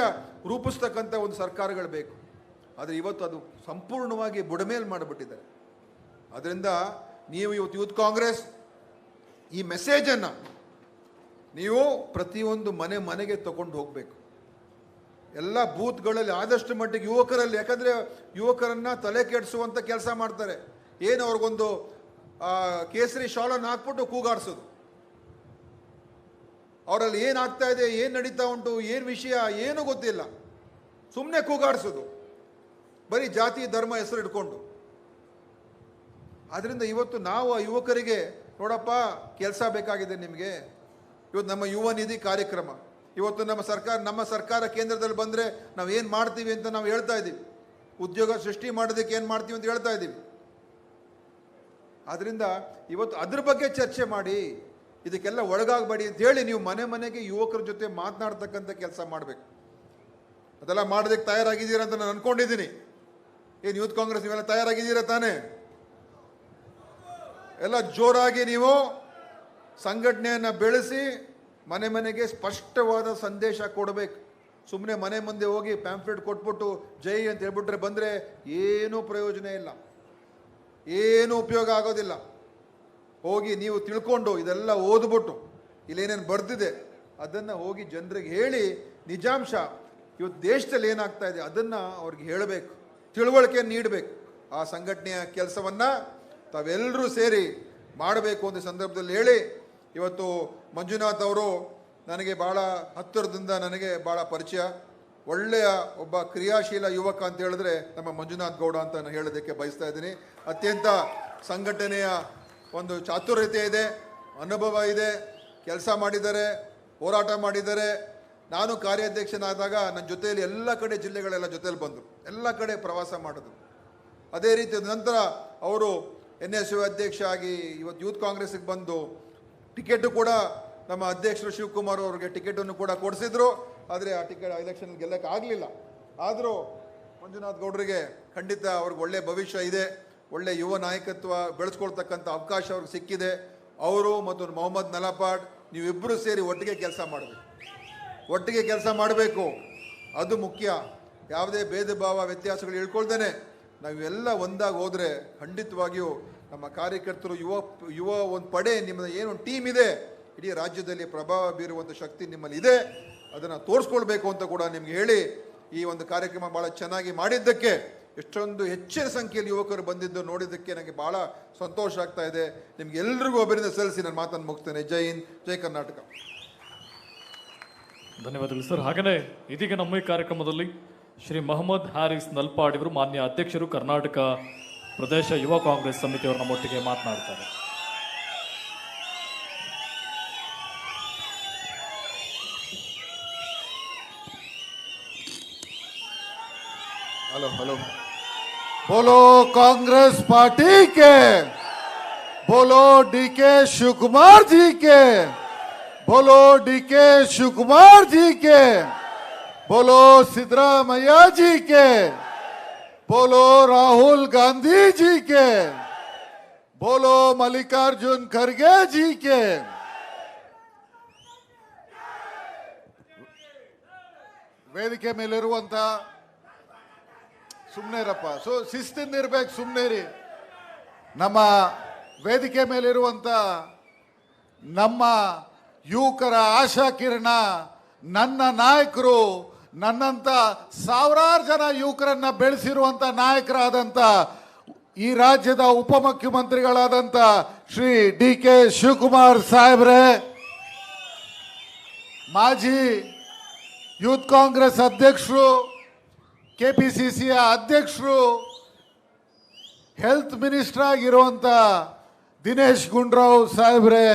Speaker 4: ರೂಪಿಸ್ತಕ್ಕಂಥ ಒಂದು ಸರ್ಕಾರಗಳು ಬೇಕು. ಆದರೆ ಇವತ್ತು ಅದು ಸಂಪೂರ್ಣವಾಗಿ ಬುಡಮೇಲು ಮಾಡಿಬಿಟ್ಟಿದ್ದಾರೆ. ಅದರಿಂದ ನೀವು ಇವತ್ತು ಯೂತ್ ಕಾಂಗ್ರೆಸ್ ಈ ಮೆಸೇಜನ್ನು ನೀವು ಪ್ರತಿಯೊಂದು ಮನೆಗೆ ತಗೊಂಡು ಹೋಗಬೇಕು. ಎಲ್ಲ ಬೂತ್ಗಳಲ್ಲಿ ಆದಷ್ಟು ಮಟ್ಟಿಗೆ ಯುವಕರಲ್ಲಿ, ಯಾಕಂದರೆ ಯುವಕರನ್ನು ತಲೆ ಕೆಡಿಸುವಂಥ ಕೆಲಸ ಮಾಡ್ತಾರೆ. ಏನು ಅವ್ರಿಗೊಂದು ಕೇಸರಿ ಶಾಲನ್ನು ಹಾಕ್ಬಿಟ್ಟು ಕೂಗಾಡಿಸೋದು, ಅವರಲ್ಲಿ ಏನಾಗ್ತಾ ಇದೆ, ಏನು ನಡೀತಾ ಉಂಟು, ಏನು ವಿಷಯ ಏನೂ ಗೊತ್ತಿಲ್ಲ, ಸುಮ್ಮನೆ ಕೂಗಾಡಿಸೋದು, ಬರೀ ಜಾತಿ ಧರ್ಮ ಹೆಸರು ಇಟ್ಕೊಂಡು. ಆದ್ದರಿಂದ ಇವತ್ತು ನಾವು ಆ ಯುವಕರಿಗೆ, ನೋಡಪ್ಪ ಕೆಲಸ ಬೇಕಾಗಿದೆ ನಿಮಗೆ. ಇವತ್ತು ನಮ್ಮ ಯುವ ನಿಧಿ ಕಾರ್ಯಕ್ರಮ, ಇವತ್ತು ನಮ್ಮ ಸರ್ಕಾರ ಕೇಂದ್ರದಲ್ಲಿ ಬಂದರೆ ನಾವು ಏನು ಮಾಡ್ತೀವಿ ಅಂತ ನಾವು ಹೇಳ್ತಾ ಇದ್ದೀವಿ. ಉದ್ಯೋಗ ಸೃಷ್ಟಿ ಮಾಡೋದಕ್ಕೆ ಏನು ಮಾಡ್ತೀವಿ ಅಂತ ಹೇಳ್ತಾ ಇದ್ದೀವಿ. ಆದ್ದರಿಂದ ಇವತ್ತು ಅದ್ರ ಬಗ್ಗೆ ಚರ್ಚೆ ಮಾಡಿ, ಇದಕ್ಕೆಲ್ಲ ಒಳಗಾಗಬೇಡಿ ಅಂತ ಹೇಳಿ ನೀವು ಮನೆಗೆ ಯುವಕರ ಜೊತೆ ಮಾತನಾಡ್ತಕ್ಕಂಥ ಕೆಲಸ ಮಾಡಬೇಕು. ಅದೆಲ್ಲ ಮಾಡೋದಕ್ಕೆ ತಯಾರಾಗಿದ್ದೀರಾ ಅಂತ ನಾನು ಅಂದ್ಕೊಂಡಿದ್ದೀನಿ. ಏನು ಯೂತ್ ಕಾಂಗ್ರೆಸ್ ನೀವೆಲ್ಲ ತಯಾರಾಗಿದ್ದೀರಾ ತಾನೇ? ಎಲ್ಲ ಜೋರಾಗಿ ನೀವು ಸಂಘಟನೆಯನ್ನು ಬೆಳೆಸಿ ಮನೆಗೆ ಸ್ಪಷ್ಟವಾದ ಸಂದೇಶ ಕೊಡಬೇಕು. ಸುಮ್ಮನೆ ಮನೆ ಮುಂದೆ ಹೋಗಿ ಪ್ಯಾಂಫ್ಲೆಟ್ ಕೊಟ್ಬಿಟ್ಟು ಜೈ ಅಂತ ಹೇಳ್ಬಿಟ್ರೆ ಬಂದರೆ ಏನೂ ಪ್ರಯೋಜನ ಇಲ್ಲ, ಏನೂ ಉಪಯೋಗ ಆಗೋದಿಲ್ಲ. ಹೋಗಿ ನೀವು ತಿಳ್ಕೊಂಡು ಇದೆಲ್ಲ ಓದ್ಬಿಟ್ಟು ಇಲ್ಲೇನೇನು ಬರ್ದಿದೆ ಅದನ್ನು ಹೋಗಿ ಜನರಿಗೆ ಹೇಳಿ, ನಿಜಾಂಶ ಇವತ್ತು ದೇಶದಲ್ಲಿ ಏನಾಗ್ತಾ ಇದೆ ಅದನ್ನು ಅವ್ರಿಗೆ ಹೇಳಬೇಕು, ತಿಳುವಳಿಕೆ ನೀಡಬೇಕು. ಆ ಸಂಘಟನೆಯ ಕೆಲಸವನ್ನು ತಾವೆಲ್ಲರೂ ಸೇರಿ ಮಾಡಬೇಕು ಅಂತ ಸಂದರ್ಭದಲ್ಲಿ ಹೇಳಿ, ಇವತ್ತು ಮಂಜುನಾಥ್ ಅವರು ನನಗೆ ಭಾಳ ಹತ್ತಿರದಿಂದ ನನಗೆ ಭಾಳ ಪರಿಚಯ, ಒಳ್ಳೆಯ ಒಬ್ಬ ಕ್ರಿಯಾಶೀಲ ಯುವಕ ಅಂತ ಹೇಳಿದ್ರೆ ನಮ್ಮ ಮಂಜುನಾಥ್ ಗೌಡ ಅಂತ ನಾನು ಹೇಳೋದಕ್ಕೆ ಬಯಸ್ತಾ ಇದ್ದೀನಿ. ಅತ್ಯಂತ ಸಂಘಟನೆಯ ಒಂದು ಚಾತುರ್ಯತೆ ಇದೆ, ಅನುಭವ ಇದೆ, ಕೆಲಸ ಮಾಡಿದ್ದಾರೆ, ಹೋರಾಟ ಮಾಡಿದ್ದಾರೆ. ನಾನು ಕಾರ್ಯಾಧ್ಯಕ್ಷನಾದಾಗ ನನ್ನ ಜೊತೆಯಲ್ಲಿ ಎಲ್ಲ ಕಡೆ ಜಿಲ್ಲೆಗಳೆಲ್ಲ ಜೊತೆಯಲ್ಲಿ ಬಂದರು, ಎಲ್ಲ ಕಡೆ ಪ್ರವಾಸ ಮಾಡಿದ್ರು. ಅದೇ ರೀತಿ ನಂತರ ಅವರು NSU ಅಧ್ಯಕ್ಷ ಆಗಿ ಇವತ್ತು ಯೂತ್ ಕಾಂಗ್ರೆಸ್ಗೆ ಬಂದು ಟಿಕೆಟು ಕೂಡ ನಮ್ಮ ಅಧ್ಯಕ್ಷರು ಶಿವಕುಮಾರ್ ಅವರಿಗೆ ಟಿಕೆಟನ್ನು ಕೂಡ ಕೊಡಿಸಿದ್ರು. ಆದರೆ ಆ ಟಿಕೆಟ್ ಎಲೆಕ್ಷನ್ ಗೆಲ್ಲಕ್ಕೆ ಆಗಲಿಲ್ಲ. ಆದರೂ ಮಂಜುನಾಥ್ ಗೌಡರಿಗೆ ಖಂಡಿತ ಅವ್ರಿಗೆ ಒಳ್ಳೆಯ ಭವಿಷ್ಯ ಇದೆ, ಒಳ್ಳೆಯ ಯುವ ನಾಯಕತ್ವ ಬೆಳೆಸ್ಕೊಳ್ತಕ್ಕಂಥ ಅವಕಾಶ ಅವ್ರಿಗೆ ಸಿಕ್ಕಿದೆ. ಅವರು ಮತ್ತು ಮೊಹಮ್ಮದ್ ನಲಪಾಡ್ ನೀವಿಬ್ಬರು ಸೇರಿ ಒಟ್ಟಿಗೆ ಕೆಲಸ ಮಾಡಬೇಕು, ಒಟ್ಟಿಗೆ ಕೆಲಸ ಮಾಡಬೇಕು, ಅದು ಮುಖ್ಯ. ಯಾವುದೇ ಭೇದ ಭಾವ ವ್ಯತ್ಯಾಸಗಳು ಹೇಳ್ಕೊಳ್ದೇನೆ ನಾವೆಲ್ಲ ಒಂದಾಗಿ ಹೋದರೆ ಖಂಡಿತವಾಗಿಯೂ ನಮ್ಮ ಕಾರ್ಯಕರ್ತರು, ಯುವ ಒಂದು ಪಡೆ, ನಿಮ್ಮ ಏನು ಟೀಮ್ ಇದೆ, ಇಡೀ ರಾಜ್ಯದಲ್ಲಿ ಪ್ರಭಾವ ಬೀರುವಂಥ ಶಕ್ತಿ ನಿಮ್ಮಲ್ಲಿ ಇದೆ. ಅದನ್ನು ತೋರಿಸ್ಕೊಳ್ಬೇಕು ಅಂತ ಕೂಡ ನಿಮ್ಗೆ ಹೇಳಿ ಈ ಒಂದು ಕಾರ್ಯಕ್ರಮ ಭಾಳ ಚೆನ್ನಾಗಿ ಮಾಡಿದ್ದಕ್ಕೆ, ಎಷ್ಟೊಂದು ಹೆಚ್ಚಿನ ಸಂಖ್ಯೆಯಲ್ಲಿ ಯುವಕರು ಬಂದಿದ್ದು ನೋಡಿದ್ದಕ್ಕೆ ನನಗೆ ಭಾಳ ಸಂತೋಷ ಆಗ್ತಾ ಇದೆ. ನಿಮ್ಗೆ ಎಲ್ರಿಗೂ ಅಭಿನಂದನೆ ಸಲ್ಲಿಸಿ ನಾನು ಮಾತನ್ನು ಮುಗಿಸ್ತೇನೆ. ಜೈ ಹಿಂದ್, ಜೈ ಕರ್ನಾಟಕ.
Speaker 1: ಧನ್ಯವಾದಗಳು ಸರ್. ಹಾಗೆಯೇ ಇದೀಗ ನಮ್ಮ ಈ ಕಾರ್ಯಕ್ರಮದಲ್ಲಿ ಶ್ರೀ ಮೊಹಮ್ಮದ್ ಹ್ಯಾರಿಸ್ ನಲ್ಪಾಡ್ ಇವರು, ಮಾನ್ಯ ಅಧ್ಯಕ್ಷರು, ಕರ್ನಾಟಕ ಪ್ರದೇಶ ಯುವ ಕಾಂಗ್ರೆಸ್ ಸಮಿತಿಯವರು ನಮ್ಮೊಟ್ಟಿಗೆ ಮಾತನಾಡ್ತಾರೆ.
Speaker 5: हेलो हेलो, बोलो कांग्रेस पार्टी के, बोलो डीके शिव कुमार जी के, बोलो डीके शिव कुमार जी के, बोलो सिद्धरामैया जी के, बोलो राहुल गांधी जी के, बोलो मल्लिकार्जुन खड़गे जी के. ವೇದಿಕೆ ಮೇಲಿರುವಂತ, ಸುಮ್ಮನೆರಪ್ಪ, ಶಿಸ್ತಿಂದ ಇರ್ಬೇಕು, ಸುಮ್ಮನೆರಿ. ನಮ್ಮ ವೇದಿಕೆ ಮೇಲಿರುವಂತ ನಮ್ಮ ಯುವಕರ ಆಶಾ ಕಿರಣ, ನನ್ನ ನಾಯಕರು, ನನ್ನಂತ ಸಾವಿರಾರು ಜನ ಯುವಕರನ್ನ ಬೆಳೆಸಿರುವಂತ ನಾಯಕರಾದಂತ ಈ ರಾಜ್ಯದ ಉಪಮುಖ್ಯಮಂತ್ರಿಗಳಾದಂತ ಶ್ರೀ ಡಿ.ಕೆ. ಶಿವಕುಮಾರ್ ಸಾಹೇಬ್ರೆ, ಮಾಜಿ ಯೂತ್ ಕಾಂಗ್ರೆಸ್ ಅಧ್ಯಕ್ಷರು, ಕೆಪಿಸಿಸಿಯ ಅಧ್ಯಕ್ಷರು, ಹೆಲ್ತ್ ಮಿನಿಸ್ಟರ್ ಆಗಿರುವಂತ ದಿನೇಶ್ ಗುಂಡೂರಾವ್ ಸಾಹೇಬ್ರೆ,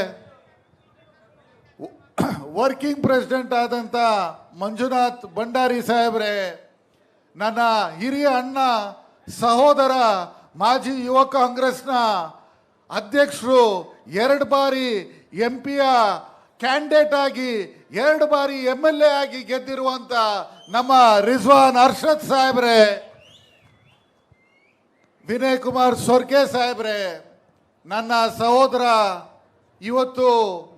Speaker 5: ವರ್ಕಿಂಗ್ ಪ್ರೆಸಿಡೆಂಟ್ ಆದಂತ ಮಂಜುನಾಥ್ ಭಂಡಾರಿ ಸಾಹೇಬ್ರೆ, ನನ್ನ ಹಿರಿಯ ಅಣ್ಣ, ಸಹೋದರ, ಮಾಜಿ ಯುವ ಕಾಂಗ್ರೆಸ್ನ ಅಧ್ಯಕ್ಷರು, 2 ಬಾರಿ MP ಕ್ಯಾಂಡಿಡೇಟ್ ಆಗಿ 2 ಬಾರಿ MLA ಆಗಿ ಗೆದ್ದಿರುವಂತ ನಮ್ಮ ರಿಜ್ವಾನ್ ಅರ್ಷದ್ ಸಾಹೇಬ್ರೆ, ವಿನಯ್ ಕುಮಾರ್ ಸೊರ್ಕೆ ಸಾಹೇಬ್ರೆ, ನನ್ನ ಸಹೋದರ, ಇವತ್ತು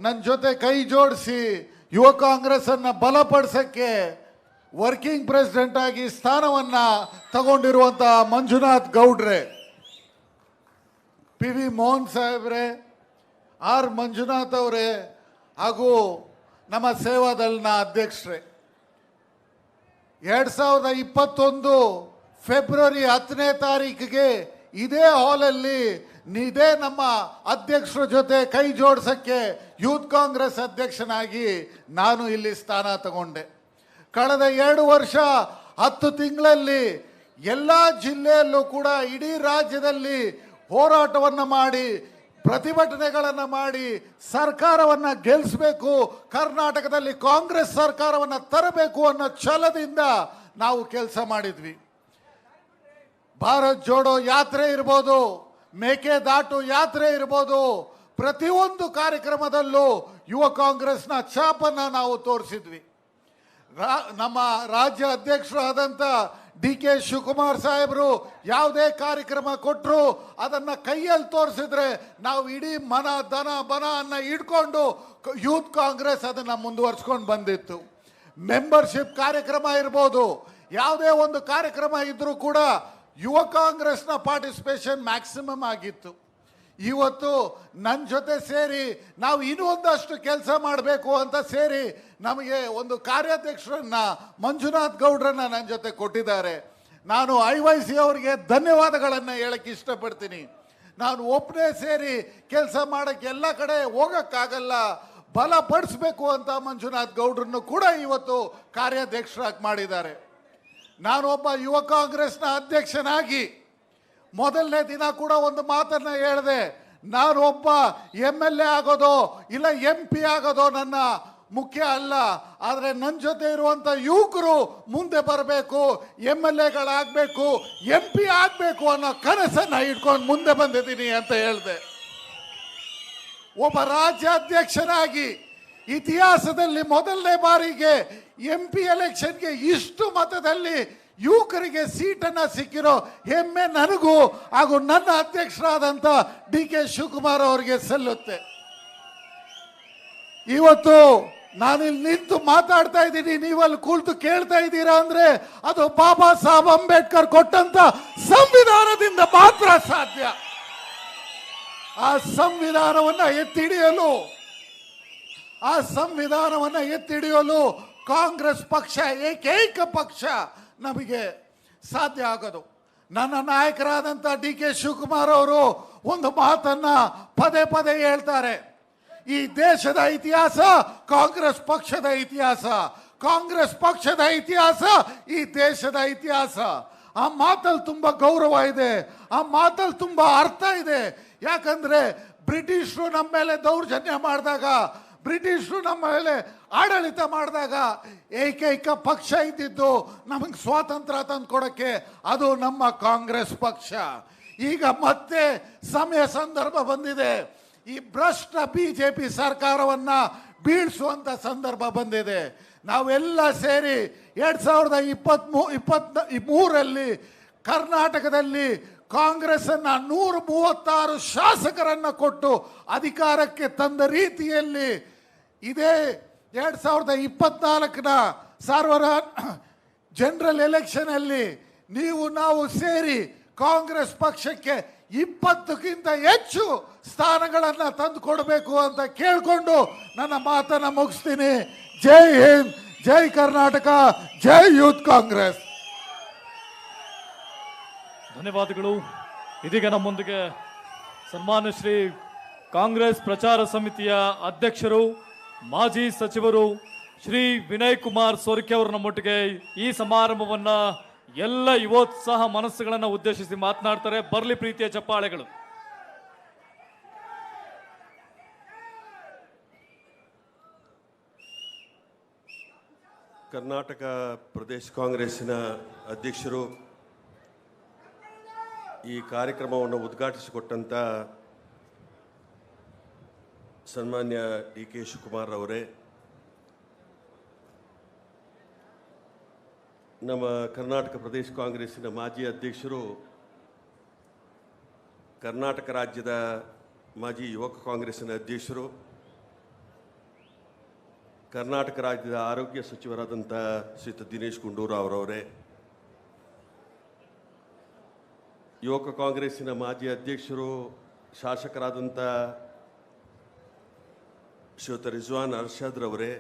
Speaker 5: ನನ್ನ ಜೊತೆ ಕೈ ಜೋಡಿಸಿ ಯುವ ಕಾಂಗ್ರೆಸ್ ಅನ್ನ ಬಲಪಡಿಸಕ್ಕೆ ವರ್ಕಿಂಗ್ ಪ್ರೆಸಿಡೆಂಟ್ ಆಗಿ ಸ್ಥಾನವನ್ನ ತಗೊಂಡಿರುವಂತ ಮಂಜುನಾಥ್ ಗೌಡ್ರೆ, PV ಮೋಹನ್ ಸಾಹೇಬ್ರೆ, R ಮಂಜುನಾಥ್ ಅವರೇ, ಹಾಗೂ ನಮ್ಮ ಸೇವಾದಲ್ನ ಅಧ್ಯಕ್ಷರೇ, 2021 ಫೆಬ್ರವರಿ 10ನೇ ತಾರೀಕಿಗೆ ಇದೇ ಹಾಲಲ್ಲಿ ಇದೇ ನಮ್ಮ ಅಧ್ಯಕ್ಷರ ಜೊತೆ ಕೈ ಜೋಡಿಸಕ್ಕೆ ಯೂತ್ ಕಾಂಗ್ರೆಸ್ ಅಧ್ಯಕ್ಷನಾಗಿ ನಾನು ಇಲ್ಲಿ ಸ್ಥಾನ ತಗೊಂಡೆ. ಕಳೆದ 2 ವರ್ಷ 10 ತಿಂಗಳಲ್ಲಿ ಎಲ್ಲ ಜಿಲ್ಲೆಯಲ್ಲೂ ಕೂಡ ಇಡೀ ರಾಜ್ಯದಲ್ಲಿ ಹೋರಾಟವನ್ನು ಮಾಡಿ, ಪ್ರತಿಭಟನೆಗಳನ್ನು ಮಾಡಿ ಸರ್ಕಾರವನ್ನು ಗೆಲ್ಲಿಸಬೇಕು, ಕರ್ನಾಟಕದಲ್ಲಿ ಕಾಂಗ್ರೆಸ್ ಸರ್ಕಾರವನ್ನು ತರಬೇಕು ಅನ್ನೋ ಛಲದಿಂದ ನಾವು ಕೆಲಸ ಮಾಡಿದ್ವಿ. ಭಾರತ್ ಜೋಡೋ ಯಾತ್ರೆ ಇರ್ಬೋದು, ಮೇಕೆದಾಟು ಯಾತ್ರೆ ಇರ್ಬೋದು, ಪ್ರತಿಯೊಂದು ಕಾರ್ಯಕ್ರಮದಲ್ಲೂ ಯುವ ಕಾಂಗ್ರೆಸ್ನ ಛಾಪನ್ನು ನಾವು ತೋರಿಸಿದ್ವಿ. ನಮ್ಮ ರಾಜ್ಯ ಅಧ್ಯಕ್ಷರು ಆದಂಥ ಡಿ.ಕೆ. ಶಿವಕುಮಾರ್ ಸಾಹೇಬರು ಯಾವುದೇ ಕಾರ್ಯಕ್ರಮ ಕೊಟ್ಟರು ಅದನ್ನು ಕೈಯಲ್ಲಿ ತೋರಿಸಿದ್ರೆ ನಾವು ಇಡೀ ಮನ ದನ ಬನ ಅನ್ನ ಇಟ್ಕೊಂಡು ಯೂತ್ ಕಾಂಗ್ರೆಸ್ ಅದನ್ನು ಮುಂದುವರ್ಸ್ಕೊಂಡು ಬಂದಿತ್ತು. ಮೆಂಬರ್ಶಿಪ್ ಕಾರ್ಯಕ್ರಮ ಇರ್ಬೋದು, ಯಾವುದೇ ಒಂದು ಕಾರ್ಯಕ್ರಮ ಇದ್ರೂ ಕೂಡ ಯುವ ಕಾಂಗ್ರೆಸ್ನ ಪಾರ್ಟಿಸಿಪೇಷನ್ ಮ್ಯಾಕ್ಸಿಮಮ್ ಆಗಿತ್ತು. ಇವತ್ತು ನನ್ನ ಜೊತೆ ಸೇರಿ ನಾವು ಇನ್ನೂ ಒಂದಷ್ಟು ಕೆಲಸ ಮಾಡಬೇಕು ಅಂತ ಸೇರಿ ನಮಗೆ ಒಂದು ಕಾರ್ಯಾಧ್ಯಕ್ಷರನ್ನ ಮಂಜುನಾಥ್ ಗೌಡ್ರನ್ನ ನನ್ನ ಜೊತೆ ಕೊಟ್ಟಿದ್ದಾರೆ. ನಾನು IYC ಅವರಿಗೆ ಧನ್ಯವಾದಗಳನ್ನು ಹೇಳಕ್ಕೆ ಇಷ್ಟಪಡ್ತೀನಿ. ನಾನು ಒಬ್ಬನೇ ಸೇರಿ ಕೆಲಸ ಮಾಡೋಕ್ಕೆ ಎಲ್ಲ ಕಡೆ ಹೋಗೋಕ್ಕಾಗಲ್ಲ, ಬಲಪಡಿಸ್ಬೇಕು ಅಂತ ಮಂಜುನಾಥ್ ಗೌಡ್ರನ್ನು ಕೂಡ ಇವತ್ತು ಕಾರ್ಯಾಧ್ಯಕ್ಷರಾಗಿ ಮಾಡಿದ್ದಾರೆ. ನಾನೊಬ್ಬ ಯುವ ಕಾಂಗ್ರೆಸ್ನ ಅಧ್ಯಕ್ಷನಾಗಿ ಮೊದಲನೇ ದಿನ ಕೂಡ ಒಂದು ಮಾತನ್ನ ಹೇಳಿದೆ, ನಾನು ಒಬ್ಬ MLA ಆಗೋದು ಇಲ್ಲ MP ಆಗೋದು ನನ್ನ ಮುಖ್ಯ ಅಲ್ಲ, ಆದರೆ ನನ್ನ ಜೊತೆ ಇರುವಂತ ಯುವಕರು ಮುಂದೆ ಬರಬೇಕು, MLAಗಳಾಗಬೇಕು, MP ಆಗಬೇಕು ಅನ್ನೋ ಕನಸನ್ನ ಇಟ್ಕೊಂಡು ಮುಂದೆ ಬಂದಿದ್ದೀನಿ ಅಂತ ಹೇಳಿದೆ. ಒಬ್ಬ ರಾಜ್ಯಾಧ್ಯಕ್ಷನಾಗಿ ಇತಿಹಾಸದಲ್ಲಿ ಮೊದಲನೇ ಬಾರಿಗೆ MP ಎಲೆಕ್ಷನ್ಗೆ ಇಷ್ಟು ಮತದಲ್ಲಿ ಯುವಕರಿಗೆ ಸೀಟನ್ನ ಸಿಕ್ಕಿರೋ ಹೆಮ್ಮೆ ನನಗೂ ಹಾಗೂ ನನ್ನ ಅಧ್ಯಕ್ಷರಾದಂಥ ಡಿ.ಕೆ. ಶಿವಕುಮಾರ್ ಅವರಿಗೆ ಸಲ್ಲುತ್ತೆ. ಇವತ್ತು ನಾನಿಲ್ಲಿ ನಿಂತು ಮಾತಾಡ್ತಾ ಇದ್ದೀನಿ, ನೀವಲ್ಲಿ ಕೂತು ಕೇಳ್ತಾ ಇದ್ದೀರಾ ಅಂದ್ರೆ ಅದು ಬಾಬಾ ಸಾಹೇಬ್ ಅಂಬೇಡ್ಕರ್ ಕೊಟ್ಟಂತ ಸಂವಿಧಾನದಿಂದ ಮಾತ್ರ ಸಾಧ್ಯ. ಆ ಸಂವಿಧಾನವನ್ನ ಎತ್ತಿಡಿಯಲು ಕಾಂಗ್ರೆಸ್ ಪಕ್ಷ ಏಕೈಕ ಪಕ್ಷ ನಮಗೆ ಸಾಧ್ಯ ಆಗೋದು. ನನ್ನ ನಾಯಕರಾದಂಥ DK ಶಿವಕುಮಾರ್ ಅವರು ಒಂದು ಮಾತನ್ನ ಪದೇ ಪದೇ ಹೇಳ್ತಾರೆ, ಈ ದೇಶದ ಇತಿಹಾಸ ಕಾಂಗ್ರೆಸ್ ಪಕ್ಷದ ಇತಿಹಾಸ, ಕಾಂಗ್ರೆಸ್ ಪಕ್ಷದ ಇತಿಹಾಸ ಈ ದೇಶದ ಇತಿಹಾಸ. ಆ ಮಾತಲ್ಲಿ ತುಂಬಾ ಗೌರವ ಇದೆ, ಆ ಮಾತಲ್ಲಿ ತುಂಬಾ ಅರ್ಥ ಇದೆ. ಯಾಕಂದ್ರೆ ಬ್ರಿಟಿಷರು ನಮ್ಮ ಮೇಲೆ ದೌರ್ಜನ್ಯ ಮಾಡಿದಾಗ, ಬ್ರಿಟಿಷರು ನಮ್ಮ ಮೇಲೆ ಆಡಳಿತ ಮಾಡಿದಾಗ ಏಕೈಕ ಪಕ್ಷ ಇದ್ದಿದ್ದು ನಮಗೆ ಸ್ವಾತಂತ್ರ್ಯ ತಂದು ಕೊಡಕ್ಕೆ ಅದು ನಮ್ಮ ಕಾಂಗ್ರೆಸ್ ಪಕ್ಷ. ಈಗ ಮತ್ತೆ ಸಮಯ ಸಂದರ್ಭ ಬಂದಿದೆ, ಈ ಭ್ರಷ್ಟ BJP ಸರ್ಕಾರವನ್ನ ಬೀಳಿಸುವಂತ ಸಂದರ್ಭ ಬಂದಿದೆ. ನಾವೆಲ್ಲ ಸೇರಿ 2023ರಲ್ಲಿ ಕರ್ನಾಟಕದಲ್ಲಿ ಕಾಂಗ್ರೆಸ್ ಅನ್ನ 136 ಶಾಸಕರನ್ನ ಕೊಟ್ಟು ಅಧಿಕಾರಕ್ಕೆ ತಂದ ರೀತಿಯಲ್ಲಿ ಇದೇ 2024ನ ಜನರಲ್ ಎಲೆಕ್ಷನ್ ಅಲ್ಲಿ ನೀವು ನಾವು ಸೇರಿ ಕಾಂಗ್ರೆಸ್ ಪಕ್ಷಕ್ಕೆ 20ಕ್ಕಿಂತ ಹೆಚ್ಚು ಸ್ಥಾನಗಳನ್ನ ತಂದು ಕೊಡಬೇಕು ಅಂತ ಕೇಳ್ಕೊಂಡು ನನ್ನ ಮಾತನ್ನ ಮುಗಿಸ್ತೀನಿ. ಜೈ ಹಿಂದ್, ಜೈ ಕರ್ನಾಟಕ, ಜೈ ಯೂತ್ ಕಾಂಗ್ರೆಸ್.
Speaker 1: ಧನ್ಯವಾದಗಳು. ಇದೀಗ ನಮ್ಮೊಂದಿಗೆ ಸನ್ಮಾನ್ಯ ಶ್ರೀ ಕಾಂಗ್ರೆಸ್ ಪ್ರಚಾರ ಸಮಿತಿಯ ಅಧ್ಯಕ್ಷರು ಮಾಜಿ ಸಚಿವರು ಶ್ರೀ ವಿನಯ್ ಕುಮಾರ್ ಸೊರಕೆ ಅವರು ನಮ್ಮೊಟ್ಟಿಗೆ ಈ ಸಮಾರಂಭವನ್ನ ಎಲ್ಲ ಯುವೋತ್ಸಾಹ ಮನಸ್ಸುಗಳನ್ನು ಉದ್ದೇಶಿಸಿ ಮಾತನಾಡ್ತಾರೆ. ಬರಲಿ ಪ್ರೀತಿಯ ಚಪ್ಪಾಳೆಗಳು.
Speaker 6: ಕರ್ನಾಟಕ ಪ್ರದೇಶ ಕಾಂಗ್ರೆಸ್ಸಿನ ಅಧ್ಯಕ್ಷರು, ಈ ಕಾರ್ಯಕ್ರಮವನ್ನು ಉದ್ಘಾಟಿಸಿಕೊಟ್ಟಂಥ ಸನ್ಮಾನ್ಯ DK ಶಿವಕುಮಾರ್ ಅವರೇ, ನಮ್ಮ ಕರ್ನಾಟಕ ಪ್ರದೇಶ ಕಾಂಗ್ರೆಸ್ಸಿನ ಮಾಜಿ ಅಧ್ಯಕ್ಷರು, ಕರ್ನಾಟಕ ರಾಜ್ಯದ ಮಾಜಿ ಯುವಕ ಕಾಂಗ್ರೆಸ್ಸಿನ ಅಧ್ಯಕ್ಷರು, ಕರ್ನಾಟಕ ರಾಜ್ಯದ ಆರೋಗ್ಯ ಸಚಿವರಾದಂಥ ಶ್ರೀಯುತ ದಿನೇಶ್ ಗುಂಡೂರಾವ್ ಅವರವರೇ, ಯುವಕ ಕಾಂಗ್ರೆಸ್ಸಿನ ಮಾಜಿ ಅಧ್ಯಕ್ಷರು, ಶಾಸಕರಾದಂಥ ಶ್ರೀಯುತ ರಿಜ್ವಾನ್ ಅರ್ಷದ್ ರವರೇ,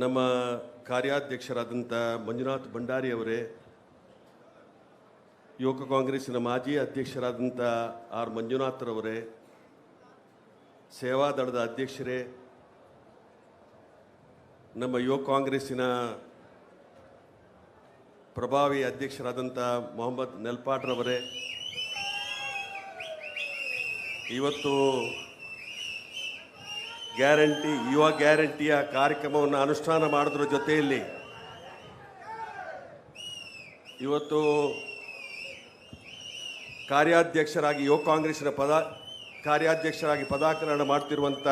Speaker 6: ನಮ್ಮ ಕಾರ್ಯಾಧ್ಯಕ್ಷರಾದಂಥ ಮಂಜುನಾಥ್ ಭಂಡಾರಿ ಅವರೇ, ಯುವಕ ಕಾಂಗ್ರೆಸ್ಸಿನ ಮಾಜಿ ಅಧ್ಯಕ್ಷರಾದಂಥ R ಮಂಜುನಾಥ್ರವರೇ, ಸೇವಾದಳದ ಅಧ್ಯಕ್ಷರೇ, ನಮ್ಮ ಯುವ ಕಾಂಗ್ರೆಸ್ಸಿನ ಪ್ರಭಾವಿ ಅಧ್ಯಕ್ಷರಾದಂಥ ಮೊಹಮ್ಮದ್ ನೆಲ್ಪಾಟ್ರವರೇ, ಇವತ್ತು ಯುವ ಗ್ಯಾರಂಟಿಯ ಕಾರ್ಯಕ್ರಮವನ್ನು ಅನುಷ್ಠಾನ ಮಾಡೋದ್ರ ಜೊತೆಯಲ್ಲಿ ಇವತ್ತು ಕಾರ್ಯಾಧ್ಯಕ್ಷರಾಗಿ ಯುವ ಕಾಂಗ್ರೆಸ್ಸಿನ ಕಾರ್ಯಾಧ್ಯಕ್ಷರಾಗಿ ಪದಾಧಿಕಾರಿ ಮಾಡ್ತಿರುವಂಥ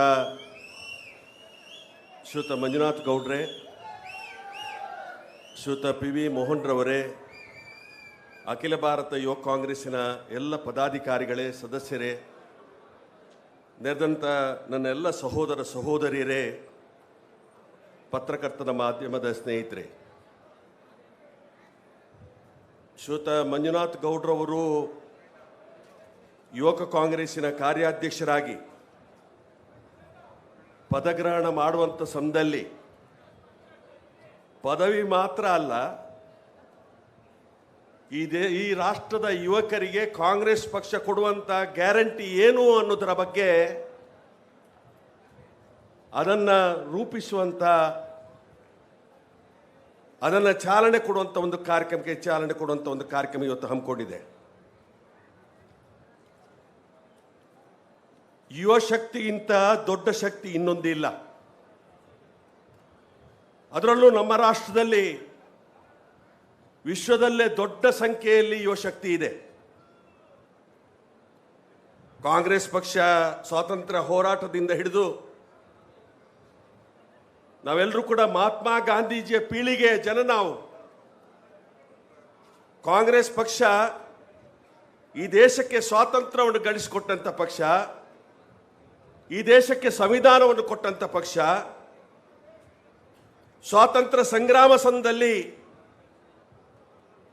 Speaker 6: ಶ್ರೀಯುತ ಮಂಜುನಾಥ್ ಗೌಡ್ರೆ, ಶ್ರೀಯುತ PV ಮೋಹನ್ ರವರೇ, ಅಖಿಲ ಭಾರತ ಯುವ ಕಾಂಗ್ರೆಸ್ಸಿನ ಎಲ್ಲ ಪದಾಧಿಕಾರಿಗಳೇ, ಸದಸ್ಯರೇ, ನೆರೆದಂಥ ನನ್ನ ಎಲ್ಲ ಸಹೋದರ ಸಹೋದರಿಯರೇ, ಪತ್ರಕರ್ತರ ಮಾಧ್ಯಮದ ಸ್ನೇಹಿತರೆ, ಶ್ರೀಯುತ ಮಂಜುನಾಥ್ ಗೌಡ್ರವರು ಯುವಕ ಕಾಂಗ್ರೆಸ್ಸಿನ ಕಾರ್ಯಾಧ್ಯಕ್ಷರಾಗಿ ಪದಗ್ರಹಣ ಮಾಡುವಂಥ ಸಮಯದಲ್ಲಿ ಪದವಿ ಮಾತ್ರ ಅಲ್ಲ, ಈ ರಾಷ್ಟ್ರದ ಯುವಕರಿಗೆ ಕಾಂಗ್ರೆಸ್ ಪಕ್ಷ ಕೊಡುವಂಥ ಗ್ಯಾರಂಟಿ ಏನು ಅನ್ನೋದರ ಬಗ್ಗೆ ಅದನ್ನು ರೂಪಿಸುವಂಥ, ಅದನ್ನು ಚಾಲನೆ ಕೊಡುವಂಥ ಒಂದು ಕಾರ್ಯಕ್ರಮಕ್ಕೆ ಚಾಲನೆ ಕೊಡುವಂಥ ಒಂದು ಕಾರ್ಯಕ್ರಮ ಇವತ್ತು ಹಮ್ಮಿಕೊಂಡಿದೆ. ಯುವ ಶಕ್ತಿಗಿಂತ ದೊಡ್ಡ ಶಕ್ತಿ ಇನ್ನೊಂದಿಲ್ಲ. ಅದರಲ್ಲೂ ನಮ್ಮ ರಾಷ್ಟ್ರದಲ್ಲಿ ವಿಶ್ವದಲ್ಲೇ ದೊಡ್ಡ ಸಂಖ್ಯೆಯಲ್ಲಿ ಯುವ ಶಕ್ತಿ ಇದೆ. ಕಾಂಗ್ರೆಸ್ ಪಕ್ಷ ಸ್ವಾತಂತ್ರ್ಯ ಹೋರಾಟದಿಂದ ಹಿಡಿದು ನಾವೆಲ್ಲರೂ ಕೂಡ ಮಹಾತ್ಮ ಗಾಂಧೀಜಿಯ ಪೀಳಿಗೆ ಜನ ನಾವು. ಕಾಂಗ್ರೆಸ್ ಪಕ್ಷ ಈ ದೇಶಕ್ಕೆ ಸ್ವಾತಂತ್ರ್ಯವನ್ನು ಗಳಿಸಿಕೊಟ್ಟಂಥ ಪಕ್ಷ, ಈ ದೇಶಕ್ಕೆ ಸಂವಿಧಾನವನ್ನು ಕೊಟ್ಟಂಥ ಪಕ್ಷ, ಸ್ವಾತಂತ್ರ್ಯ ಸಂಗ್ರಾಮ ಸಮಯದಲ್ಲಿ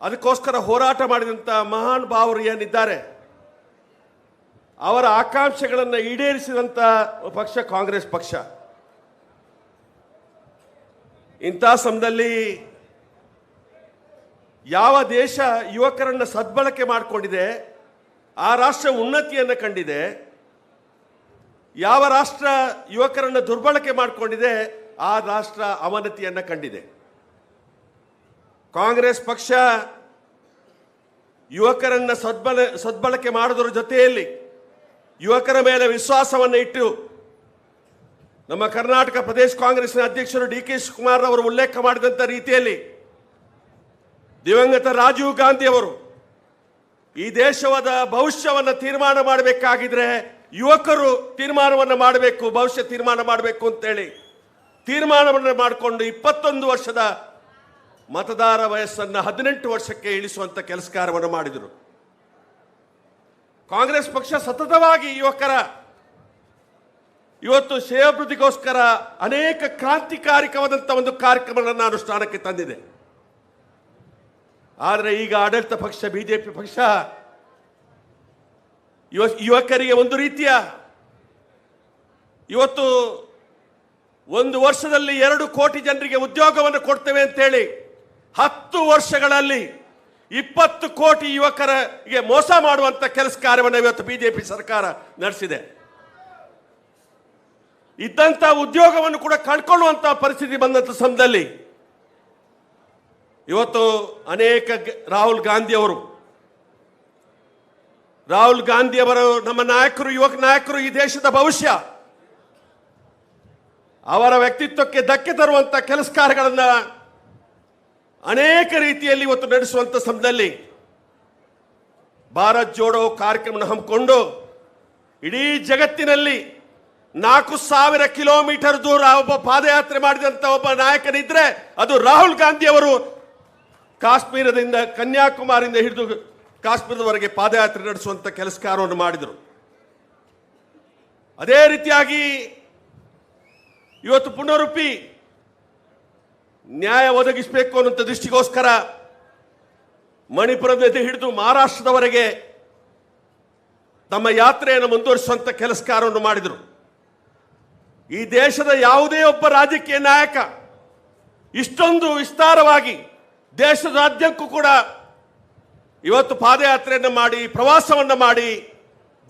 Speaker 6: ಅದಕ್ಕೋಸ್ಕರ ಹೋರಾಟ ಮಾಡಿದಂಥ ಮಹಾನ್ ಭಾವರು ಏನಿದ್ದಾರೆ ಅವರ ಆಕಾಂಕ್ಷೆಗಳನ್ನು ಈಡೇರಿಸಿದಂಥ ಪಕ್ಷ ಕಾಂಗ್ರೆಸ್ ಪಕ್ಷ. ಇಂಥ ಸಮಯದಲ್ಲಿ ಯಾವ ದೇಶ ಯುವಕರನ್ನು ಸದ್ಬಳಕೆ ಮಾಡಿಕೊಂಡಿದೆ ಆ ರಾಷ್ಟ್ರ ಉನ್ನತಿಯನ್ನು ಕಂಡಿದೆ. ಯಾವ ರಾಷ್ಟ್ರ ಯುವಕರನ್ನು ದುರ್ಬಳಕೆ ಮಾಡಿಕೊಂಡಿದೆ ಆ ರಾಷ್ಟ್ರ ಅವನತಿಯನ್ನು ಕಂಡಿದೆ. ಕಾಂಗ್ರೆಸ್ ಪಕ್ಷ ಯುವಕರನ್ನು ಸದ್ಬಳಕೆ ಮಾಡೋದ್ರ ಜೊತೆಯಲ್ಲಿ ಯುವಕರ ಮೇಲೆ ವಿಶ್ವಾಸವನ್ನು ಇಟ್ಟು ನಮ್ಮ ಕರ್ನಾಟಕ ಪ್ರದೇಶ ಕಾಂಗ್ರೆಸ್ನ ಅಧ್ಯಕ್ಷರು ಡಿ ಕೆ ಶಿವಕುಮಾರ್ ಅವರು ಉಲ್ಲೇಖ ಮಾಡಿದಂಥ ರೀತಿಯಲ್ಲಿ ದಿವಂಗತ ರಾಜೀವ್ ಗಾಂಧಿ ಅವರು ಈ ದೇಶದ ಭವಿಷ್ಯವನ್ನು ತೀರ್ಮಾನ ಮಾಡಬೇಕಾಗಿದ್ರೆ ಯುವಕರು ತೀರ್ಮಾನವನ್ನು ಮಾಡಬೇಕು, ಭವಿಷ್ಯ ತೀರ್ಮಾನ ಮಾಡಬೇಕು ಅಂತೇಳಿ ತೀರ್ಮಾನವನ್ನು ಮಾಡಿಕೊಂಡು 21 ವರ್ಷದ ಮತದಾರ ವಯಸ್ಸನ್ನು 18 ವರ್ಷಕ್ಕೆ ಇಳಿಸುವಂತ ಕೆಲಸ ಕಾರ್ಯವನ್ನು ಮಾಡಿದರು. ಕಾಂಗ್ರೆಸ್ ಪಕ್ಷ ಸತತವಾಗಿ ಯುವಕರ ಇವತ್ತು ಶ್ರೇಯೋಭಿವೃದ್ಧಿಗೋಸ್ಕರ ಅನೇಕ ಕ್ರಾಂತಿಕಾರಿಕವಾದಂಥ ಒಂದು ಕಾರ್ಯಕ್ರಮಗಳನ್ನು ಅನುಷ್ಠಾನಕ್ಕೆ ತಂದಿದೆ. ಆದರೆ ಈಗ ಆಡಳಿತ ಪಕ್ಷ ಬಿಜೆಪಿ ಪಕ್ಷ ಯುವಕರಿಗೆ ಒಂದು ರೀತಿಯ ಇವತ್ತು 1 ವರ್ಷದಲ್ಲಿ 2 ಕೋಟಿ ಜನರಿಗೆ ಉದ್ಯೋಗವನ್ನು ಕೊಡ್ತೇವೆ ಅಂತೇಳಿ 10 ವರ್ಷಗಳಲ್ಲಿ 20 ಕೋಟಿ ಯುವಕರಿಗೆ ಮೋಸ ಮಾಡುವಂತ ಕೆಲಸ ಕಾರ್ಯವನ್ನು ಇವತ್ತು ಬಿಜೆಪಿ ಸರ್ಕಾರ ನಡೆಸಿದೆ. ಇದ್ದಂತ ಉದ್ಯೋಗವನ್ನು ಕೂಡ ಕಳ್ಕೊಳ್ಳುವಂತ ಪರಿಸ್ಥಿತಿ ಬಂದಂತ ಸಮಯದಲ್ಲಿ ಇವತ್ತು ಅನೇಕ ರಾಹುಲ್ ಗಾಂಧಿ ಅವರು ನಮ್ಮ ನಾಯಕರು, ಯುವಕ ನಾಯಕರು, ಈ ದೇಶದ ಭವಿಷ್ಯ, ಅವರ ವ್ಯಕ್ತಿತ್ವಕ್ಕೆ ಧಕ್ಕೆ ತರುವಂತ ಕೆಲಸ ಕಾರ್ಯಗಳನ್ನು ಅನೇಕ ರೀತಿಯಲ್ಲಿ ಇವತ್ತು ನಡೆಸುವಂತ ಸಮಯದಲ್ಲಿ ಭಾರತ್ ಜೋಡೋ ಕಾರ್ಯಕ್ರಮ ಹಮ್ಮಿಕೊಂಡು ಇಡೀ ಜಗತ್ತಿನಲ್ಲಿ 4000 ಕಿಲೋಮೀಟರ್ ದೂರ ಒಬ್ಬ ಪಾದಯಾತ್ರೆ ಮಾಡಿದಂತ ಒಬ್ಬ ನಾಯಕನಿದ್ರೆ ಅದು ರಾಹುಲ್ ಗಾಂಧಿ ಅವರು. ಕಾಶ್ಮೀರದಿಂದ ಕನ್ಯಾಕುಮಾರಿಯಿಂದ ಹಿಡಿದು ಕಾಶ್ಮೀರದವರೆಗೆ ಪಾದಯಾತ್ರೆ ನಡೆಸುವಂತ ಕೆಲಸ ಕಾರ್ಯವನ್ನು ಮಾಡಿದರು. ಅದೇ ರೀತಿಯಾಗಿ ಇವತ್ತು ಪುನರುಪಿ ನ್ಯಾಯ ಒದಗಿಸಬೇಕು ಅನ್ನುವಂಥ ದೃಷ್ಟಿಗೋಸ್ಕರ ಮಣಿಪುರದಿಂದ ಹಿಡಿದು ಮಹಾರಾಷ್ಟ್ರದವರೆಗೆ ತಮ್ಮ ಯಾತ್ರೆಯನ್ನು ಮುಂದುವರಿಸುವಂತ ಕೆಲಸ ಕಾರ್ಯವನ್ನು ಮಾಡಿದರು. ಈ ದೇಶದ ಯಾವುದೇ ಒಬ್ಬ ರಾಜಕೀಯ ನಾಯಕ ಇಷ್ಟೊಂದು ವಿಸ್ತಾರವಾಗಿ ದೇಶದಾದ್ಯಂತಕ್ಕೂ ಕೂಡ ಇವತ್ತು ಪಾದಯಾತ್ರೆಯನ್ನು ಮಾಡಿ, ಪ್ರವಾಸವನ್ನು ಮಾಡಿ,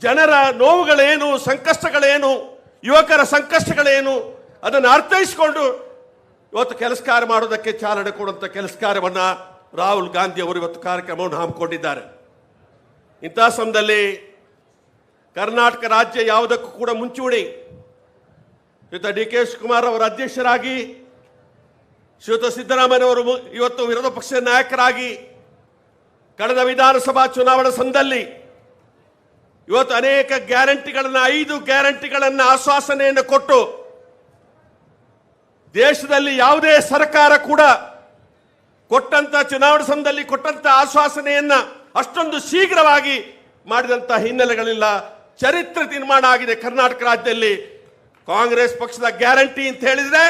Speaker 6: ಜನರ ನೋವುಗಳೇನು, ಸಂಕಷ್ಟಗಳೇನು, ಯುವಕರ ಸಂಕಷ್ಟಗಳೇನು ಅದನ್ನು ಅರ್ಥೈಸಿಕೊಂಡು ಇವತ್ತು ಕೆಲಸ ಕಾರ್ಯ ಮಾಡೋದಕ್ಕೆ ಚಾಲನೆ ಕೊಡುವಂಥ ಕೆಲಸ ಕಾರ್ಯವನ್ನು ರಾಹುಲ್ ಗಾಂಧಿ ಅವರು ಇವತ್ತು ಕಾರ್ಯಕ್ರಮವನ್ನು ಹಮ್ಮಿಕೊಂಡಿದ್ದಾರೆ. ಇಂತಹ ಸಮಯದಲ್ಲಿ ಕರ್ನಾಟಕ ರಾಜ್ಯ ಯಾವುದಕ್ಕೂ ಕೂಡ ಮುಂಚೂಣಿ ಶ್ರೀಯುತ ಡಿ ಕೆ ಶಿವಕುಮಾರ್ ಅವರ ಅಧ್ಯಕ್ಷರಾಗಿ, ಶ್ರೀಯುತ ಸಿದ್ದರಾಮಯ್ಯನವರು ಇವತ್ತು ವಿರೋಧ ಪಕ್ಷದ ನಾಯಕರಾಗಿ ಕಳೆದ ವಿಧಾನಸಭಾ ಚುನಾವಣಾ ಸಮಯದಲ್ಲಿ ಇವತ್ತು ಅನೇಕ ಗ್ಯಾರಂಟಿಗಳನ್ನು, 5 ಗ್ಯಾರಂಟಿಗಳನ್ನು ಆಶ್ವಾಸನೆಯನ್ನು ಕೊಟ್ಟು ದೇಶದಲ್ಲಿ ಯಾವುದೇ ಸರ್ಕಾರ ಕೂಡ ಕೊಟ್ಟಂತ ಚುನಾವಣಾ ಸಮಯದಲ್ಲಿ ಕೊಟ್ಟಂತ ಆಶ್ವಾಸನೆಯನ್ನ ಅಷ್ಟೊಂದು ಶೀಘ್ರವಾಗಿ ಮಾಡಿದಂತ ಹಿನ್ನೆಲೆಗಳಿಲ್ಲ. ಚರಿತ್ರೆ ನಿರ್ಮಾಣ ಆಗಿದೆ ಕರ್ನಾಟಕ ರಾಜ್ಯದಲ್ಲಿ. ಕಾಂಗ್ರೆಸ್ ಪಕ್ಷದ ಗ್ಯಾರಂಟಿ ಅಂತ ಹೇಳಿದ್ರೆ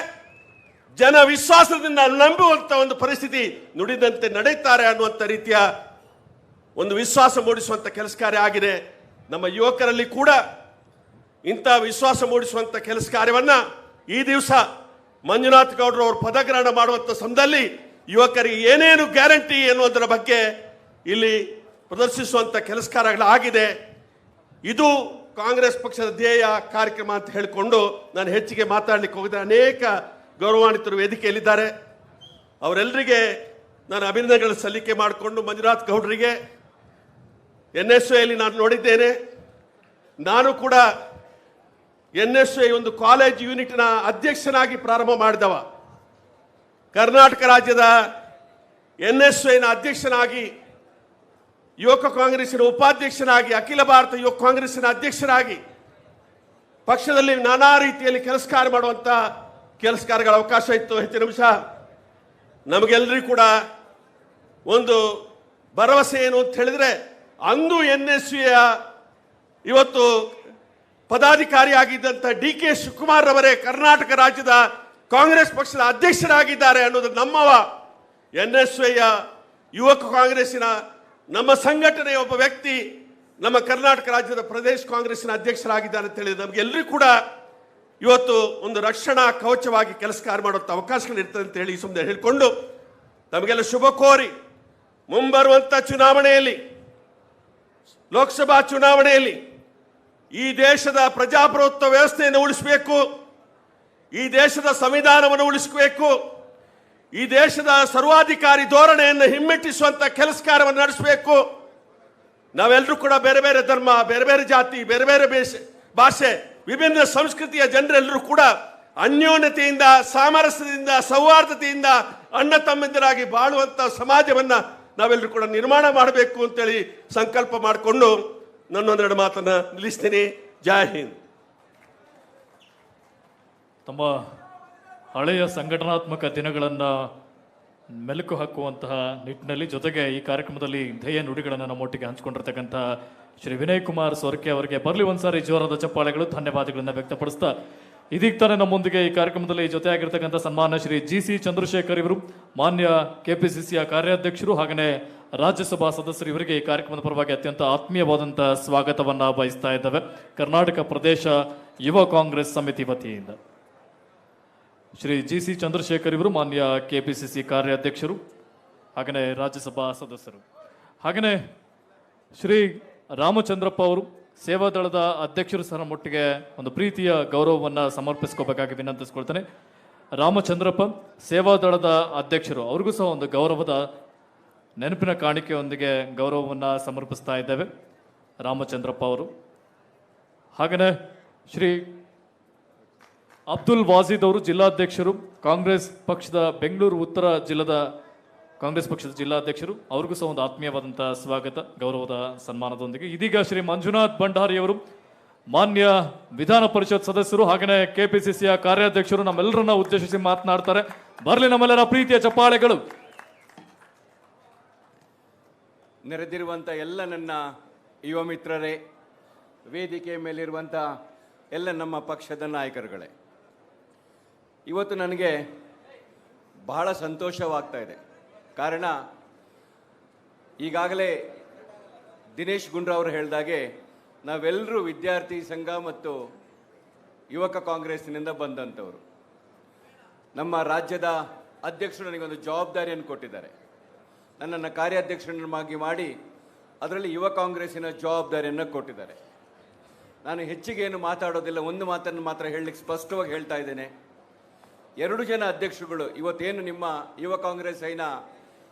Speaker 6: ಜನ ವಿಶ್ವಾಸದಿಂದ ನಂಬುವಂತ ಒಂದು ಪರಿಸ್ಥಿತಿ, ನುಡಿದಂತೆ ನಡೆಯುತ್ತಾರೆ ಅನ್ನುವಂಥ ರೀತಿಯ ಒಂದು ವಿಶ್ವಾಸ ಮೂಡಿಸುವಂತ ಕೆಲಸ ಕಾರ್ಯ ಆಗಿದೆ. ನಮ್ಮ ಯುವಕರಲ್ಲಿ ಕೂಡ ಇಂಥ ವಿಶ್ವಾಸ ಮೂಡಿಸುವಂತ ಕೆಲಸ ಕಾರ್ಯವನ್ನ ಈ ದಿವಸ ಮಂಜುನಾಥ್ ಗೌಡರು ಅವರು ಪದಗ್ರಹಣ ಮಾಡುವಂತ ಸಮಯದಲ್ಲಿ ಯುವಕರಿಗೆ ಏನೇನು ಗ್ಯಾರಂಟಿ ಎನ್ನುವುದರ ಬಗ್ಗೆ ಇಲ್ಲಿ ಪ್ರದರ್ಶಿಸುವಂತ ಕೆಲಸ ಕಾರ್ಯಗಳಾಗಿದೆ. ಇದು ಕಾಂಗ್ರೆಸ್ ಪಕ್ಷದ ಧ್ಯೇಯ ಕಾರ್ಯಕ್ರಮ ಅಂತ ಹೇಳಿಕೊಂಡು ನಾನು ಹೆಚ್ಚಿಗೆ ಮಾತಾಡಲಿಕ್ಕೆ ಹೋಗಿದ್ದೆ. ಅನೇಕ ಗೌರವಾನ್ವಿತರು ವೇದಿಕೆಯಲ್ಲಿದ್ದಾರೆ. ಅವರೆಲ್ಲರಿಗೆ ನಾನು ಅಭಿನಂದನೆಗಳನ್ನು ಸಲ್ಲಿಕೆ ಮಾಡಿಕೊಂಡು, ಮಂಜುನಾಥ್ ಗೌಡರಿಗೆ NSYಯಲ್ಲಿ ನಾನು ನೋಡಿದ್ದೇನೆ. ನಾನು ಕೂಡ NSY ಒಂದು ಕಾಲೇಜ್ ಯೂನಿಟ್ನ ಅಧ್ಯಕ್ಷನಾಗಿ ಪ್ರಾರಂಭ ಮಾಡಿದವ. ಕರ್ನಾಟಕ ರಾಜ್ಯದ NSYನ ಅಧ್ಯಕ್ಷನಾಗಿ, ಯುವಕ ಕಾಂಗ್ರೆಸ್ಸಿನ ಉಪಾಧ್ಯಕ್ಷನಾಗಿ, ಅಖಿಲ ಭಾರತ ಯುವಕ ಕಾಂಗ್ರೆಸ್ಸಿನ ಅಧ್ಯಕ್ಷರಾಗಿ ಪಕ್ಷದಲ್ಲಿ ನಾನಾ ರೀತಿಯಲ್ಲಿ ಕೆಲಸ ಕಾರ್ಯ ಮಾಡುವಂಥ ಕೆಲಸ ಕಾರ್ಯಗಳ ಅವಕಾಶ ಇತ್ತು. ಹೆಚ್ಚಿನ ನಿಮಿಷ ನಮಗೆಲ್ಲರಿಗೂ ಕೂಡ ಒಂದು ಭರವಸೆ ಏನು ಅಂತ ಹೇಳಿದ್ರೆ, ಅಂದು NSYಯ ಇವತ್ತು ಪದಾಧಿಕಾರಿಯಾಗಿದ್ದಂಥ ಡಿ ಕೆ ಶಿವಕುಮಾರ್ ಅವರೇ ಕರ್ನಾಟಕ ರಾಜ್ಯದ ಕಾಂಗ್ರೆಸ್ ಪಕ್ಷದ ಅಧ್ಯಕ್ಷರಾಗಿದ್ದಾರೆ ಅನ್ನೋದು ನಮ್ಮವ. NSYಯ ಯುವಕ ಕಾಂಗ್ರೆಸ್ಸಿನ ನಮ್ಮ ಸಂಘಟನೆಯ ಒಬ್ಬ ವ್ಯಕ್ತಿ ನಮ್ಮ ಕರ್ನಾಟಕ ರಾಜ್ಯದ ಪ್ರದೇಶ ಕಾಂಗ್ರೆಸ್ನ ಅಧ್ಯಕ್ಷರಾಗಿದ್ದಾರೆ ಅಂತ ಹೇಳಿ ನಮಗೆಲ್ಲರಿಗೂ ಕೂಡ ಇವತ್ತು ಒಂದು ರಕ್ಷಣಾ ಕವಚವಾಗಿ ಕೆಲಸ ಕಾರ್ಯ ಮಾಡುವಂಥ ಅವಕಾಶಗಳಿರ್ತದೆ ಅಂತ ಹೇಳಿ ಸುಮ್ಮನೆ ಹೇಳಿಕೊಂಡು ನಮಗೆಲ್ಲ ಶುಭ ಕೋರಿ ಮುಂಬರುವಂಥ ಚುನಾವಣೆಯಲ್ಲಿ, ಲೋಕಸಭಾ ಚುನಾವಣೆಯಲ್ಲಿ ಈ ದೇಶದ ಪ್ರಜಾಪ್ರಭುತ್ವ ವ್ಯವಸ್ಥೆಯನ್ನು ಉಳಿಸಬೇಕು, ಈ ದೇಶದ ಸಂವಿಧಾನವನ್ನು ಉಳಿಸಬೇಕು, ಈ ದೇಶದ ಸರ್ವಾಧಿಕಾರಿ ಧೋರಣೆಯನ್ನು ಹಿಮ್ಮೆಟ್ಟಿಸುವಂಥ ಕೆಲಸ ಕಾರ್ಯವನ್ನು ನಡೆಸಬೇಕು. ನಾವೆಲ್ಲರೂ ಕೂಡ ಬೇರೆ ಬೇರೆ ಧರ್ಮ, ಬೇರೆ ಬೇರೆ ಜಾತಿ, ಬೇರೆ ಬೇರೆ ಭಾಷೆ, ವಿಭಿನ್ನ ಸಂಸ್ಕೃತಿಯ ಜನರೆಲ್ಲರೂ ಕೂಡ ಅನ್ಯೋನ್ಯತೆಯಿಂದ, ಸಾಮರಸ್ಯದಿಂದ, ಸೌಹಾರ್ದತೆಯಿಂದ ಅಣ್ಣ ತಮ್ಮಂದಿರಾಗಿ ಬಾಳುವಂಥ ಸಮಾಜವನ್ನು ನಾವೆಲ್ಲರೂ ಕೂಡ ನಿರ್ಮಾಣ ಮಾಡಬೇಕು ಅಂತೇಳಿ ಸಂಕಲ್ಪ ಮಾಡಿಕೊಂಡು ನನ್ನೊಂದೆರಡು ಮಾತನ್ನು ನಿಲ್ಲಿಸ್ತೀನಿ. ಜೈ ಹಿಂದ್.
Speaker 1: ತಮ್ಮ ಹಳೆಯ ಸಂಘಟನಾತ್ಮಕ ದಿನಗಳನ್ನು ಮೆಲುಕು ಹಾಕುವಂತಹ ನಿಟ್ಟಿನಲ್ಲಿ ಜೊತೆಗೆ ಈ ಕಾರ್ಯಕ್ರಮದಲ್ಲಿ ಧ್ಯೇಯ ನುಡಿಗಳನ್ನು ನಮ್ಮೊಟ್ಟಿಗೆ ಹಂಚಿಕೊಂಡಿರ್ತಕ್ಕಂಥ ಶ್ರೀ ವಿನಯ್ ಕುಮಾರ್ ಸೊರಕೆ ಅವರಿಗೆ ಬರಲಿ ಒಂದ್ಸಾರಿ ಜೋರಾದ ಚಪ್ಪಾಳೆಗಳು, ಧನ್ಯವಾದಗಳನ್ನು ವ್ಯಕ್ತಪಡಿಸ್ತಾ ಇದೀಗ ತಾನೇ ನಮ್ಮೊಂದಿಗೆ ಈ ಕಾರ್ಯಕ್ರಮದಲ್ಲಿ ಜೊತೆಯಾಗಿರ್ತಕ್ಕಂಥ ಸನ್ಮಾನ್ಯ ಶ್ರೀ GC ಚಂದ್ರಶೇಖರ್ ಇವರು, ಮಾನ್ಯ KPCCಯ ಕಾರ್ಯಾಧ್ಯಕ್ಷರು ಹಾಗೆಯೇ ರಾಜ್ಯಸಭಾ ಸದಸ್ಯರು, ಇವರಿಗೆ ಈ ಕಾರ್ಯಕ್ರಮದ ಪರವಾಗಿ ಅತ್ಯಂತ ಆತ್ಮೀಯವಾದಂಥ ಸ್ವಾಗತವನ್ನು ಬಯಸ್ತಾ ಇದ್ದೇವೆ ಕರ್ನಾಟಕ ಪ್ರದೇಶ ಯುವ ಕಾಂಗ್ರೆಸ್ ಸಮಿತಿ ವತಿಯಿಂದ. ಶ್ರೀ GC ಚಂದ್ರಶೇಖರ್ ಇವರು ಮಾನ್ಯ KPCC ಕಾರ್ಯಾಧ್ಯಕ್ಷರು ಹಾಗೆಯೇ ರಾಜ್ಯಸಭಾ ಸದಸ್ಯರು. ಹಾಗೆಯೇ ಶ್ರೀ ರಾಮಚಂದ್ರಪ್ಪ ಅವರು ಸೇವಾದಳದ ಅಧ್ಯಕ್ಷರು ಸಹ ನಮ್ಮೊಟ್ಟಿಗೆ ಒಂದು ಪ್ರೀತಿಯ ಗೌರವವನ್ನು ಸಮರ್ಪಿಸ್ಕೋಬೇಕಾಗಿ ವಿನಂತಿಸ್ಕೊಳ್ತೇನೆ. ರಾಮಚಂದ್ರಪ್ಪ ಸೇವಾದಳದ ಅಧ್ಯಕ್ಷರು, ಅವ್ರಿಗೂ ಸಹ ಒಂದು ಗೌರವದ ನೆನಪಿನ ಕಾಣಿಕೆಯೊಂದಿಗೆ ಗೌರವವನ್ನು ಸಮರ್ಪಿಸ್ತಾ ಇದ್ದೇವೆ ರಾಮಚಂದ್ರಪ್ಪ ಅವರು. ಹಾಗೆಯೇ ಶ್ರೀ ಅಬ್ದುಲ್ ವಾಜೀದ್ ಅವರು ಜಿಲ್ಲಾಧ್ಯಕ್ಷರು, ಕಾಂಗ್ರೆಸ್ ಪಕ್ಷದ ಬೆಂಗಳೂರು ಉತ್ತರ ಜಿಲ್ಲಾದ ಕಾಂಗ್ರೆಸ್ ಪಕ್ಷದ ಜಿಲ್ಲಾಧ್ಯಕ್ಷರು, ಅವ್ರಿಗೂ ಸಹ ಒಂದು ಆತ್ಮೀಯವಾದಂಥ ಸ್ವಾಗತ ಗೌರವದ ಸನ್ಮಾನದೊಂದಿಗೆ. ಇದೀಗ ಶ್ರೀ ಮಂಜುನಾಥ್ ಭಂಡಾರಿ ಅವರು ಮಾನ್ಯ ವಿಧಾನ ಪರಿಷತ್ ಸದಸ್ಯರು ಹಾಗೆಯೇ KPCCಯ ಕಾರ್ಯಾಧ್ಯಕ್ಷರು ನಮ್ಮೆಲ್ಲರನ್ನ ಉದ್ದೇಶಿಸಿ ಮಾತನಾಡ್ತಾರೆ. ಬರಲಿ ನಮ್ಮೆಲ್ಲರ ಪ್ರೀತಿಯ ಚಪ್ಪಾಳೆಗಳು.
Speaker 7: ನೆರೆದಿರುವಂಥ ಎಲ್ಲ ನನ್ನ ಯುವ ಮಿತ್ರರೇ, ವೇದಿಕೆ ಮೇಲಿರುವಂಥ ಎಲ್ಲ ನಮ್ಮ ಪಕ್ಷದ ನಾಯಕರುಗಳೇ, ಇವತ್ತು ನನಗೆ ಬಹಳ ಸಂತೋಷವಾಗ್ತಾ ಇದೆ. ಕಾರಣ ಈಗಾಗಲೇ ದಿನೇಶ್ ಗುಂಡ್ರಾವ್ ಅವರು ಹೇಳಿದಾಗೆ ನಾವೆಲ್ಲರೂ ವಿದ್ಯಾರ್ಥಿ ಸಂಘ ಮತ್ತು ಯುವಕ ಕಾಂಗ್ರೆಸ್ನಿಂದ ಬಂದಂಥವರು. ನಮ್ಮ ರಾಜ್ಯದ ಅಧ್ಯಕ್ಷರು ನನಗೊಂದು ಜವಾಬ್ದಾರಿಯನ್ನು ಕೊಟ್ಟಿದ್ದಾರೆ. ನನ್ನನ್ನು ಕಾರ್ಯಾಧ್ಯಕ್ಷರನ್ನಾಗಿ ಮಾಡಿ ಅದರಲ್ಲಿ ಯುವ ಕಾಂಗ್ರೆಸ್ಸಿನ ಜವಾಬ್ದಾರಿಯನ್ನು ಕೊಟ್ಟಿದ್ದಾರೆ. ನಾನು ಹೆಚ್ಚಿಗೆ ಏನು ಮಾತಾಡೋದಿಲ್ಲ, ಒಂದು ಮಾತನ್ನು ಮಾತ್ರ ಹೇಳಲಿಕ್ಕೆ ಸ್ಪಷ್ಟವಾಗಿ ಹೇಳ್ತಾ ಇದ್ದೇನೆ. 2 ಜನ ಅಧ್ಯಕ್ಷರುಗಳು ಇವತ್ತೇನು ನಿಮ್ಮ ಯುವ ಕಾಂಗ್ರೆಸ್ಸಿನ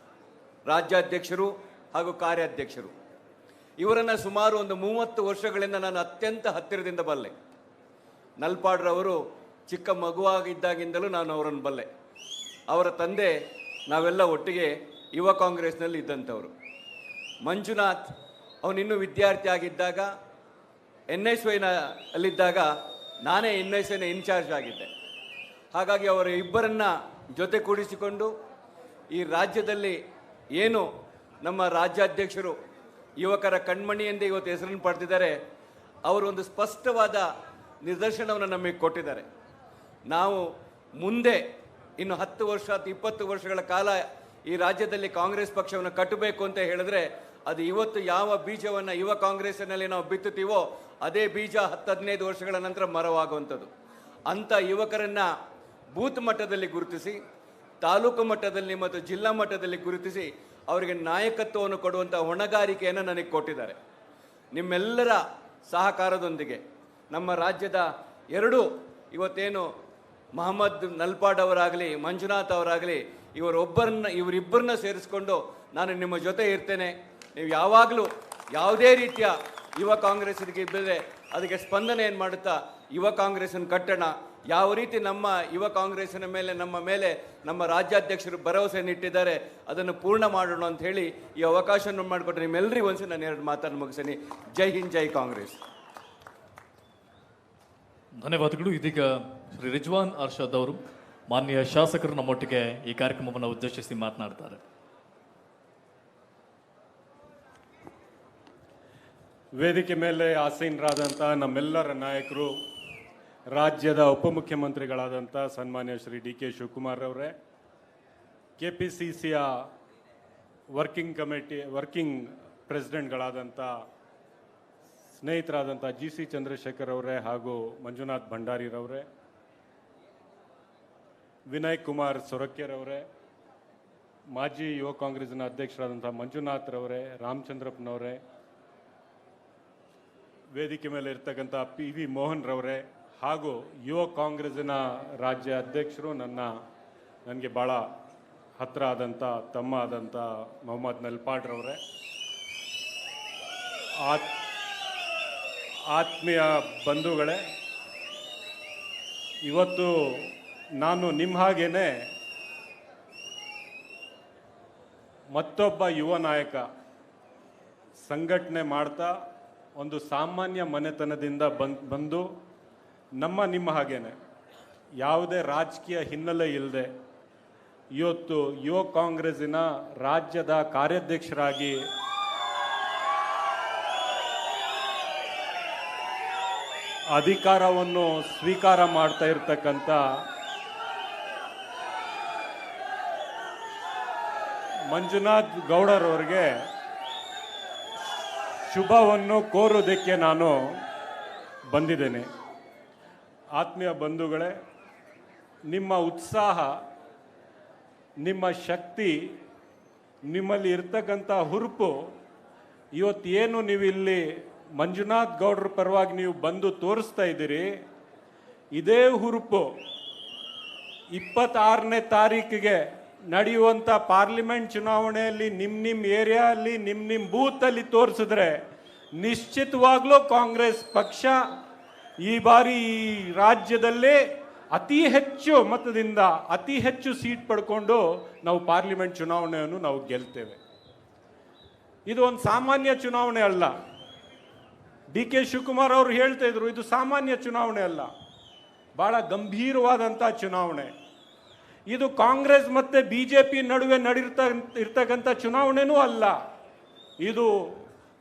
Speaker 7: ರಾಜ್ಯಾಧ್ಯಕ್ಷರು ಹಾಗೂ ಕಾರ್ಯಾಧ್ಯಕ್ಷರು, ಇವರನ್ನು ಸುಮಾರು ಒಂದು 30 ವರ್ಷಗಳಿಂದ ನಾನು ಅತ್ಯಂತ ಹತ್ತಿರದಿಂದ ಬಲ್ಲೆ. ನಲ್ಪಾಡ್ರವರು ಚಿಕ್ಕ ಮಗುವಾಗಿದ್ದಾಗಿಂದಲೂ ನಾನು ಅವರನ್ನು ಬಲ್ಲೆ. ಅವರ ತಂದೆ ನಾವೆಲ್ಲ ಒಟ್ಟಿಗೆ ಯುವ ಕಾಂಗ್ರೆಸ್ನಲ್ಲಿ ಇದ್ದಂಥವರು. ಮಂಜುನಾಥ್ ಅವನಿನ್ನೂ ವಿದ್ಯಾರ್ಥಿ ಆಗಿದ್ದಾಗ NSYನ ಅಲ್ಲಿದ್ದಾಗ ನಾನೇ NSYನ ಇನ್ಚಾರ್ಜ್ ಆಗಿದ್ದೆ. ಹಾಗಾಗಿ ಅವರ ಇಬ್ಬರನ್ನ ಜೊತೆ ಕೂಡಿಸಿಕೊಂಡು ಈ ರಾಜ್ಯದಲ್ಲಿ ಏನು ನಮ್ಮ ರಾಜ್ಯಾಧ್ಯಕ್ಷರು ಯುವಕರ ಕಣ್ಮಣಿ ಎಂದೇ ಇವತ್ತು ಹೆಸರನ್ನು ಪಡೆದಿದ್ದಾರೆ, ಅವರು ಒಂದು ಸ್ಪಷ್ಟವಾದ ನಿದರ್ಶನವನ್ನು ನಮಗೆ ಕೊಟ್ಟಿದ್ದಾರೆ. ನಾವು ಮುಂದೆ ಇನ್ನು 10 ವರ್ಷ 20 ವರ್ಷಗಳ ಕಾಲ ಈ ರಾಜ್ಯದಲ್ಲಿ ಕಾಂಗ್ರೆಸ್ ಪಕ್ಷವನ್ನು ಕಟ್ಟಬೇಕು ಅಂತ ಹೇಳಿದ್ರೆ ಅದು ಇವತ್ತು ಯಾವ ಬೀಜವನ್ನು ಯುವ ಕಾಂಗ್ರೆಸ್ಸಿನಲ್ಲಿ ನಾವು ಬಿತ್ತುತ್ತೀವೋ ಅದೇ ಬೀಜ 10-15 ವರ್ಷಗಳ ನಂತರ ಮರವಾಗುವಂಥದ್ದು. ಅಂಥ ಯುವಕರನ್ನು ಬೂತ್ ಮಟ್ಟದಲ್ಲಿ ಗುರುತಿಸಿ, ತಾಲೂಕು ಮಟ್ಟದಲ್ಲಿ ಮತ್ತು ಜಿಲ್ಲಾ ಮಟ್ಟದಲ್ಲಿ ಗುರುತಿಸಿ ಅವರಿಗೆ ನಾಯಕತ್ವವನ್ನು ಕೊಡುವಂಥ ಹೊಣೆಗಾರಿಕೆಯನ್ನು ನನಗೆ ಕೊಟ್ಟಿದ್ದಾರೆ. ನಿಮ್ಮೆಲ್ಲರ ಸಹಕಾರದೊಂದಿಗೆ ನಮ್ಮ ರಾಜ್ಯದ 2 ಇವತ್ತೇನು ಮಹಮ್ಮದ್ ನಲ್ಪಾಡ್ ಅವರಾಗಲಿ ಮಂಜುನಾಥ್ ಅವರಾಗಲಿ ಇವರಿಬ್ಬರನ್ನ ಸೇರಿಸ್ಕೊಂಡು ನಾನು ನಿಮ್ಮ ಜೊತೆ ಇರ್ತೇನೆ. ನೀವು ಯಾವಾಗಲೂ ಯಾವುದೇ ರೀತಿಯ ಯುವ ಕಾಂಗ್ರೆಸ್ಸಿಗೆ ಇದ್ದರೆ ಅದಕ್ಕೆ ಸ್ಪಂದನೆ ಏನು ಮಾಡುತ್ತಾ ಯುವ ಕಾಂಗ್ರೆಸ್ಸನ್ನು ಕಟ್ಟೋಣ. ಯಾವ ರೀತಿ ನಮ್ಮ ಯುವ ಕಾಂಗ್ರೆಸ್ಸಿನ ಮೇಲೆ ನಮ್ಮ ರಾಜ್ಯಾಧ್ಯಕ್ಷರು ಭರವಸೆಯನ್ನು ಇಟ್ಟಿದ್ದಾರೆ ಅದನ್ನು ಪೂರ್ಣ ಮಾಡೋಣ ಅಂತ ಹೇಳಿ ಈ ಅವಕಾಶವನ್ನು ಮಾಡಿಕೊಟ್ಟು ನಿಮ್ಮೆಲ್ಲರಿಗೂ ಒಂದ್ಸಲ ನಾನು 2 ಮಾತನ್ನು ಮುಗಿಸ್ತೀನಿ. ಜೈ ಹಿಂದ್, ಜೈ ಕಾಂಗ್ರೆಸ್.
Speaker 1: ಧನ್ಯವಾದಗಳು. ಇದೀಗ ಶ್ರೀ ರಿಜ್ವಾನ್ ಅರ್ಷದ್ ಅವರು ಮಾನ್ಯ ಶಾಸಕರು ನಮ್ಮೊಟ್ಟಿಗೆ ಈ ಕಾರ್ಯಕ್ರಮವನ್ನು ಉದ್ದೇಶಿಸಿ ಮಾತನಾಡ್ತಾರೆ.
Speaker 8: ವೇದಿಕೆ ಮೇಲೆ ಆಸೀನರಾದಂಥ ನಮ್ಮೆಲ್ಲರ ನಾಯಕರು, ರಾಜ್ಯದ ಉಪಮುಖ್ಯಮಂತ್ರಿಗಳಾದಂಥ ಸನ್ಮಾನ್ಯ ಶ್ರೀ DK ಶಿವಕುಮಾರ್ ಅವರೇ, KPCCಯ ವರ್ಕಿಂಗ್ ಪ್ರೆಸಿಡೆಂಟ್ಗಳಾದಂಥ ಸ್ನೇಹಿತರಾದಂಥ GC ಚಂದ್ರಶೇಖರ್ ಅವರೇ ಹಾಗೂ ಮಂಜುನಾಥ್ ಭಂಡಾರಿರವರೇ, ವಿನಯ್ ಕುಮಾರ್ ಸೊರಕೆರವರೇ, ಮಾಜಿ ಯುವ ಕಾಂಗ್ರೆಸ್ನ ಅಧ್ಯಕ್ಷರಾದಂಥ ಮಂಜುನಾಥ್ರವರೇ, ರಾಮಚಂದ್ರಪ್ಪನವರೇ, ವೇದಿಕೆ ಮೇಲೆ ಇರ್ತಕ್ಕಂಥ PV ಮೋಹನ್ ರವರೇ ಹಾಗೂ ಯುವ ಕಾಂಗ್ರೆಸ್ಸಿನ ರಾಜ್ಯ ಅಧ್ಯಕ್ಷರು, ನನಗೆ ಭಾಳ ಹತ್ತಿರ ಆದಂಥ ತಮ್ಮ ಆದಂಥ ಮೊಹಮ್ಮದ್ ನಲ್ಪಾಡ್ರವರೇ, ಆತ್ಮೀಯ ಬಂಧುಗಳೇ, ಇವತ್ತು ನಾನು ನಿಮ್ಮ ಹಾಗೇನೆ ಮತ್ತೊಬ್ಬ ಯುವ ನಾಯಕ ಸಂಘಟನೆ ಮಾಡ್ತಾ ಒಂದು ಸಾಮಾನ್ಯ ಮನೆತನದಿಂದ ಬಂದು ನಿಮ್ಮ ಹಾಗೇನೆ ಯಾವುದೇ ರಾಜಕೀಯ ಹಿನ್ನೆಲೆ ಇಲ್ಲದೆ ಇವತ್ತು ಯುವ ಕಾಂಗ್ರೆಸ್ಸಿನ ರಾಜ್ಯದ ಕಾರ್ಯಾಧ್ಯಕ್ಷರಾಗಿ ಅಧಿಕಾರವನ್ನು ಸ್ವೀಕಾರ ಮಾಡ್ತಾ ಇರ್ತಕ್ಕಂಥ ಮಂಜುನಾಥ್ ಗೌಡರವರಿಗೆ ಶುಭವನ್ನು ಕೋರೋದಕ್ಕೆ ನಾನು ಬಂದಿದ್ದೇನೆ. ಆತ್ಮೀಯ ಬಂಧುಗಳೇ, ನಿಮ್ಮ ಉತ್ಸಾಹ, ನಿಮ್ಮ ಶಕ್ತಿ, ನಿಮ್ಮಲ್ಲಿ ಇರ್ತಕ್ಕಂಥ ಹುರುಪು, ಇವತ್ತೇನು ನೀವು ಇಲ್ಲಿ ಮಂಜುನಾಥ್ ಗೌಡ್ರ ಪರವಾಗಿ ನೀವು ಬಂದು ತೋರಿಸ್ತಾ ಇದ್ದೀರಿ, ಇದೇ ಹುರುಪು 26ನೇ ತಾರೀಕಿಗೆ ನಡೆಯುವಂಥ ಪಾರ್ಲಿಮೆಂಟ್ ಚುನಾವಣೆಯಲ್ಲಿ ನಿಮ್ಮ ಏರಿಯಾದಲ್ಲಿ ನಿಮ್ಮ ಬೂತಲ್ಲಿ ತೋರಿಸಿದ್ರೆ ನಿಶ್ಚಿತವಾಗ್ಲೂ ಕಾಂಗ್ರೆಸ್ ಪಕ್ಷ ಈ ಬಾರಿ ಈ ರಾಜ್ಯದಲ್ಲೇ ಅತಿ ಹೆಚ್ಚು ಮತದಿಂದ ಅತಿ ಹೆಚ್ಚು ಸೀಟ್ ಪಡ್ಕೊಂಡು ನಾವು ಪಾರ್ಲಿಮೆಂಟ್ ಚುನಾವಣೆಯನ್ನು ನಾವು ಗೆಲ್ತೇವೆ. ಇದು ಒಂದು ಸಾಮಾನ್ಯ ಚುನಾವಣೆ ಅಲ್ಲ. DK ಶಿವಕುಮಾರ್ ಅವರು ಹೇಳ್ತಾ ಇದ್ರು, ಇದು ಸಾಮಾನ್ಯ ಚುನಾವಣೆ ಅಲ್ಲ, ಬಹಳ ಗಂಭೀರವಾದಂಥ ಚುನಾವಣೆ. ಇದು ಕಾಂಗ್ರೆಸ್ ಮತ್ತೆ BJP ನಡುವೆ ಇರ್ತಕ್ಕಂಥ ಚುನಾವಣೆನೂ ಅಲ್ಲ. ಇದು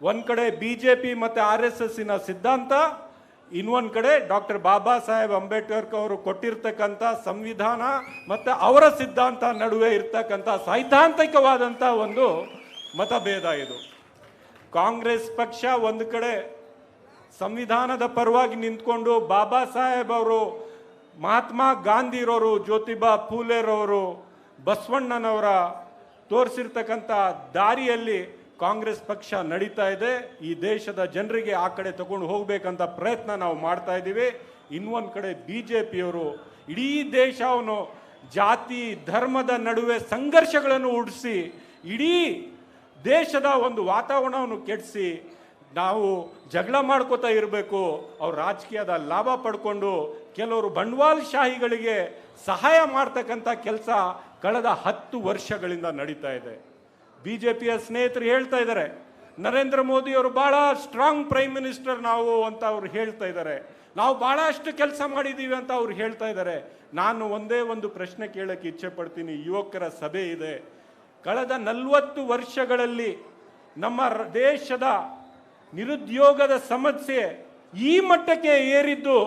Speaker 8: ಒಂದ್ ಕಡೆ BJP ಮತ್ತೆ RSSನ ಸಿದ್ಧಾಂತ, ಇನ್ನೊಂದು ಕಡೆ ಡಾಕ್ಟರ್ ಬಾಬಾ ಸಾಹೇಬ್ ಅಂಬೇಡ್ಕರ್ ಅವರು ಕೊಟ್ಟಿರ್ತಕ್ಕಂಥ ಸಂವಿಧಾನ ಮತ್ತೆ ಅವರ ಸಿದ್ಧಾಂತ ನಡುವೆ ಇರ್ತಕ್ಕಂಥ ಸೈದ್ಧಾಂತಿಕವಾದಂಥ ಒಂದು ಮತಭೇದ ಇದು. ಕಾಂಗ್ರೆಸ್ ಪಕ್ಷ ಒಂದು ಕಡೆ ಸಂವಿಧಾನದ ಪರವಾಗಿ ನಿಂತ್ಕೊಂಡು ಬಾಬಾ ಸಾಹೇಬ್ ಅವರು, ಮಹಾತ್ಮ ಗಾಂಧಿರವರು, ಜ್ಯೋತಿಬಾ ಫೂಲೆರವರು, ಬಸವಣ್ಣನವರ ತೋರಿಸಿರ್ತಕ್ಕಂಥ ದಾರಿಯಲ್ಲಿ ಕಾಂಗ್ರೆಸ್ ಪಕ್ಷ ನಡೀತಾ ಇದೆ. ಈ ದೇಶದ ಜನರಿಗೆ ಆ ಕಡೆ ತಗೊಂಡು ಹೋಗ್ಬೇಕಂತ ಪ್ರಯತ್ನ ನಾವು ಮಾಡ್ತಾ ಇದ್ದೀವಿ. ಇನ್ನೊಂದು ಕಡೆ BJPಯವರು ಇಡೀ ದೇಶವನ್ನು ಜಾತಿ ಧರ್ಮದ ನಡುವೆ ಸಂಘರ್ಷಗಳನ್ನು ಹುಟ್ಟಿಸಿ ಇಡೀ ದೇಶದ ಒಂದು ವಾತಾವರಣವನ್ನು ಕೆಡಿಸಿ ನಾವು ಜಗಳ ಮಾಡ್ಕೋತಾ ಇರಬೇಕು, ಅವ್ರ ರಾಜಕೀಯದ ಲಾಭ ಪಡ್ಕೊಂಡು ಕೆಲವರು ಬಂಡವಾಳಶಾಹಿಗಳಿಗೆ ಸಹಾಯ ಮಾಡ್ತಕ್ಕಂಥ ಕೆಲಸ ಕಳೆದ 10 ವರ್ಷಗಳಿಂದ ನಡೀತಾ ಇದೆ. BJPಯ ಸ್ನೇಹಿತರು ಹೇಳ್ತಾ ಇದ್ದಾರೆ, ನರೇಂದ್ರ ಮೋದಿ ಅವರು ಬಹಳ ಸ್ಟ್ರಾಂಗ್ ಪ್ರೈಮ್ ಮಿನಿಸ್ಟರ್ ನಾವು ಅಂತ ಅವ್ರು ಹೇಳ್ತಾ ಇದ್ದಾರೆ, ನಾವು ಬಹಳಷ್ಟು ಕೆಲಸ ಮಾಡಿದ್ದೀವಿ ಅಂತ ಅವ್ರು ಹೇಳ್ತಾ ಇದ್ದಾರೆ. ನಾನು ಒಂದೇ ಒಂದು ಪ್ರಶ್ನೆ ಕೇಳಕ್ಕೆ ಇಚ್ಛೆ ಪಡ್ತೀನಿ. ಯುವಕರ ಸಭೆ ಇದೆ. ಕಳೆದ 40 ವರ್ಷಗಳಲ್ಲಿ ನಮ್ಮ ದೇಶದ ನಿರುದ್ಯೋಗದ ಸಮಸ್ಯೆ ಈ ಮಟ್ಟಕ್ಕೆ ಏರಿದ್ದು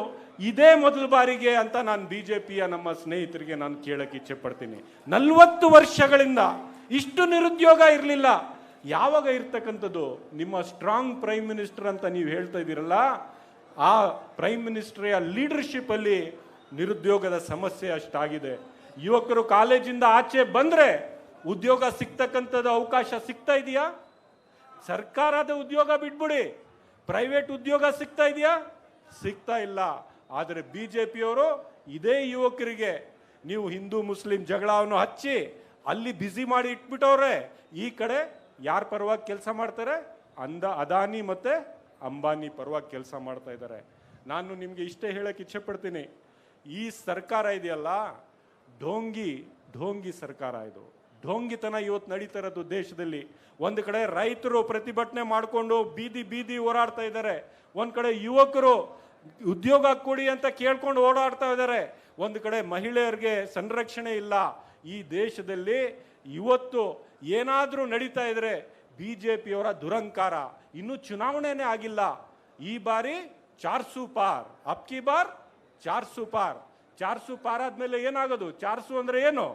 Speaker 8: ಇದೇ ಮೊದಲ ಬಾರಿಗೆ ಅಂತ ನಾನು BJPಯ ನಮ್ಮ ಸ್ನೇಹಿತರಿಗೆ ನಾನು ಕೇಳಕ್ಕೆ ಇಚ್ಛೆ ಪಡ್ತೀನಿ. 40 ವರ್ಷಗಳಿಂದ ಇಷ್ಟು ನಿರುದ್ಯೋಗ ಇರಲಿಲ್ಲ. ಯಾವಾಗ ಇರ್ತಕ್ಕಂಥದ್ದು? ನಿಮ್ಮ ಸ್ಟ್ರಾಂಗ್ ಪ್ರೈಮ್ ಮಿನಿಸ್ಟರ್ ಅಂತ ನೀವು ಹೇಳ್ತಾ ಇದ್ದೀರಲ್ಲ, ಆ ಪ್ರೈಮ್ ಮಿನಿಸ್ಟರ್ ಲೀಡರ್ಶಿಪ್ ಅಲ್ಲಿ ನಿರುದ್ಯೋಗದ ಸಮಸ್ಯೆ ಅಷ್ಟಾಗಿದೆ. ಯುವಕರು ಕಾಲೇಜಿಂದ ಆಚೆ ಬಂದ್ರೆ ಉದ್ಯೋಗ ಸಿಗ್ತಕ್ಕಂಥದ್ದು ಅವಕಾಶ ಸಿಗ್ತಾ ಇದೆಯಾ? ಸರ್ಕಾರದ ಉದ್ಯೋಗ ಬಿಟ್ಬಿಡಿ, ಪ್ರೈವೇಟ್ ಉದ್ಯೋಗ ಸಿಗ್ತಾ ಇದೆಯಾ? ಸಿಗ್ತಾ ಇಲ್ಲ. ಆದರೆ BJPಯವರು ಇದೇ ಯುವಕರಿಗೆ ನೀವು ಹಿಂದೂ ಮುಸ್ಲಿಂ ಜಗಳವನ್ನು ಹಚ್ಚಿ ಅಲ್ಲಿ ಬ್ಯುಸಿ ಮಾಡಿ ಇಟ್ಬಿಟ್ಟವ್ರೆ. ಈ ಕಡೆ ಯಾರ ಪರವಾಗಿ ಕೆಲಸ ಮಾಡ್ತಾರೆ? ಅದಾನಿ ಮತ್ತೆ ಅಂಬಾನಿ ಪರವಾಗಿ ಕೆಲಸ ಮಾಡ್ತಾ ಇದ್ದಾರೆ. ನಾನು ನಿಮಗೆ ಇಷ್ಟೇ ಹೇಳಕ್ಕೆ ಇಚ್ಛೆ ಪಡ್ತೀನಿ, ಈ ಸರ್ಕಾರ ಇದೆಯಲ್ಲ, ಢೋಂಗಿ ಸರ್ಕಾರ ಇದು. ಢೋಂಗಿತನ ಇವತ್ತು ನಡೀತಾ ಇರೋದು ದೇಶದಲ್ಲಿ. ಒಂದು ಕಡೆ ರೈತರು ಪ್ರತಿಭಟನೆ ಮಾಡಿಕೊಂಡು ಬೀದಿ ಓಡಾಡ್ತಾ ಇದ್ದಾರೆ, ಒಂದು ಕಡೆ ಯುವಕರು ಉದ್ಯೋಗ ಕೊಡಿ ಅಂತ ಕೇಳ್ಕೊಂಡು ಓಡಾಡ್ತಾ ಇದ್ದಾರೆ, ಒಂದು ಕಡೆ ಮಹಿಳೆಯರಿಗೆ ಸಂರಕ್ಷಣೆ ಇಲ್ಲ. ಈ ದೇಶದಲ್ಲಿ ಇವತ್ತು ಏನಾದರೂ ನಡೀತಾ ಇದ್ರೆ BJPಯವರ ದುರಂಕಾರ. ಇನ್ನೂ ಚುನಾವಣೆನೇ ಆಗಿಲ್ಲ. ಈ ಬಾರಿ 400 ಪಾರ್, ಅಬ್ಕಿ ಬಾರ್ 400 ಪಾರ್. 400 ಪಾರ್ ಆದ್ಮೇಲೆ ಏನಾಗೋದು? 400 ಅಂದ್ರೆ ಏನು?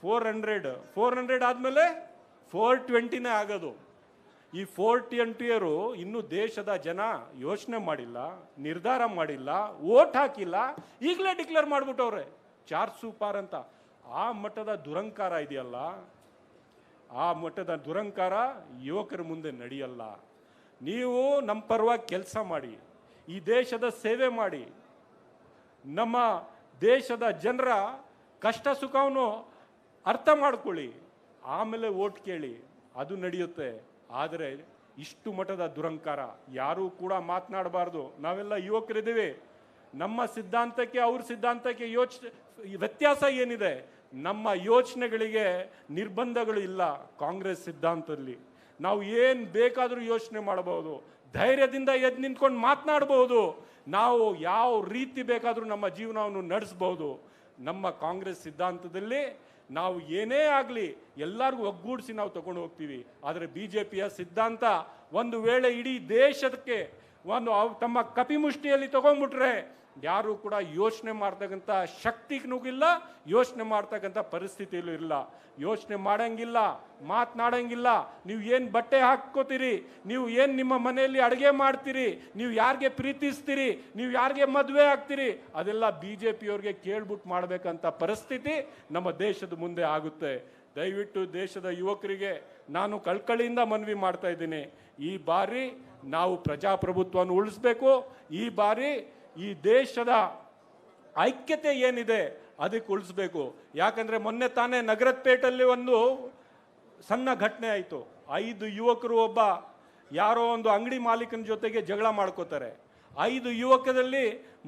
Speaker 8: 400 ಆದ್ಮೇಲೆ 420ನೇ ಆಗೋದು. ಈ 420 ಇನ್ನೂ ದೇಶದ ಜನ ಯೋಚನೆ ಮಾಡಿಲ್ಲ, ನಿರ್ಧಾರ ಮಾಡಿಲ್ಲ, ಓಟ್ ಹಾಕಿಲ್ಲ, ಈಗಲೇ ಡಿಕ್ಲೇರ್ ಮಾಡ್ಬಿಟ್ಟವ್ರೆ 400 ಪಾರ್ ಅಂತ. ಆ ಮಟ್ಟದ ದುರಂಕಾರ ಇದೆಯಲ್ಲ, ಆ ಮಟ್ಟದ ದುರಂಕಾರ ಯುವಕರ ಮುಂದೆ ನಡೆಯಲ್ಲ. ನೀವು ನಮ್ಮ ಪರವಾಗಿ ಕೆಲಸ ಮಾಡಿ, ಈ ದೇಶದ ಸೇವೆ ಮಾಡಿ, ನಮ್ಮ ದೇಶದ ಜನರ ಕಷ್ಟ ಸುಖವನ್ನು ಅರ್ಥ ಮಾಡ್ಕೊಳ್ಳಿ, ಆಮೇಲೆ ಓಟ್ ಕೇಳಿ, ಅದು ನಡೆಯುತ್ತೆ. ಆದರೆ ಇಷ್ಟು ಮಟ್ಟದ ದುರಂಕಾರ ಯಾರೂ ಕೂಡ ಮಾತನಾಡಬಾರ್ದು. ನಾವೆಲ್ಲ ಯುವಕರಿದ್ದೀವಿ, ನಮ್ಮ ಸಿದ್ಧಾಂತಕ್ಕೆ ಅವ್ರ ಸಿದ್ಧಾಂತಕ್ಕೆ ವ್ಯತ್ಯಾಸ ಏನಿದೆ? ನಮ್ಮ ಯೋಚನೆಗಳಿಗೆ ನಿರ್ಬಂಧಗಳು ಇಲ್ಲ. ಕಾಂಗ್ರೆಸ್ ಸಿದ್ಧಾಂತದಲ್ಲಿ ನಾವು ಏನು ಬೇಕಾದರೂ ಯೋಚನೆ ಮಾಡಬಹುದು, ಧೈರ್ಯದಿಂದ ಎದ್ದು ನಿಂತ್ಕೊಂಡು ಮಾತನಾಡಬಹುದು, ನಾವು ಯಾವ ರೀತಿ ಬೇಕಾದರೂ ನಮ್ಮ ಜೀವನವನ್ನು ನಡೆಸಬಹುದು. ನಮ್ಮ ಕಾಂಗ್ರೆಸ್ ಸಿದ್ಧಾಂತದಲ್ಲಿ ನಾವು ಏನೇ ಆಗಲಿ ಎಲ್ಲರಿಗೂ ಒಗ್ಗೂಡಿಸಿ ನಾವು ತಗೊಂಡು ಹೋಗ್ತೀವಿ. ಆದರೆ BJPಯ ಸಿದ್ಧಾಂತ ಒಂದು ವೇಳೆ ಇಡೀ ದೇಶಕ್ಕೆ ತಮ್ಮ ಕಪಿಮುಷ್ಟಿಯಲ್ಲಿ ತಗೊಂಡ್ಬಿಟ್ರೆ ಯಾರು ಕೂಡ ಯೋಚನೆ ಮಾಡ್ತಕ್ಕಂಥ ಶಕ್ತಿಗೂ ಇಲ್ಲ, ಯೋಚನೆ ಮಾಡ್ತಕ್ಕಂಥ ಪರಿಸ್ಥಿತಿಯಲ್ಲೂ ಇಲ್ಲ. ಯೋಚನೆ ಮಾಡಂಗಿಲ್ಲ, ಮಾತನಾಡಂಗಿಲ್ಲ. ನೀವು ಏನು ಬಟ್ಟೆ ಹಾಕ್ಕೋತೀರಿ, ನೀವು ಏನು ನಿಮ್ಮ ಮನೆಯಲ್ಲಿ ಅಡುಗೆ ಮಾಡ್ತೀರಿ, ನೀವು ಯಾರಿಗೆ ಪ್ರೀತಿಸ್ತೀರಿ, ನೀವು ಯಾರಿಗೆ ಮದುವೆ ಆಗ್ತೀರಿ, ಅದೆಲ್ಲ BJPಯವ್ರಿಗೆ ಕೇಳ್ಬಿಟ್ಟು ಮಾಡಬೇಕಂತ ಪರಿಸ್ಥಿತಿ ನಮ್ಮ ದೇಶದ ಮುಂದೆ ಆಗುತ್ತೆ. ದಯವಿಟ್ಟು ದೇಶದ ಯುವಕರಿಗೆ ನಾನು ಕಳ್ಕಳಿಯಿಂದ ಮನವಿ ಮಾಡ್ತಾ ಇದ್ದೀನಿ, ಈ ಬಾರಿ ನಾವು ಪ್ರಜಾಪ್ರಭುತ್ವವನ್ನು ಉಳಿಸ್ಬೇಕು. ಈ ಬಾರಿ ಈ ದೇಶದ ಐಕ್ಯತೆ ಏನಿದೆ ಅದಕ್ಕೆ ಉಳಿಸ್ಬೇಕು. ಯಾಕಂದ್ರೆ ಮೊನ್ನೆ ತಾನೇ ನಗರಪೇಟೆಯಲ್ಲಿ ಒಂದು ಸಣ್ಣ ಘಟನೆ ಆಯಿತು. 5 ಯುವಕರು ಒಬ್ಬ ಯಾರೋ ಒಂದು ಅಂಗಡಿ ಮಾಲೀಕನ ಜೊತೆಗೆ ಜಗಳ ಮಾಡ್ಕೋತಾರೆ. 5 ಯುವಕರಲ್ಲಿ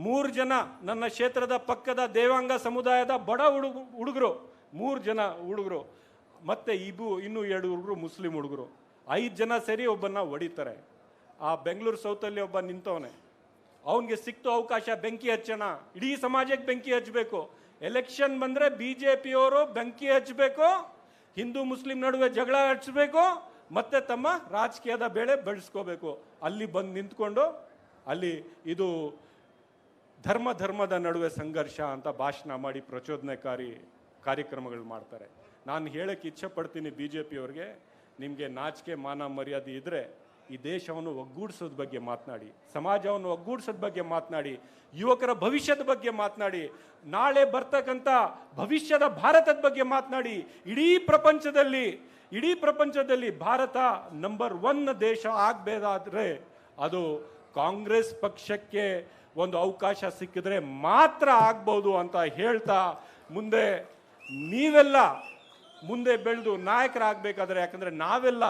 Speaker 8: 3 ಜನ ನನ್ನ ಕ್ಷೇತ್ರದ ಪಕ್ಕದ ದೇವಾಂಗ ಸಮುದಾಯದ ಬಡ ಹುಡುಗರು, 3 ಜನ ಹುಡುಗರು, ಮತ್ತೆ ಇನ್ನೂ 2 ಹುಡುಗರು ಮುಸ್ಲಿಂ ಹುಡುಗರು. 5 ಜನ ಸೇರಿ ಒಬ್ಬನ್ನ ಹೊಡಿತಾರೆ. ಆ ಬೆಂಗಳೂರು ಸೌತಲ್ಲಿ ಒಬ್ಬ ನಿಂತವನೆ, ಅವನಿಗೆ ಸಿಕ್ತು ಅವಕಾಶ, ಬೆಂಕಿ ಹಚ್ಚೋಣ, ಇಡೀ ಸಮಾಜಕ್ಕೆ ಬೆಂಕಿ ಹಚ್ಚಬೇಕು. ಎಲೆಕ್ಷನ್ ಬಂದರೆ BJPಯವರು ಬೆಂಕಿ ಹಚ್ಚಬೇಕು, ಹಿಂದೂ ಮುಸ್ಲಿಂ ನಡುವೆ ಜಗಳ ಹಚ್ಚಬೇಕು, ಮತ್ತೆ ತಮ್ಮ ರಾಜಕೀಯದ ಬೇಳೆ ಬೆಳೆಸ್ಕೋಬೇಕು. ಅಲ್ಲಿ ಬಂದು ನಿಂತ್ಕೊಂಡು ಅಲ್ಲಿ ಇದು ಧರ್ಮದ ನಡುವೆ ಸಂಘರ್ಷ ಅಂತ ಭಾಷಣ ಮಾಡಿ ಪ್ರಚೋದನೆಕಾರಿ ಕಾರ್ಯಕ್ರಮಗಳು ಮಾಡ್ತಾರೆ. ನಾನು ಹೇಳಕ್ಕೆ ಇಚ್ಛೆ ಪಡ್ತೀನಿ BJPಯವ್ರಿಗೆ, ನಿಮಗೆ ನಾಚಿಕೆ ಮಾನ ಮರ್ಯಾದೆ ಇದ್ದರೆ ಈ ದೇಶವನ್ನು ಒಗ್ಗೂಡಿಸೋದ ಬಗ್ಗೆ ಮಾತನಾಡಿ, ಸಮಾಜವನ್ನು ಒಗ್ಗೂಡಿಸೋದ ಬಗ್ಗೆ ಮಾತನಾಡಿ, ಯುವಕರ ಭವಿಷ್ಯದ ಬಗ್ಗೆ ಮಾತನಾಡಿ, ನಾಳೆ ಬರ್ತಕ್ಕಂಥ ಭವಿಷ್ಯದ ಭಾರತದ ಬಗ್ಗೆ ಮಾತನಾಡಿ. ಇಡೀ ಪ್ರಪಂಚದಲ್ಲಿ ಭಾರತ ನಂಬರ್ 1 ದೇಶ ಆಗಬೇಕಾದ್ರೆ ಅದು ಕಾಂಗ್ರೆಸ್ ಪಕ್ಷಕ್ಕೆ ಒಂದು ಅವಕಾಶ ಸಿಕ್ಕಿದ್ರೆ ಮಾತ್ರ ಆಗ್ಬೋದು ಅಂತ ಹೇಳ್ತಾ, ನೀವೆಲ್ಲ ಮುಂದೆ ಬೆಳೆದು ನಾಯಕರಾಗಬೇಕಾದ್ರೆ, ಯಾಕಂದರೆ ನಾವೆಲ್ಲ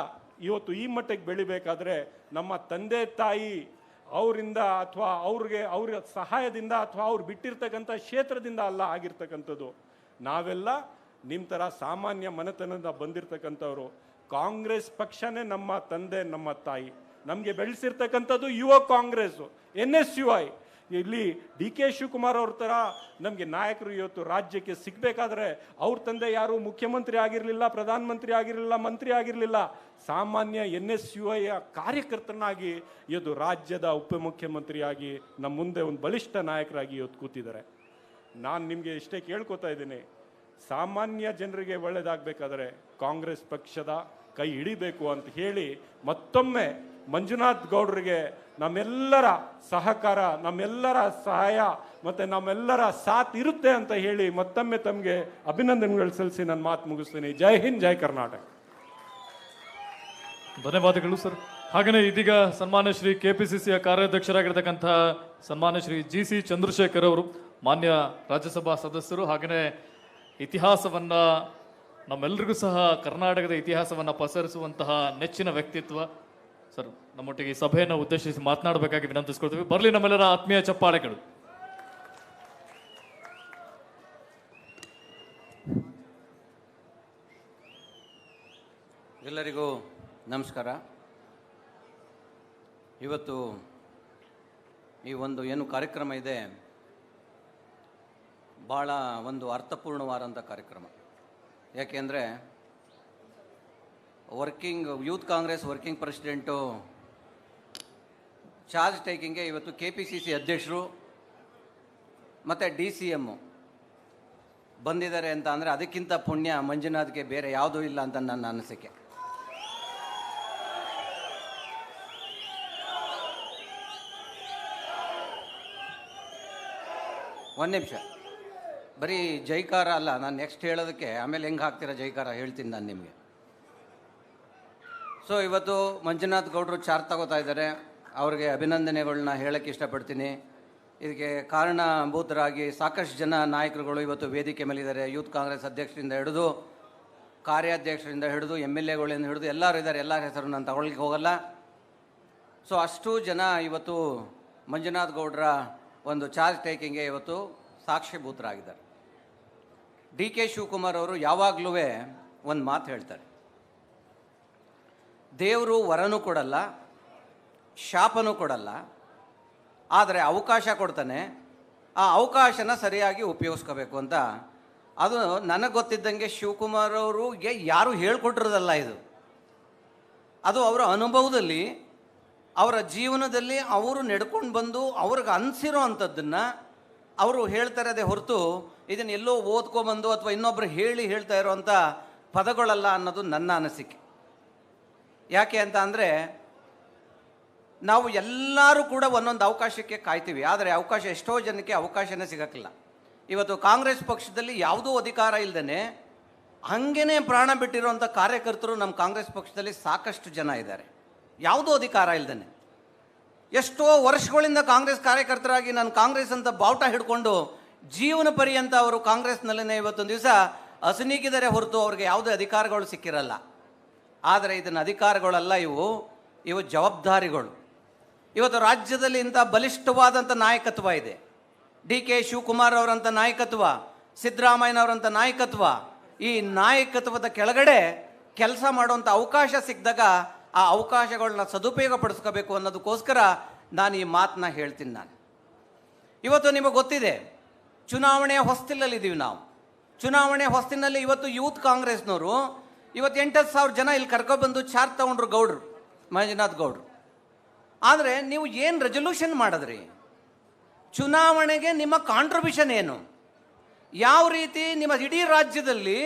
Speaker 8: ಇವತ್ತು ಈ ಮಟ್ಟಕ್ಕೆ ಬೆಳಿಬೇಕಾದ್ರೆ ನಮ್ಮ ತಂದೆ ತಾಯಿ ಅವರಿಂದ ಅಥವಾ ಅವ್ರ ಸಹಾಯದಿಂದ ಅಥವಾ ಅವ್ರು ಬಿಟ್ಟಿರ್ತಕ್ಕಂಥ ಕ್ಷೇತ್ರದಿಂದ ಅಲ್ಲ ಆಗಿರ್ತಕ್ಕಂಥದ್ದು. ನಾವೆಲ್ಲ ನಿಮ್ಮ ಥರ ಸಾಮಾನ್ಯ ಮನೆತನದಿಂದ ಬಂದಿರತಕ್ಕಂಥವ್ರು. ಕಾಂಗ್ರೆಸ್ ಪಕ್ಷನೇ ನಮ್ಮ ತಂದೆ, ನಮ್ಮ ತಾಯಿ. ನಮಗೆ ಬೆಳೆಸಿರ್ತಕ್ಕಂಥದ್ದು ಯುವ ಕಾಂಗ್ರೆಸ್ಸು, NSUI. ಇಲ್ಲಿ DK ಶಿವಕುಮಾರ್ ಅವ್ರ ಥರ ನಮಗೆ ನಾಯಕರು ಇವತ್ತು ರಾಜ್ಯಕ್ಕೆ ಸಿಗಬೇಕಾದ್ರೆ ಅವ್ರ ತಂದೆ ಯಾರು ಮುಖ್ಯಮಂತ್ರಿ ಆಗಿರಲಿಲ್ಲ, ಪ್ರಧಾನಮಂತ್ರಿ ಆಗಿರಲಿಲ್ಲ, ಮಂತ್ರಿ ಆಗಿರಲಿಲ್ಲ. ಸಾಮಾನ್ಯ NSUIಯ ಕಾರ್ಯಕರ್ತನಾಗಿ ಇವತ್ತು ರಾಜ್ಯದ ಉಪಮುಖ್ಯಮಂತ್ರಿಯಾಗಿ ನಮ್ಮ ಮುಂದೆ ಒಂದು ಬಲಿಷ್ಠ ನಾಯಕರಾಗಿ ಇವತ್ತು ಕೂತಿದ್ದಾರೆ. ನಾನು ನಿಮಗೆ ಇಷ್ಟೇ ಕೇಳ್ಕೊತಾ ಇದ್ದೀನಿ, ಸಾಮಾನ್ಯ ಜನರಿಗೆ ಒಳ್ಳೆಯದಾಗಬೇಕಾದ್ರೆ ಕಾಂಗ್ರೆಸ್ ಪಕ್ಷದ ಕೈ ಹಿಡಿಬೇಕು ಅಂತ ಹೇಳಿ ಮತ್ತೊಮ್ಮೆ ಮಂಜುನಾಥ್ ಗೌಡರಿಗೆ ನಮ್ಮೆಲ್ಲರ ಸಹಕಾರ, ನಮ್ಮೆಲ್ಲರ ಸಹಾಯ ಮತ್ತು ನಮ್ಮೆಲ್ಲರ ಸಾಥ್ ಇರುತ್ತೆ ಅಂತ ಹೇಳಿ ಮತ್ತೊಮ್ಮೆ ತಮಗೆ ಅಭಿನಂದನೆಗಳು ಸಲ್ಲಿಸಿ ನನ್ನ ಮಾತು ಮುಗಿಸ್ತೀನಿ. ಜೈ ಹಿಂದ್, ಜೈ ಕರ್ನಾಟಕ.
Speaker 1: ಧನ್ಯವಾದಗಳು ಸರ್. ಹಾಗೆಯೇ ಇದೀಗ ಸನ್ಮಾನ್ಯ ಶ್ರೀ KPCCಯ ಕಾರ್ಯಾಧ್ಯಕ್ಷರಾಗಿರ್ತಕ್ಕಂಥ ಸನ್ಮಾನ್ಯ ಶ್ರೀ GC ಚಂದ್ರಶೇಖರ್ ಅವರು, ಮಾನ್ಯ ರಾಜ್ಯಸಭಾ ಸದಸ್ಯರು, ಹಾಗೆಯೇ ಇತಿಹಾಸವನ್ನ ನಮ್ಮೆಲ್ಲರಿಗೂ ಸಹ ಕರ್ನಾಟಕದ ಇತಿಹಾಸವನ್ನ ಪಸರಿಸುವಂತಹ ನೆಚ್ಚಿನ ವ್ಯಕ್ತಿತ್ವ ಸರ್, ನಮ್ಮೊಟ್ಟಿಗೆ ಈ ಸಭೆಯನ್ನು ಉದ್ದೇಶಿಸಿ ಮಾತನಾಡಬೇಕಾಗಿ ವಿನಂತಿಸ್ಕೊಳ್ತೀವಿ. ಬರಲಿ ನಮ್ಮೆಲ್ಲರ ಆತ್ಮೀಯ ಚಪ್ಪಾಳೆಗಳು.
Speaker 9: ಎಲ್ಲರಿಗೂ ನಮಸ್ಕಾರ. ಇವತ್ತು ಈ ಒಂದು ಏನು ಕಾರ್ಯಕ್ರಮ ಇದೆ, ಭಾಳ ಒಂದು ಅರ್ಥಪೂರ್ಣವಾದಂಥ ಕಾರ್ಯಕ್ರಮ. ಯಾಕೆಂದರೆ youth Congress working president charge ಟೇಕಿಂಗ್ಗೆ ಇವತ್ತು KPCC ಅಧ್ಯಕ್ಷರು ಮತ್ತು DCM ಬಂದಿದ್ದಾರೆ ಅಂತ ಅಂದರೆ ಅದಕ್ಕಿಂತ ಪುಣ್ಯ ಮಂಜುನಾಥ್ಗೆ ಬೇರೆ ಯಾವುದೂ ಇಲ್ಲ ಅಂತ ನನ್ನ ಅನಿಸಿಕೆ. ಒಂದು ನಿಮಿಷ. ಬರೀ ಜೈಕಾರ ಅಲ್ಲ, ನಾನು ನೆಕ್ಸ್ಟ್ ಹೇಳೋದಕ್ಕೆ ಆಮೇಲೆ ಹೆಂಗೆ ಹಾಕ್ತೀರಾ ಜೈಕಾರ ಹೇಳ್ತೀನಿ ನಾನು ನಿಮಗೆ. ಸೊ ಇವತ್ತು ಮಂಜುನಾಥ್ ಗೌಡರು ಚಾರ್ಜ್ ತಗೋತಾ ಇದ್ದಾರೆ, ಅವ್ರಿಗೆ ಅಭಿನಂದನೆಗಳನ್ನ ಹೇಳೋಕ್ಕೆ ಇಷ್ಟಪಡ್ತೀನಿ. ಇದಕ್ಕೆ ಕಾರಣಭೂತರಾಗಿ ಸಾಕಷ್ಟು ಜನ ನಾಯಕರುಗಳು ಇವತ್ತು ವೇದಿಕೆ ಮೇಲಿದ್ದಾರೆ. ಯೂತ್ ಕಾಂಗ್ರೆಸ್ ಅಧ್ಯಕ್ಷರಿಂದ ಹಿಡಿದು ಕಾರ್ಯಾಧ್ಯಕ್ಷರಿಂದ ಹಿಡಿದು MLAಗಳಿಂದ ಹಿಡಿದು ಎಲ್ಲರೂ ಇದ್ದಾರೆ. ಎಲ್ಲರ ಹೆಸರು ನಾನು ತಗೊಳ್ಳಿಕ್ಕೆ ಹೋಗಲ್ಲ. ಸೊ ಅಷ್ಟು ಜನ ಇವತ್ತು ಮಂಜುನಾಥ್ ಗೌಡರ ಒಂದು ಚಾರ್ಜ್ ಟೇಕಿಂಗ್ಗೆ ಇವತ್ತು ಸಾಕ್ಷಿಭೂತರಾಗಿದ್ದಾರೆ. DK ಶಿವಕುಮಾರ್ ಅವರು ಯಾವಾಗಲೂ ಒಂದು ಮಾತು ಹೇಳ್ತಾರೆ, ದೇವರು ವರನೂ ಕೊಡಲ್ಲ, ಶಾಪನೂ ಕೊಡಲ್ಲ, ಆದರೆ ಅವಕಾಶ ಕೊಡ್ತಾನೆ, ಆ ಅವಕಾಶನ ಸರಿಯಾಗಿ ಉಪಯೋಗಿಸ್ಕೋಬೇಕು ಅಂತ. ಅದು ನನಗೆ ಗೊತ್ತಿದ್ದಂಗೆ ಶಿವಕುಮಾರ್ ಅವ್ರಿಗೆ ಯಾರು ಹೇಳ್ಕೊಟ್ಟಿರೋದಲ್ಲ ಇದು. ಅದು ಅವರ ಅನುಭವದಲ್ಲಿ, ಅವರ ಜೀವನದಲ್ಲಿ ಅವರು ನಡ್ಕೊಂಡು ಬಂದು ಅವ್ರಿಗೆ ಅನಿಸಿರೋ ಅಂಥದ್ದನ್ನು ಅವರು ಹೇಳ್ತಾ ಇರೋದೇ ಹೊರತು ಇದನ್ನು ಎಲ್ಲೋ ಓದ್ಕೊಬಂದು ಅಥವಾ ಇನ್ನೊಬ್ಬರು ಹೇಳ್ತಾ ಇರೋವಂಥ ಪದಗಳಲ್ಲ ಅನ್ನೋದು ನನ್ನ ಅನಿಸಿಕೆ. ಯಾಕೆ ಅಂತ ಅಂದರೆ ನಾವು ಎಲ್ಲರೂ ಕೂಡ ಒಂದೊಂದು ಅವಕಾಶಕ್ಕೆ ಕಾಯ್ತೀವಿ, ಆದರೆ ಅವಕಾಶ ಎಷ್ಟೋ ಜನಕ್ಕೆ ಅವಕಾಶನೇ ಸಿಗೋಕ್ಕಿಲ್ಲ. ಇವತ್ತು ಕಾಂಗ್ರೆಸ್ ಪಕ್ಷದಲ್ಲಿ ಯಾವುದೂ ಅಧಿಕಾರ ಇಲ್ಲದೇ ಹಾಗೇ ಪ್ರಾಣ ಬಿಟ್ಟಿರೋಂಥ ಕಾರ್ಯಕರ್ತರು ನಮ್ಮ ಕಾಂಗ್ರೆಸ್ ಪಕ್ಷದಲ್ಲಿ ಸಾಕಷ್ಟು ಜನ ಇದ್ದಾರೆ, ಯಾವುದೂ ಅಧಿಕಾರ ಇಲ್ಲದೇ. ಎಷ್ಟೋ ವರ್ಷಗಳಿಂದ ಕಾಂಗ್ರೆಸ್ ಕಾರ್ಯಕರ್ತರಾಗಿ ನಾನು ಕಾಂಗ್ರೆಸ್ ಅಂತ ಬಾವುಟ ಹಿಡ್ಕೊಂಡು ಜೀವನ ಪರ್ಯಂತ ಅವರು ಕಾಂಗ್ರೆಸ್ನಲ್ಲೇ ಇವತ್ತೊಂದು ದಿವಸ ಅಸನೀಗಿದರೆ ಹೊರತು ಅವ್ರಿಗೆ ಯಾವುದೇ ಅಧಿಕಾರಗಳು ಸಿಕ್ಕಿರಲ್ಲ. ಆದರೆ ಇದನ್ನು ಅಧಿಕಾರಗಳಲ್ಲ, ಇವು ಜವಾಬ್ದಾರಿಗಳು. ಇವತ್ತು ರಾಜ್ಯದಲ್ಲಿ ಇಂಥ ಬಲಿಷ್ಠವಾದಂಥ ನಾಯಕತ್ವ ಇದೆ. DK ಶಿವಕುಮಾರ್ ಅವರಂಥ ನಾಯಕತ್ವ, ಸಿದ್ದರಾಮಯ್ಯನವರಂಥ ನಾಯಕತ್ವ. ಈ ನಾಯಕತ್ವದ ಕೆಳಗಡೆ ಕೆಲಸ ಮಾಡುವಂಥ ಅವಕಾಶ ಸಿಕ್ಕಿದಾಗ ಆ ಅವಕಾಶಗಳನ್ನ ಸದುಪಯೋಗ ಪಡಿಸ್ಕೋಬೇಕು ಅನ್ನೋದಕ್ಕೋಸ್ಕರ ನಾನು ಈ ಮಾತನ್ನ ಹೇಳ್ತೀನಿ. ನಾನು ಇವತ್ತು ನಿಮಗೆ ಗೊತ್ತಿದೆ, ಚುನಾವಣೆ ಹೊಸ್ತಿಲಲ್ಲಿದ್ದೀವಿ ನಾವು. ಚುನಾವಣೆ ಹೊಸ್ತಿನಲ್ಲಿ ಇವತ್ತು ಯೂತ್ ಕಾಂಗ್ರೆಸ್ನವರು ಇವತ್ತು 8,000 ಜನ ಇಲ್ಲಿ ಕರ್ಕೊಬಂದು ಚಾರ್ಜ್ ತಗೊಂಡ್ರು ಗೌಡ್ರು, ಮಂಜುನಾಥ್ ಗೌಡ್ರು. ಆದರೆ ನೀವು ಏನು ರೆಸೊಲ್ಯೂಷನ್ ಮಾಡಿದ್ರಿ? ಚುನಾವಣೆಗೆ ನಿಮ್ಮ ಕಾಂಟ್ರಿಬ್ಯೂಷನ್ ಏನು? ಯಾವ ರೀತಿ ನಿಮ್ಮ ಇಡೀ ರಾಜ್ಯದಲ್ಲಿ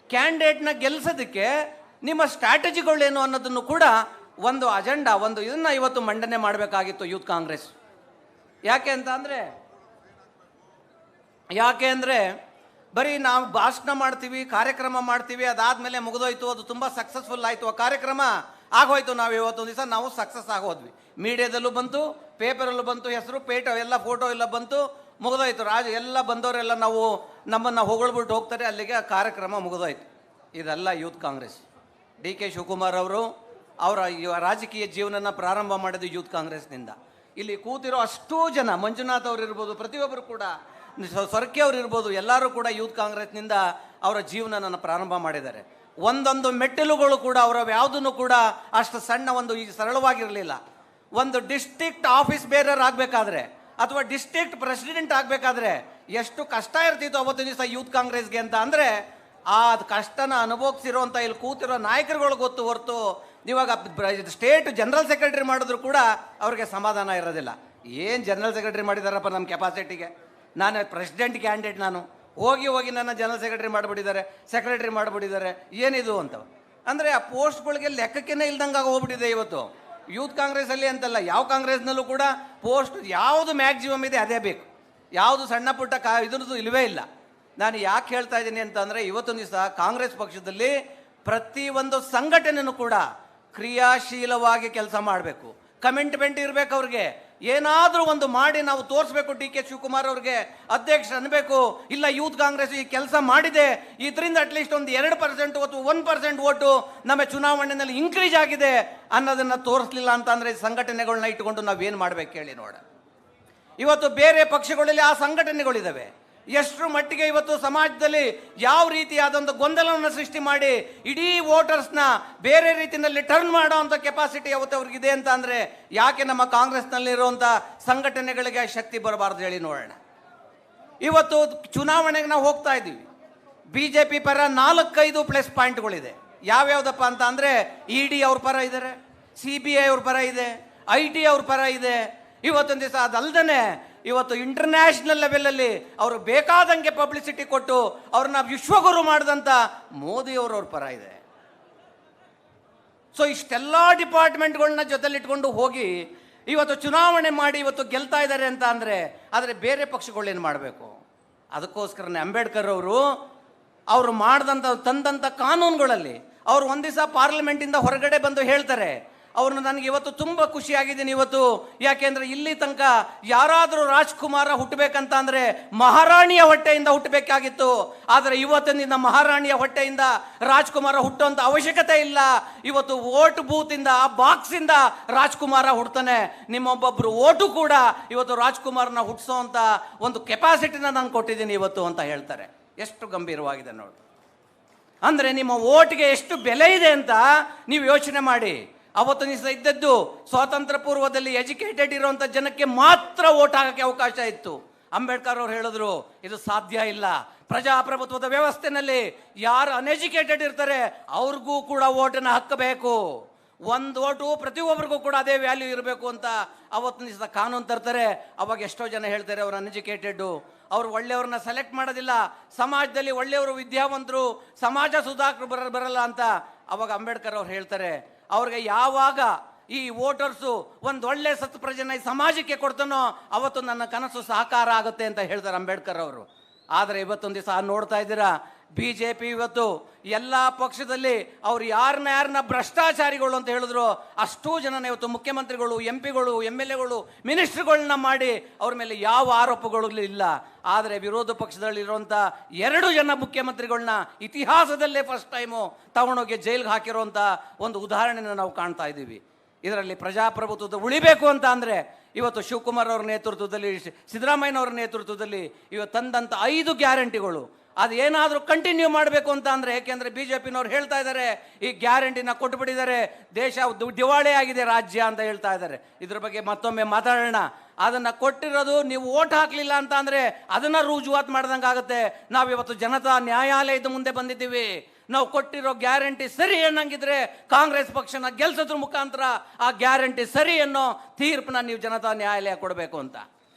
Speaker 9: ಕ್ಯಾಂಡಿಡೇಟ್ನ ಗೆಲ್ಲಿಸೋದಕ್ಕೆ ನಿಮ್ಮ ಸ್ಟ್ರಾಟಜಿಗಳೇನು ಅನ್ನೋದನ್ನು ಕೂಡ ಒಂದು ಅಜೆಂಡಾ, ಒಂದು ಇದನ್ನು ಇವತ್ತು ಮಂಡನೆ ಮಾಡಬೇಕಾಗಿತ್ತು ಯೂತ್ ಕಾಂಗ್ರೆಸ್. ಯಾಕೆ ಅಂದರೆ ಬರೀ ನಾವು ಭಾಷಣ ಮಾಡ್ತೀವಿ, ಕಾರ್ಯಕ್ರಮ ಮಾಡ್ತೀವಿ, ಅದಾದಮೇಲೆ ಮುಗಿದೋಯ್ತು, ಅದು ತುಂಬ ಸಕ್ಸಸ್ಫುಲ್ ಆಯಿತು, ಆ ಕಾರ್ಯಕ್ರಮ ಆಗೋಯ್ತು. ನಾವು ಇವತ್ತೊಂದು ದಿವಸ ನಾವು ಸಕ್ಸಸ್ ಆಗೋದ್ವಿ, ಮೀಡಿಯಾದಲ್ಲೂ ಬಂತು, ಪೇಪರಲ್ಲೂ ಬಂತು, ಹೆಸರು ಎಲ್ಲ ಫೋಟೋ ಎಲ್ಲ ಬಂತು, ಮುಗಿದೋಯ್ತು. ಎಲ್ಲ ಬಂದವರೆಲ್ಲ ನಮ್ಮನ್ನು ಹೊಗಳ್ಬಿಟ್ಟು ಹೋಗ್ತಾರೆ, ಅಲ್ಲಿಗೆ ಆ ಕಾರ್ಯಕ್ರಮ ಮುಗಿದೋಯ್ತು. ಇದೆಲ್ಲ ಯೂತ್ ಕಾಂಗ್ರೆಸ್. DK ಶಿವಕುಮಾರ್ ಅವರು ಅವರ ರಾಜಕೀಯ ಜೀವನನ ಪ್ರಾರಂಭ ಮಾಡಿದ್ದು ಯೂತ್ ಕಾಂಗ್ರೆಸ್ನಿಂದ. ಇಲ್ಲಿ ಕೂತಿರೋ ಅಷ್ಟೂ ಜನ, ಮಂಜುನಾಥ್ ಅವರು ಇರ್ಬೋದು, ಪ್ರತಿಯೊಬ್ಬರು ಕೂಡ, ಸೊರಕೆ ಅವರು ಇರ್ಬೋದು, ಎಲ್ಲರೂ ಕೂಡ ಯೂತ್ ಕಾಂಗ್ರೆಸ್ನಿಂದ ಅವರ ಜೀವನನ ಪ್ರಾರಂಭ ಮಾಡಿದ್ದಾರೆ. ಒಂದೊಂದು ಮೆಟ್ಟಿಲುಗಳು ಕೂಡ ಅವರ ಯಾವುದನ್ನು ಕೂಡ ಅಷ್ಟು ಸಣ್ಣ ಒಂದು ಸರಳವಾಗಿರಲಿಲ್ಲ. ಒಂದು ಡಿಸ್ಟ್ರಿಕ್ಟ್ ಆಫೀಸ್ ಬೇರರ್ ಆಗಬೇಕಾದ್ರೆ ಅಥವಾ ಡಿಸ್ಟ್ರಿಕ್ಟ್ ಪ್ರೆಸಿಡೆಂಟ್ ಆಗಬೇಕಾದ್ರೆ ಎಷ್ಟು ಕಷ್ಟ ಇರ್ತಿತ್ತು ಅವತ್ತು ದಿವಸ ಯೂತ್ ಕಾಂಗ್ರೆಸ್ಗೆ ಅಂತ ಅಂದರೆ ಆ ಕಷ್ಟನ ಅನುಭವಿಸಿರೋಂಥ ಇಲ್ಲಿ ಕೂತಿರೋ ನಾಯಕರುಗಳು ಗೊತ್ತು ಹೊರತು ಇವಾಗ ಸ್ಟೇಟ್ ಜನರಲ್ ಸೆಕ್ರೆಟರಿ ಮಾಡಿದ್ರು ಕೂಡ ಅವ್ರಿಗೆ ಸಮಾಧಾನ ಇರೋದಿಲ್ಲ. ಏನು ಜನರಲ್ ಸೆಕ್ರೆಟರಿ ಮಾಡಿದಾರಪ್ಪ ನಮ್ಮ ಕೆಪಾಸಿಟಿಗೆ, ನಾನು ಪ್ರೆಸಿಡೆಂಟ್ ಕ್ಯಾಂಡಿಡೇಟ್, ನಾನು ಹೋಗಿ ನನ್ನ ಜನರಲ್ ಸೆಕ್ರೆಟರಿ ಮಾಡಿಬಿಟ್ಟಿದ್ದಾರೆ, ಸೆಕ್ರೆಟರಿ ಮಾಡಿಬಿಟ್ಟಿದ್ದಾರೆ, ಏನಿದು ಅಂತ. ಅಂದರೆ ಆ ಪೋಸ್ಟ್ಗಳಿಗೆ ಲೆಕ್ಕಕ್ಕೇ ಇಲ್ದಂಗೆ ಹೋಗ್ಬಿಟ್ಟಿದೆ ಇವತ್ತು ಯೂತ್ ಕಾಂಗ್ರೆಸ್ಸಲ್ಲಿ ಅಂತಲ್ಲ, ಯಾವ ಕಾಂಗ್ರೆಸ್ನಲ್ಲೂ ಕೂಡ ಪೋಸ್ಟ್ ಯಾವುದು ಮ್ಯಾಕ್ಸಿಮಮ್ ಇದೆ ಅದೇ ಬೇಕು, ಯಾವುದು ಸಣ್ಣ ಪುಟ್ಟ ಇದ್ರದ್ದು ಇಲ್ಲವೇ ಇಲ್ಲ. ನಾನು ಯಾಕೆ ಹೇಳ್ತಾ ಇದ್ದೀನಿ ಅಂತಂದರೆ ಇವತ್ತೊಂದು ದಿವಸ ಕಾಂಗ್ರೆಸ್ ಪಕ್ಷದಲ್ಲಿ ಪ್ರತಿಯೊಂದು ಸಂಘಟನೆಯೂ ಕೂಡ ಕ್ರಿಯಾಶೀಲವಾಗಿ ಕೆಲಸ ಮಾಡಬೇಕು, ಕಮಿಟ್ಮೆಂಟ್ ಇರಬೇಕು. ಅವ್ರಿಗೆ ಏನಾದರೂ ಒಂದು ಮಾಡಿ ನಾವು ತೋರಿಸ್ಬೇಕು. DK ಶಿವಕುಮಾರ್ ಅವ್ರಿಗೆ ಅಧ್ಯಕ್ಷ ಅನ್ಬೇಕು, ಇಲ್ಲ ಯೂತ್ ಕಾಂಗ್ರೆಸ್ ಈ ಕೆಲಸ ಮಾಡಿದೆ, ಇದರಿಂದ ಅಟ್ಲೀಸ್ಟ್ ಒಂದು 2% ಅಥವಾ 1% ಓಟು ನಮ್ಮ ಚುನಾವಣೆಯಲ್ಲಿ ಇನ್ಕ್ರೀಸ್ ಆಗಿದೆ ಅನ್ನೋದನ್ನು ತೋರಿಸ್ಲಿಲ್ಲ ಅಂತಂದರೆ ಸಂಘಟನೆಗಳನ್ನ ಇಟ್ಕೊಂಡು ನಾವೇನು ಮಾಡ್ಬೇಕು ಹೇಳಿ ನೋಡ. ಇವತ್ತು ಬೇರೆ ಪಕ್ಷಗಳಲ್ಲಿ ಆ ಸಂಘಟನೆಗಳಿದ್ದಾವೆ. ಎಷ್ಟರ ಮಟ್ಟಿಗೆ ಇವತ್ತು ಸಮಾಜದಲ್ಲಿ ಯಾವ ರೀತಿಯಾದಂಥ ಗೊಂದಲವನ್ನು ಸೃಷ್ಟಿ ಮಾಡಿ ಇಡೀ ವೋಟರ್ಸ್ನ ಬೇರೆ ರೀತಿಯಲ್ಲಿ ಟರ್ನ್ ಮಾಡೋ ಅಂಥ ಕೆಪಾಸಿಟಿ ಯಾವತ್ತು ಅವ್ರಿಗಿದೆ ಅಂತ ಅಂದರೆ ಯಾಕೆ ನಮ್ಮ ಕಾಂಗ್ರೆಸ್ನಲ್ಲಿರುವಂಥ ಸಂಘಟನೆಗಳಿಗೆ ಶಕ್ತಿ ಬರಬಾರ್ದು ಹೇಳಿ ನೋಡೋಣ. ಇವತ್ತು ಚುನಾವಣೆಗೆ ನಾವು ಹೋಗ್ತಾ ಇದ್ದೀವಿ, BJP ಪರ 4-5 ಪ್ಲಸ್ ಪಾಯಿಂಟ್ಗಳಿದೆ. ಯಾವ್ಯಾವುದಪ್ಪ ಅಂತ ಅಂದರೆ ED ಅವ್ರ ಪರ ಇದ್ದಾರೆ, CBI ಅವ್ರ ಪರ ಇದೆ, IT ಅವ್ರ ಪರ ಇದೆ. ಇವತ್ತೊಂದು ದಿವಸ ಅದಲ್ದೇ ಇವತ್ತು ಇಂಟರ್ನ್ಯಾಷನಲ್ ಲೆವೆಲಲ್ಲಿ ಅವರು ಬೇಕಾದಂಗೆ ಪಬ್ಲಿಸಿಟಿ ಕೊಟ್ಟು ಅವ್ರನ್ನ ವಿಶ್ವಗುರು ಮಾಡಿದಂಥ ಮೋದಿಯವ್ರ ಪರ ಇದೆ. ಸೊ ಇಷ್ಟೆಲ್ಲ ಡಿಪಾರ್ಟ್ಮೆಂಟ್ಗಳನ್ನ ಜೊತೆಲಿಟ್ಕೊಂಡು ಹೋಗಿ ಇವತ್ತು ಚುನಾವಣೆ ಮಾಡಿ ಇವತ್ತು ಗೆಲ್ತಾ ಇದ್ದಾರೆ ಅಂತ ಅಂದರೆ, ಆದರೆ ಬೇರೆ ಪಕ್ಷಗಳೇನು ಮಾಡಬೇಕು? ಅದಕ್ಕೋಸ್ಕರನೇ ಅಂಬೇಡ್ಕರ್ ಅವರು ತಂದಂಥ ಕಾನೂನುಗಳಲ್ಲಿ ಅವರು ಒಂದು ದಿವಸ ಪಾರ್ಲಿಮೆಂಟಿಂದ ಹೊರಗಡೆ ಬಂದು ಹೇಳ್ತಾರೆ, ಅವ್ರನ್ನ ನನಗೆ ಇವತ್ತು ತುಂಬ ಖುಷಿಯಾಗಿದ್ದೀನಿ ಇವತ್ತು. ಯಾಕೆಂದರೆ ಇಲ್ಲಿ ತನಕ ಯಾರಾದರೂ ರಾಜ್ಕುಮಾರ ಹುಟ್ಟಬೇಕಂತ ಅಂದರೆ ಮಹಾರಾಣಿಯ ಹೊಟ್ಟೆಯಿಂದ ಹುಟ್ಟಬೇಕಾಗಿತ್ತು. ಆದರೆ ಇವತ್ತಿನಿಂದ ಮಹಾರಾಣಿಯ ಹೊಟ್ಟೆಯಿಂದ ರಾಜ್ಕುಮಾರ ಹುಟ್ಟುವಂಥ ಅವಶ್ಯಕತೆ ಇಲ್ಲ. ಇವತ್ತು ವೋಟ್ ಬೂತಿಂದ, ಆ ಬಾಕ್ಸಿಂದ ರಾಜ್ಕುಮಾರ ಹುಡ್ತಾನೆ. ನಿಮ್ಮೊಬ್ಬೊಬ್ಬರು ಓಟು ಕೂಡ ಇವತ್ತು ರಾಜ್ಕುಮಾರ್ನ ಹುಟ್ಟಿಸೋವಂಥ ಒಂದು ಕೆಪಾಸಿಟಿನ ನಾನು ಕೊಟ್ಟಿದ್ದೀನಿ ಇವತ್ತು ಅಂತ ಹೇಳ್ತಾರೆ. ಎಷ್ಟು ಗಂಭೀರವಾಗಿದೆ ನೋಡಿ. ಅಂದರೆ ನಿಮ್ಮ ಓಟ್ಗೆ ಎಷ್ಟು ಬೆಲೆ ಇದೆ ಅಂತ ನೀವು ಯೋಚನೆ ಮಾಡಿ. ಅವತ್ತು ದಿವಸ ಇದ್ದದ್ದು ಸ್ವಾತಂತ್ರ್ಯ ಪೂರ್ವದಲ್ಲಿ ಎಜುಕೇಟೆಡ್ ಇರುವಂಥ ಜನಕ್ಕೆ ಮಾತ್ರ ಓಟ್ ಹಾಕೋಕ್ಕೆ ಅವಕಾಶ ಇತ್ತು. ಅಂಬೇಡ್ಕರ್ ಅವರು ಹೇಳಿದ್ರು ಇದು ಸಾಧ್ಯ ಇಲ್ಲ. ಪ್ರಜಾಪ್ರಭುತ್ವದ ವ್ಯವಸ್ಥೆನಲ್ಲಿ ಯಾರು ಅನ್ಎಜುಕೇಟೆಡ್ ಇರ್ತಾರೆ ಅವ್ರಿಗೂ ಕೂಡ ಓಟನ್ನು ಹಾಕಬೇಕು. ಒಂದು ಓಟು ಪ್ರತಿಯೊಬ್ಬರಿಗೂ ಕೂಡ ಅದೇ ವ್ಯಾಲ್ಯೂ ಇರಬೇಕು ಅಂತ ಅವತ್ತು ದಿವಸ ಕಾನೂನು ತರ್ತಾರೆ. ಅವಾಗ ಎಷ್ಟೋ ಜನ ಹೇಳ್ತಾರೆ ಅವರು ಅನ್ಎಜುಕೇಟೆಡ್, ಅವ್ರು ಒಳ್ಳೆಯವ್ರನ್ನ ಸೆಲೆಕ್ಟ್ ಮಾಡೋದಿಲ್ಲ, ಸಮಾಜದಲ್ಲಿ ಒಳ್ಳೆಯವರು ವಿದ್ಯಾವಂತರು ಸಮಾಜ ಸುಧಾಕರು ಬರಲ್ಲ ಅಂತ. ಅವಾಗ ಅಂಬೇಡ್ಕರ್ ಅವ್ರು ಹೇಳ್ತಾರೆ, ಅವ್ರಿಗೆ ಯಾವಾಗ ಈ ವೋಟರ್ಸು ಒಂದು ಒಳ್ಳೆ ಸತ್ಪ್ರಜೆನ ಈ ಸಮಾಜಕ್ಕೆ ಕೊಡ್ತಾನೋ ಅವತ್ತು ನನ್ನ ಕನಸು ಸಾಕಾರ ಆಗುತ್ತೆ ಅಂತ ಹೇಳ್ತಾರೆ ಅಂಬೇಡ್ಕರ್ ಅವರು. ಆದರೆ ಇವತ್ತೊಂದು ದಿವಸ ನೋಡ್ತಾ ಇದ್ದೀರಾ, BJP ಇವತ್ತು ಎಲ್ಲ ಪಕ್ಷದಲ್ಲಿ ಅವ್ರು ಯಾರನ್ನ ಭ್ರಷ್ಟಾಚಾರಿಗಳು ಅಂತ ಹೇಳಿದ್ರು ಅಷ್ಟೂ ಜನನ ಇವತ್ತು ಮುಖ್ಯಮಂತ್ರಿಗಳು, MP ಗಳು, MLAಗಳು, ಮಿನಿಸ್ಟ್ರುಗಳನ್ನ ಮಾಡಿ ಅವ್ರ ಮೇಲೆ ಯಾವ ಆರೋಪಗಳು ಇಲ್ಲ. ಆದರೆ ವಿರೋಧ ಪಕ್ಷದಲ್ಲಿರುವಂಥ 2 ಜನ ಮುಖ್ಯಮಂತ್ರಿಗಳನ್ನ ಇತಿಹಾಸದಲ್ಲೇ ಫಸ್ಟ್ ಟೈಮು ತಗೊಂಡೋಗಿ ಜೈಲ್ಗೆ ಹಾಕಿರುವಂಥ ಒಂದು ಉದಾಹರಣೆನ ನಾವು ಕಾಣ್ತಾ ಇದ್ದೀವಿ. ಇದರಲ್ಲಿ ಪ್ರಜಾಪ್ರಭುತ್ವದ ಉಳಿಬೇಕು ಅಂತ ಅಂದರೆ ಇವತ್ತು ಶಿವಕುಮಾರ್ ಅವ್ರ ನೇತೃತ್ವದಲ್ಲಿ, ಸಿದ್ದರಾಮಯ್ಯನವ್ರ ನೇತೃತ್ವದಲ್ಲಿ ಇವತ್ತು ತಂದಂಥ 5 ಗ್ಯಾರಂಟಿಗಳು ಅದು ಏನಾದರೂ ಕಂಟಿನ್ಯೂ ಮಾಡಬೇಕು ಅಂತ ಅಂದರೆ, ಏಕೆಂದರೆ BJPನವ್ರು ಹೇಳ್ತಾ ಇದ್ದಾರೆ ಈ ಗ್ಯಾರಂಟಿನ ಕೊಟ್ಟುಬಿಟ್ಟಿದ್ದಾರೆ, ದೇಶ ದಿವಾಳಿ ಆಗಿದೆ ರಾಜ್ಯ ಅಂತ ಹೇಳ್ತಾ ಇದ್ದಾರೆ. ಇದ್ರ ಬಗ್ಗೆ ಮತ್ತೊಮ್ಮೆ ಮಾತಾಡೋಣ. ಅದನ್ನು ಕೊಟ್ಟಿರೋದು ನೀವು ಓಟ್ ಹಾಕಲಿಲ್ಲ ಅಂತ ಅಂದರೆ ಅದನ್ನು ರುಜುವಾತು ಮಾಡ್ದಂಗೆ ಆಗುತ್ತೆ. ನಾವಿವತ್ತು ಜನತಾ ನ್ಯಾಯಾಲಯದ ಮುಂದೆ ಬಂದಿದ್ದೀವಿ. ನಾವು ಕೊಟ್ಟಿರೋ ಗ್ಯಾರಂಟಿ ಸರಿ ಅನ್ನಂಗಿದ್ರೆ ಕಾಂಗ್ರೆಸ್ ಪಕ್ಷನ ಗೆಲ್ಸೋದ್ರ ಮುಖಾಂತರ ಆ ಗ್ಯಾರಂಟಿ ಸರಿ ಅನ್ನೋ ತೀರ್ಪನ್ನ ನೀವು ಜನತಾ ನ್ಯಾಯಾಲಯ ಕೊಡಬೇಕು ಅಂತ.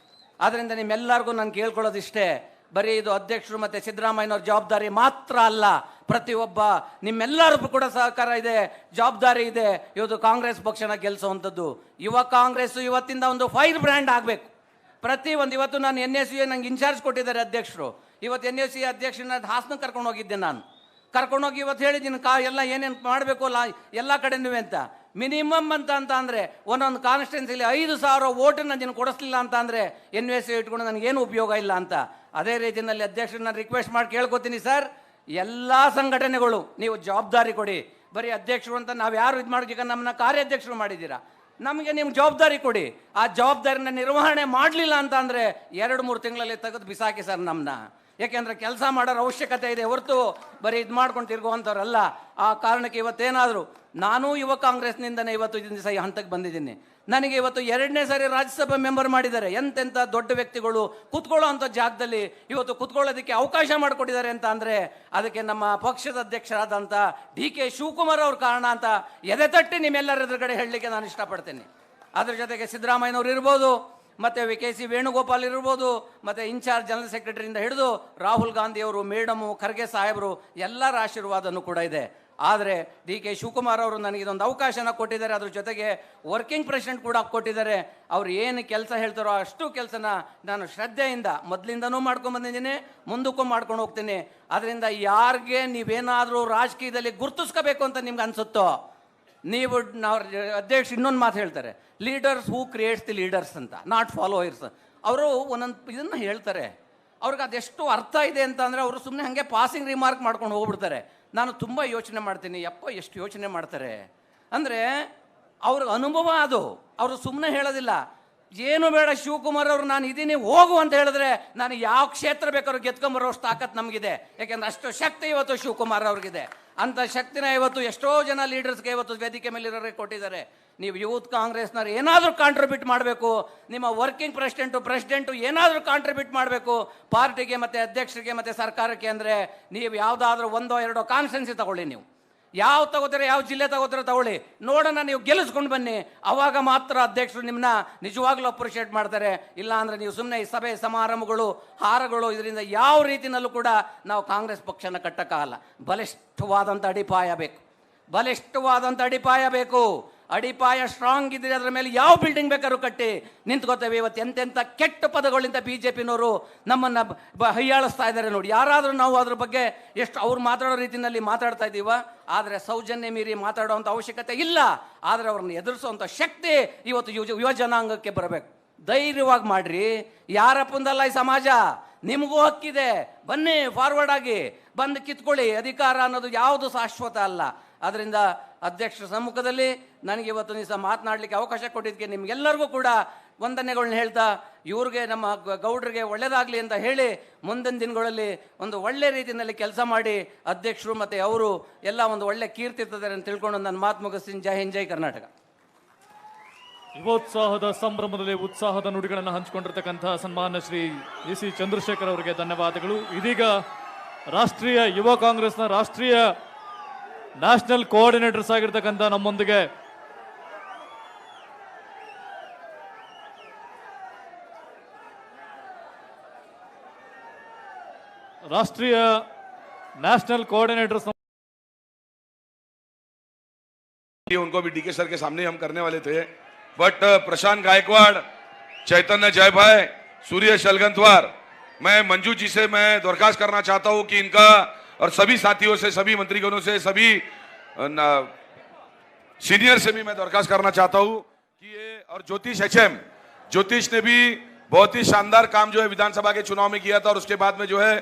Speaker 9: ಆದ್ದರಿಂದ ನಿಮ್ಮೆಲ್ಲರಿಗೂ ನಾನು ಕೇಳ್ಕೊಳ್ಳೋದಿಷ್ಟೇ, ಬರೀ ಇದು ಅಧ್ಯಕ್ಷರು ಮತ್ತು ಸಿದ್ದರಾಮಯ್ಯನವ್ರ ಜವಾಬ್ದಾರಿ ಮಾತ್ರ ಅಲ್ಲ, ಪ್ರತಿಯೊಬ್ಬ ನಿಮ್ಮೆಲ್ಲರಿಗೂ ಕೂಡ ಸಹಕಾರ ಇದೆ, ಜವಾಬ್ದಾರಿ ಇದೆ ಇವತ್ತು ಕಾಂಗ್ರೆಸ್ ಪಕ್ಷನ ಗೆಲ್ಲಿಸುವಂಥದ್ದು. ಯುವ ಕಾಂಗ್ರೆಸ್ ಇವತ್ತಿಂದ ಒಂದು ಫೈರ್ ಬ್ರ್ಯಾಂಡ್ ಆಗಬೇಕು. ಇವತ್ತು ನಾನು NSU ನಂಗೆ ಇನ್ಚಾರ್ಜ್ ಕೊಟ್ಟಿದ್ದಾರೆ ಅಧ್ಯಕ್ಷರು. ಇವತ್ತು NSU ಅಧ್ಯಕ್ಷರನ್ನ ಹಾಸನ ಕರ್ಕೊಂಡು ಹೋಗಿದ್ದೆ. ನಾನು ಕರ್ಕೊಂಡೋಗಿ ಇವತ್ತು ಹೇಳಿದ್ದೀನಿ ಎಲ್ಲ ಏನೇನು ಮಾಡಬೇಕು ಅಲ್ಲ ಎಲ್ಲ ಕಡೆನೂ ಅಂತ. ಮಿನಿಮಮ್ ಅಂತ ಅಂದರೆ ಒಂದೊಂದು ಕಾನ್ಸ್ಟಿಟ್ಯೂನ್ಸಿಲಿ 5,000 ಓಟನ್ನು ನೀನು ಕೊಡಿಸ್ಲಿಲ್ಲ ಅಂತ ಅಂದರೆ NSU ಇಟ್ಕೊಂಡು ನನಗೇನು ಉಪಯೋಗ ಇಲ್ಲ ಅಂತ. ಅದೇ ರೀತಿಯಲ್ಲಿ ಅಧ್ಯಕ್ಷರನ್ನ ರಿಕ್ವೆಸ್ಟ್ ಮಾಡಿ ಕೇಳ್ಕೊತೀನಿ, ಸರ್ ಎಲ್ಲ ಸಂಘಟನೆಗಳು ನೀವು ಜವಾಬ್ದಾರಿ ಕೊಡಿ. ಬರೀ ಅಧ್ಯಕ್ಷರು ಅಂತ ನಾವು ಯಾರು ಇದು ಮಾಡೋದಕ್ಕೆ ನಮ್ಮನ್ನ ಕಾರ್ಯಾಧ್ಯಕ್ಷರು ಮಾಡಿದ್ದೀರಾ, ನಮಗೆ ನಿಮ್ಮ ಜವಾಬ್ದಾರಿ ಕೊಡಿ. ಆ ಜವಾಬ್ದಾರಿನ ನಿರ್ವಹಣೆ ಮಾಡಲಿಲ್ಲ ಅಂತ ಅಂದರೆ 2-3 ತಿಂಗಳಲ್ಲಿ ತೆಗೆದು ಬಿಸಾಕಿ ಸರ್ ನಮ್ಮನ್ನ. ಯಾಕೆಂದರೆ ಕೆಲಸ ಮಾಡೋರ ಅವಶ್ಯಕತೆ ಇದೆ ಹೊರತು ಬರೀ ಇದು ಮಾಡ್ಕೊಂಡು ತಿರುಗುವಂಥವ್ರಲ್ಲ. ಆ ಕಾರಣಕ್ಕೆ ಇವತ್ತೇನಾದರೂ ನಾನು ಯುವ ಕಾಂಗ್ರೆಸ್ನಿಂದನೇ ಇವತ್ತು ಇದನ್ನ ದಿವಸ ಈ ಹಂತಕ್ಕೆ ಬಂದಿದ್ದೀನಿ. ನನಗೆ ಇವತ್ತು 2ನೇ ಸಾರಿ ರಾಜ್ಯಸಭಾ ಮೆಂಬರ್ ಮಾಡಿದ್ದಾರೆ. ಎಂತೆಂಥ ದೊಡ್ಡ ವ್ಯಕ್ತಿಗಳು ಕೂತ್ಕೊಳ್ಳೋ ಅಂಥ ಜಾಗದಲ್ಲಿ ಇವತ್ತು ಕೂತ್ಕೊಳ್ಳೋದಕ್ಕೆ ಅವಕಾಶ ಮಾಡಿಕೊಟ್ಟಿದ್ದಾರೆ ಅಂತ ಅಂದರೆ ಅದಕ್ಕೆ ನಮ್ಮ ಪಕ್ಷದ ಅಧ್ಯಕ್ಷರಾದಂಥ DK ಶಿವಕುಮಾರ್ ಅವ್ರ ಕಾರಣ ಅಂತ ಎದೆ ತಟ್ಟಿ ನಿಮ್ಮೆಲ್ಲರ ಎದುರುಗಡೆ ಹೇಳಲಿಕ್ಕೆ ನಾನು ಇಷ್ಟಪಡ್ತೀನಿ. ಅದ್ರ ಜೊತೆಗೆ ಸಿದ್ದರಾಮಯ್ಯನವ್ರು ಇರ್ಬೋದು, ಮತ್ತು KC ವೇಣುಗೋಪಾಲ್ ಇರ್ಬೋದು, ಮತ್ತು ಇನ್ಚಾರ್ಜ್ ಜನರಲ್ ಸೆಕ್ರೆಟರಿಯಿಂದ ಹಿಡಿದು ರಾಹುಲ್ ಗಾಂಧಿಯವರು, ಮೇಡಮು, ಖರ್ಗೆ ಸಾಹೇಬರು ಎಲ್ಲರ ಆಶೀರ್ವಾದನೂ ಕೂಡ ಇದೆ. ಆದರೆ DK ಶಿವಕುಮಾರ್ ಅವರು ನನಗೆ ಇದೊಂದು ಅವಕಾಶನ ಕೊಟ್ಟಿದ್ದಾರೆ. ಅದ್ರ ಜೊತೆಗೆ ವರ್ಕಿಂಗ್ ಪ್ರೆಸಿಡೆಂಟ್ ಕೂಡ ಕೊಟ್ಟಿದ್ದಾರೆ. ಅವ್ರು ಏನು ಕೆಲಸ ಹೇಳ್ತಾರೋ ಅಷ್ಟು ಕೆಲಸನ ನಾನು ಶ್ರದ್ಧೆಯಿಂದ ಮೊದಲಿಂದನೂ ಮಾಡ್ಕೊಂಡ್ಬಂದಿದ್ದೀನಿ, ಮುಂದಕ್ಕೂ ಮಾಡ್ಕೊಂಡು ಹೋಗ್ತೀನಿ. ಅದರಿಂದ ಯಾರಿಗೆ ನೀವೇನಾದರೂ ರಾಜಕೀಯದಲ್ಲಿ ಗುರುತಿಸ್ಕೋಬೇಕು ಅಂತ ನಿಮ್ಗೆ ಅನಿಸುತ್ತೋ, ನೀವು ನಾವು ಅಧ್ಯಕ್ಷ ಇನ್ನೊಂದು ಮಾತು ಹೇಳ್ತಾರೆ, leaders who creates the leaders ಅಂತ, ನಾಟ್ ಫಾಲೋಯರ್ಸ್. ಅವರು ಒಂದೊಂದು ಇದನ್ನು ಹೇಳ್ತಾರೆ, ಅವ್ರಿಗೆ ಅದೆಷ್ಟು ಅರ್ಥ ಇದೆ ಅಂತ ಅಂದರೆ ಅವರು ಸುಮ್ಮನೆ ಹಾಗೆ ಪಾಸಿಂಗ್ ರಿಮಾರ್ಕ್ ಮಾಡ್ಕೊಂಡು ಹೋಗ್ಬಿಡ್ತಾರೆ. ನಾನು ತುಂಬ ಯೋಚನೆ ಮಾಡ್ತೀನಿ, ಎಷ್ಟು ಯೋಚನೆ ಮಾಡ್ತಾರೆ ಅಂದರೆ ಅವ್ರಿಗೆ ಅನುಭವ ಅದು. ಅವರು ಸುಮ್ಮನೆ ಹೇಳೋದಿಲ್ಲ, ಏನು ಬೇಡ ಶಿವಕುಮಾರ್ ಅವರು ನಾನು ಇದ್ದೀನಿ ಹೋಗು ಅಂತ ಹೇಳಿದ್ರೆ ನಾನು ಯಾವ ಕ್ಷೇತ್ರ ಬೇಕಾದ್ರೂ ಗೆದ್ಕೊಂಬರೋಷ್ಟು ತಾಕತ್ ನಮಗಿದೆ. ಯಾಕೆಂದ್ರೆ ಅಷ್ಟು ಶಕ್ತಿ ಇವತ್ತು ಶಿವಕುಮಾರ್ ಅವ್ರಿಗಿದೆ. ಅಂಥ ಶಕ್ತಿನ ಇವತ್ತು ಎಷ್ಟೋ ಜನ ಲೀಡರ್ಸ್ಗೆ ಇವತ್ತು ವೇದಿಕೆ ಮೇಲೆ ಇರೋರಿಗೆ ಕೊಟ್ಟಿದ್ದಾರೆ. ನೀವು ಯೂತ್ ಕಾಂಗ್ರೆಸ್ನವ್ರು ಏನಾದರೂ ಕಾಂಟ್ರಿಬ್ಯೂಟ್ ಮಾಡಬೇಕು, ನಿಮ್ಮ ವರ್ಕಿಂಗ್ ಪ್ರೆಸಿಡೆಂಟು ಏನಾದರೂ ಕಾಂಟ್ರಿಬ್ಯೂಟ್ ಮಾಡಬೇಕು ಪಾರ್ಟಿಗೆ ಮತ್ತು ಅಧ್ಯಕ್ಷರಿಗೆ ಮತ್ತು ಸರ್ಕಾರಕ್ಕೆ ಅಂದರೆ ನೀವು ಯಾವುದಾದ್ರೂ 1-2 ಕಾನ್ಸ್ಟಿಟ್ಯೂನ್ಸಿ ತಗೊಳ್ಳಿ. ನೀವು ಯಾವ ತಗೋತೀರ, ಯಾವ ಜಿಲ್ಲೆ ತಗೋತೀರ ತಗೊಳ್ಳಿ, ನೋಡೋಣ, ನೀವು ಗೆಲ್ಲಿಸ್ಕೊಂಡು ಬನ್ನಿ. ಆವಾಗ ಮಾತ್ರ ಅಧ್ಯಕ್ಷರು ನಿಮ್ಮನ್ನ ನಿಜವಾಗ್ಲೂ ಅಪ್ರಿಷಿಯೇಟ್ ಮಾಡ್ತಾರೆ. ಇಲ್ಲ ಅಂದರೆ ನೀವು ಸುಮ್ಮನೆ ಈ ಸಭೆ ಸಮಾರಂಭಗಳು, ಹಾರಗಳು, ಇದರಿಂದ ಯಾವ ರೀತಿಯಲ್ಲೂ ಕೂಡ ನಾವು ಕಾಂಗ್ರೆಸ್ ಪಕ್ಷನ ಕಟ್ಟಕ್ಕಾಗಲ್ಲ. ಬಲಿಷ್ಠವಾದಂಥ ಅಡಿಪಾಯ ಬೇಕು, ಬಲಿಷ್ಠವಾದಂಥ ಅಡಿಪಾಯ ಬೇಕು. ಅಡಿಪಾಯ ಸ್ಟ್ರಾಂಗ್ ಇದ್ರೆ ಅದರ ಮೇಲೆ ಯಾವ ಬಿಲ್ಡಿಂಗ್ ಬೇಕಾದ್ರೂ ಕಟ್ಟಿ ನಿಂತ್ಕೋತೇವೆ. ಇವತ್ತು ಎಂತೆಂಥ ಕೆಟ್ಟ ಪದಗಳಿಂದ BJPನವರು ನಮ್ಮನ್ನು ಹೈಯಾಳಿಸ್ತಾ ಇದ್ದಾರೆ ನೋಡಿ. ಯಾರಾದರೂ ನಾವು ಅದ್ರ ಬಗ್ಗೆ ಎಷ್ಟು ಅವ್ರು ಮಾತಾಡೋ ರೀತಿಯಲ್ಲಿ ಮಾತಾಡ್ತಾ ಇದ್ದೀವ, ಆದರೆ ಸೌಜನ್ಯ ಮೀರಿ ಮಾತಾಡುವಂಥ ಅವಶ್ಯಕತೆ ಇಲ್ಲ. ಆದರೆ ಅವ್ರನ್ನ ಎದುರಿಸುವಂಥ ಶಕ್ತಿ ಇವತ್ತು ಯುವ ಜನಾಂಗಕ್ಕೆ ಬರಬೇಕು. ಧೈರ್ಯವಾಗಿ ಮಾಡ್ರಿ, ಯಾರಪ್ಪಂದಲ್ಲ ಈ ಸಮಾಜ, ನಿಮಗೂ ಹಕ್ಕಿದೆ. ಬನ್ನಿ, ಫಾರ್ವರ್ಡ್ ಆಗಿ ಬಂದು ಕಿತ್ಕೊಳ್ಳಿ. ಅಧಿಕಾರ ಅನ್ನೋದು ಯಾವುದು ಶಾಶ್ವತ ಅಲ್ಲ. ಅದರಿಂದ ಅಧ್ಯಕ್ಷರ ಸಮ್ಮುಖದಲ್ಲಿ ನನಗೆ ಇವತ್ತು ದಿವಸ ಮಾತನಾಡಲಿಕ್ಕೆ ಅವಕಾಶ ಕೊಟ್ಟಿದ್ದಕ್ಕೆ ನಿಮ್ಗೆಲ್ಲರಿಗೂ ಕೂಡ ವಂದನೆಗಳನ್ನ ಹೇಳ್ತಾ, ಇವ್ರಿಗೆ ನಮ್ಮ ಗೌಡ್ರಿಗೆ ಒಳ್ಳೆಯದಾಗಲಿ ಅಂತ ಹೇಳಿ ಮುಂದಿನ ದಿನಗಳಲ್ಲಿ ಒಂದು ಒಳ್ಳೆ ರೀತಿಯಲ್ಲಿ ಕೆಲಸ ಮಾಡಿ ಅಧ್ಯಕ್ಷರು ಮತ್ತು ಅವರು ಎಲ್ಲ ಒಂದು ಒಳ್ಳೆ ಕೀರ್ತಿ ಇರ್ತದೆ ಅಂತ ತಿಳ್ಕೊಂಡು ನನ್ನ ಮಾತು ಮುಗಿಸ್ತೀನಿ. ಜೈ ಹಿಂದ್, ಜೈ ಕರ್ನಾಟಕ.
Speaker 1: ಯುವೋತ್ಸಾಹದ ಸಂಭ್ರಮದಲ್ಲಿ ಉತ್ಸಾಹದ ನುಡಿಗಳನ್ನು ಹಂಚಿಕೊಂಡಿರ್ತಕ್ಕಂಥ ಸನ್ಮಾನ್ಯ ಶ್ರೀ EC ಚಂದ್ರಶೇಖರ್ ಅವರಿಗೆ ಧನ್ಯವಾದಗಳು. ಇದೀಗ ರಾಷ್ಟ್ರೀಯ ಯುವ ಕಾಂಗ್ರೆಸ್ನ ರಾಷ್ಟ್ರೀಯ ನ್ಯಾಷನಲ್ ಕೋಆರ್ಡಿನೇಟರ್ಸ್ ಆಗಿರ್ತಕ್ಕಂಥ ನಮ್ಮೊಂದಿಗೆ ರಾಷ್ಟ್ರೀಯ ನ್ಯಾಷನल कोऑर्डिनेटर्स
Speaker 10: उनको भी डीके सर के सामने हम करने वाले थे, बट प्रशांत गायकवाड़, चैतन्य जय भाई, सूर्य शलगंतवार, मैं मंजू जी से मैं दरखास्त करना चाहता हूं कि इनका और सभी साथियों से, सभी मंत्रीगणों से, सभी सीनियर से भी मैं दरखास्त करना चाहता हूं कि ये और ज्योतिष HM, ज्योतिष ने भी बहुत ही शानदार काम जो है विधानसभा के चुनाव में किया था और उसके बाद में जो है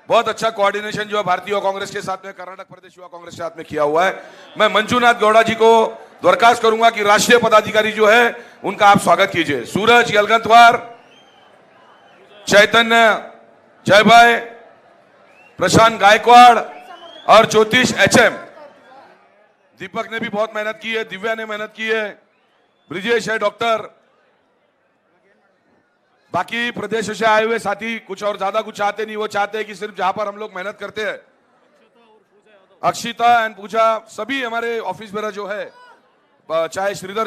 Speaker 10: बहुत अच्छा कोऑर्डिनेशन जो है भारतीय कांग्रेस के साथ में, कर्नाटक प्रदेश युवा कांग्रेस के साथ में किया हुआ है। मैं मंजूनाथ गौड़ा जी को दरखास्त करूंगा कि राष्ट्रीय पदाधिकारी जो है उनका आप स्वागत कीजिए। सूरज यलगंतवार, चैतन्य जय भाई, प्रशांत गायकवाड़ और ज्योतिष HM। दीपक ने भी बहुत मेहनत की है, दिव्या ने मेहनत की है, ब्रिजेश है, डॉक्टर, बाकी प्रदेशों से आए हुए साथी कुछ और ज्यादा कुछ चाहते नहीं, वो चाहते हैं कि सिर्फ जहां पर हम लोग मेहनत करते हैं, अक्षिता एंड पूजा, सभी हमारे ऑफिस बेरा जो है, चाहे श्रीधर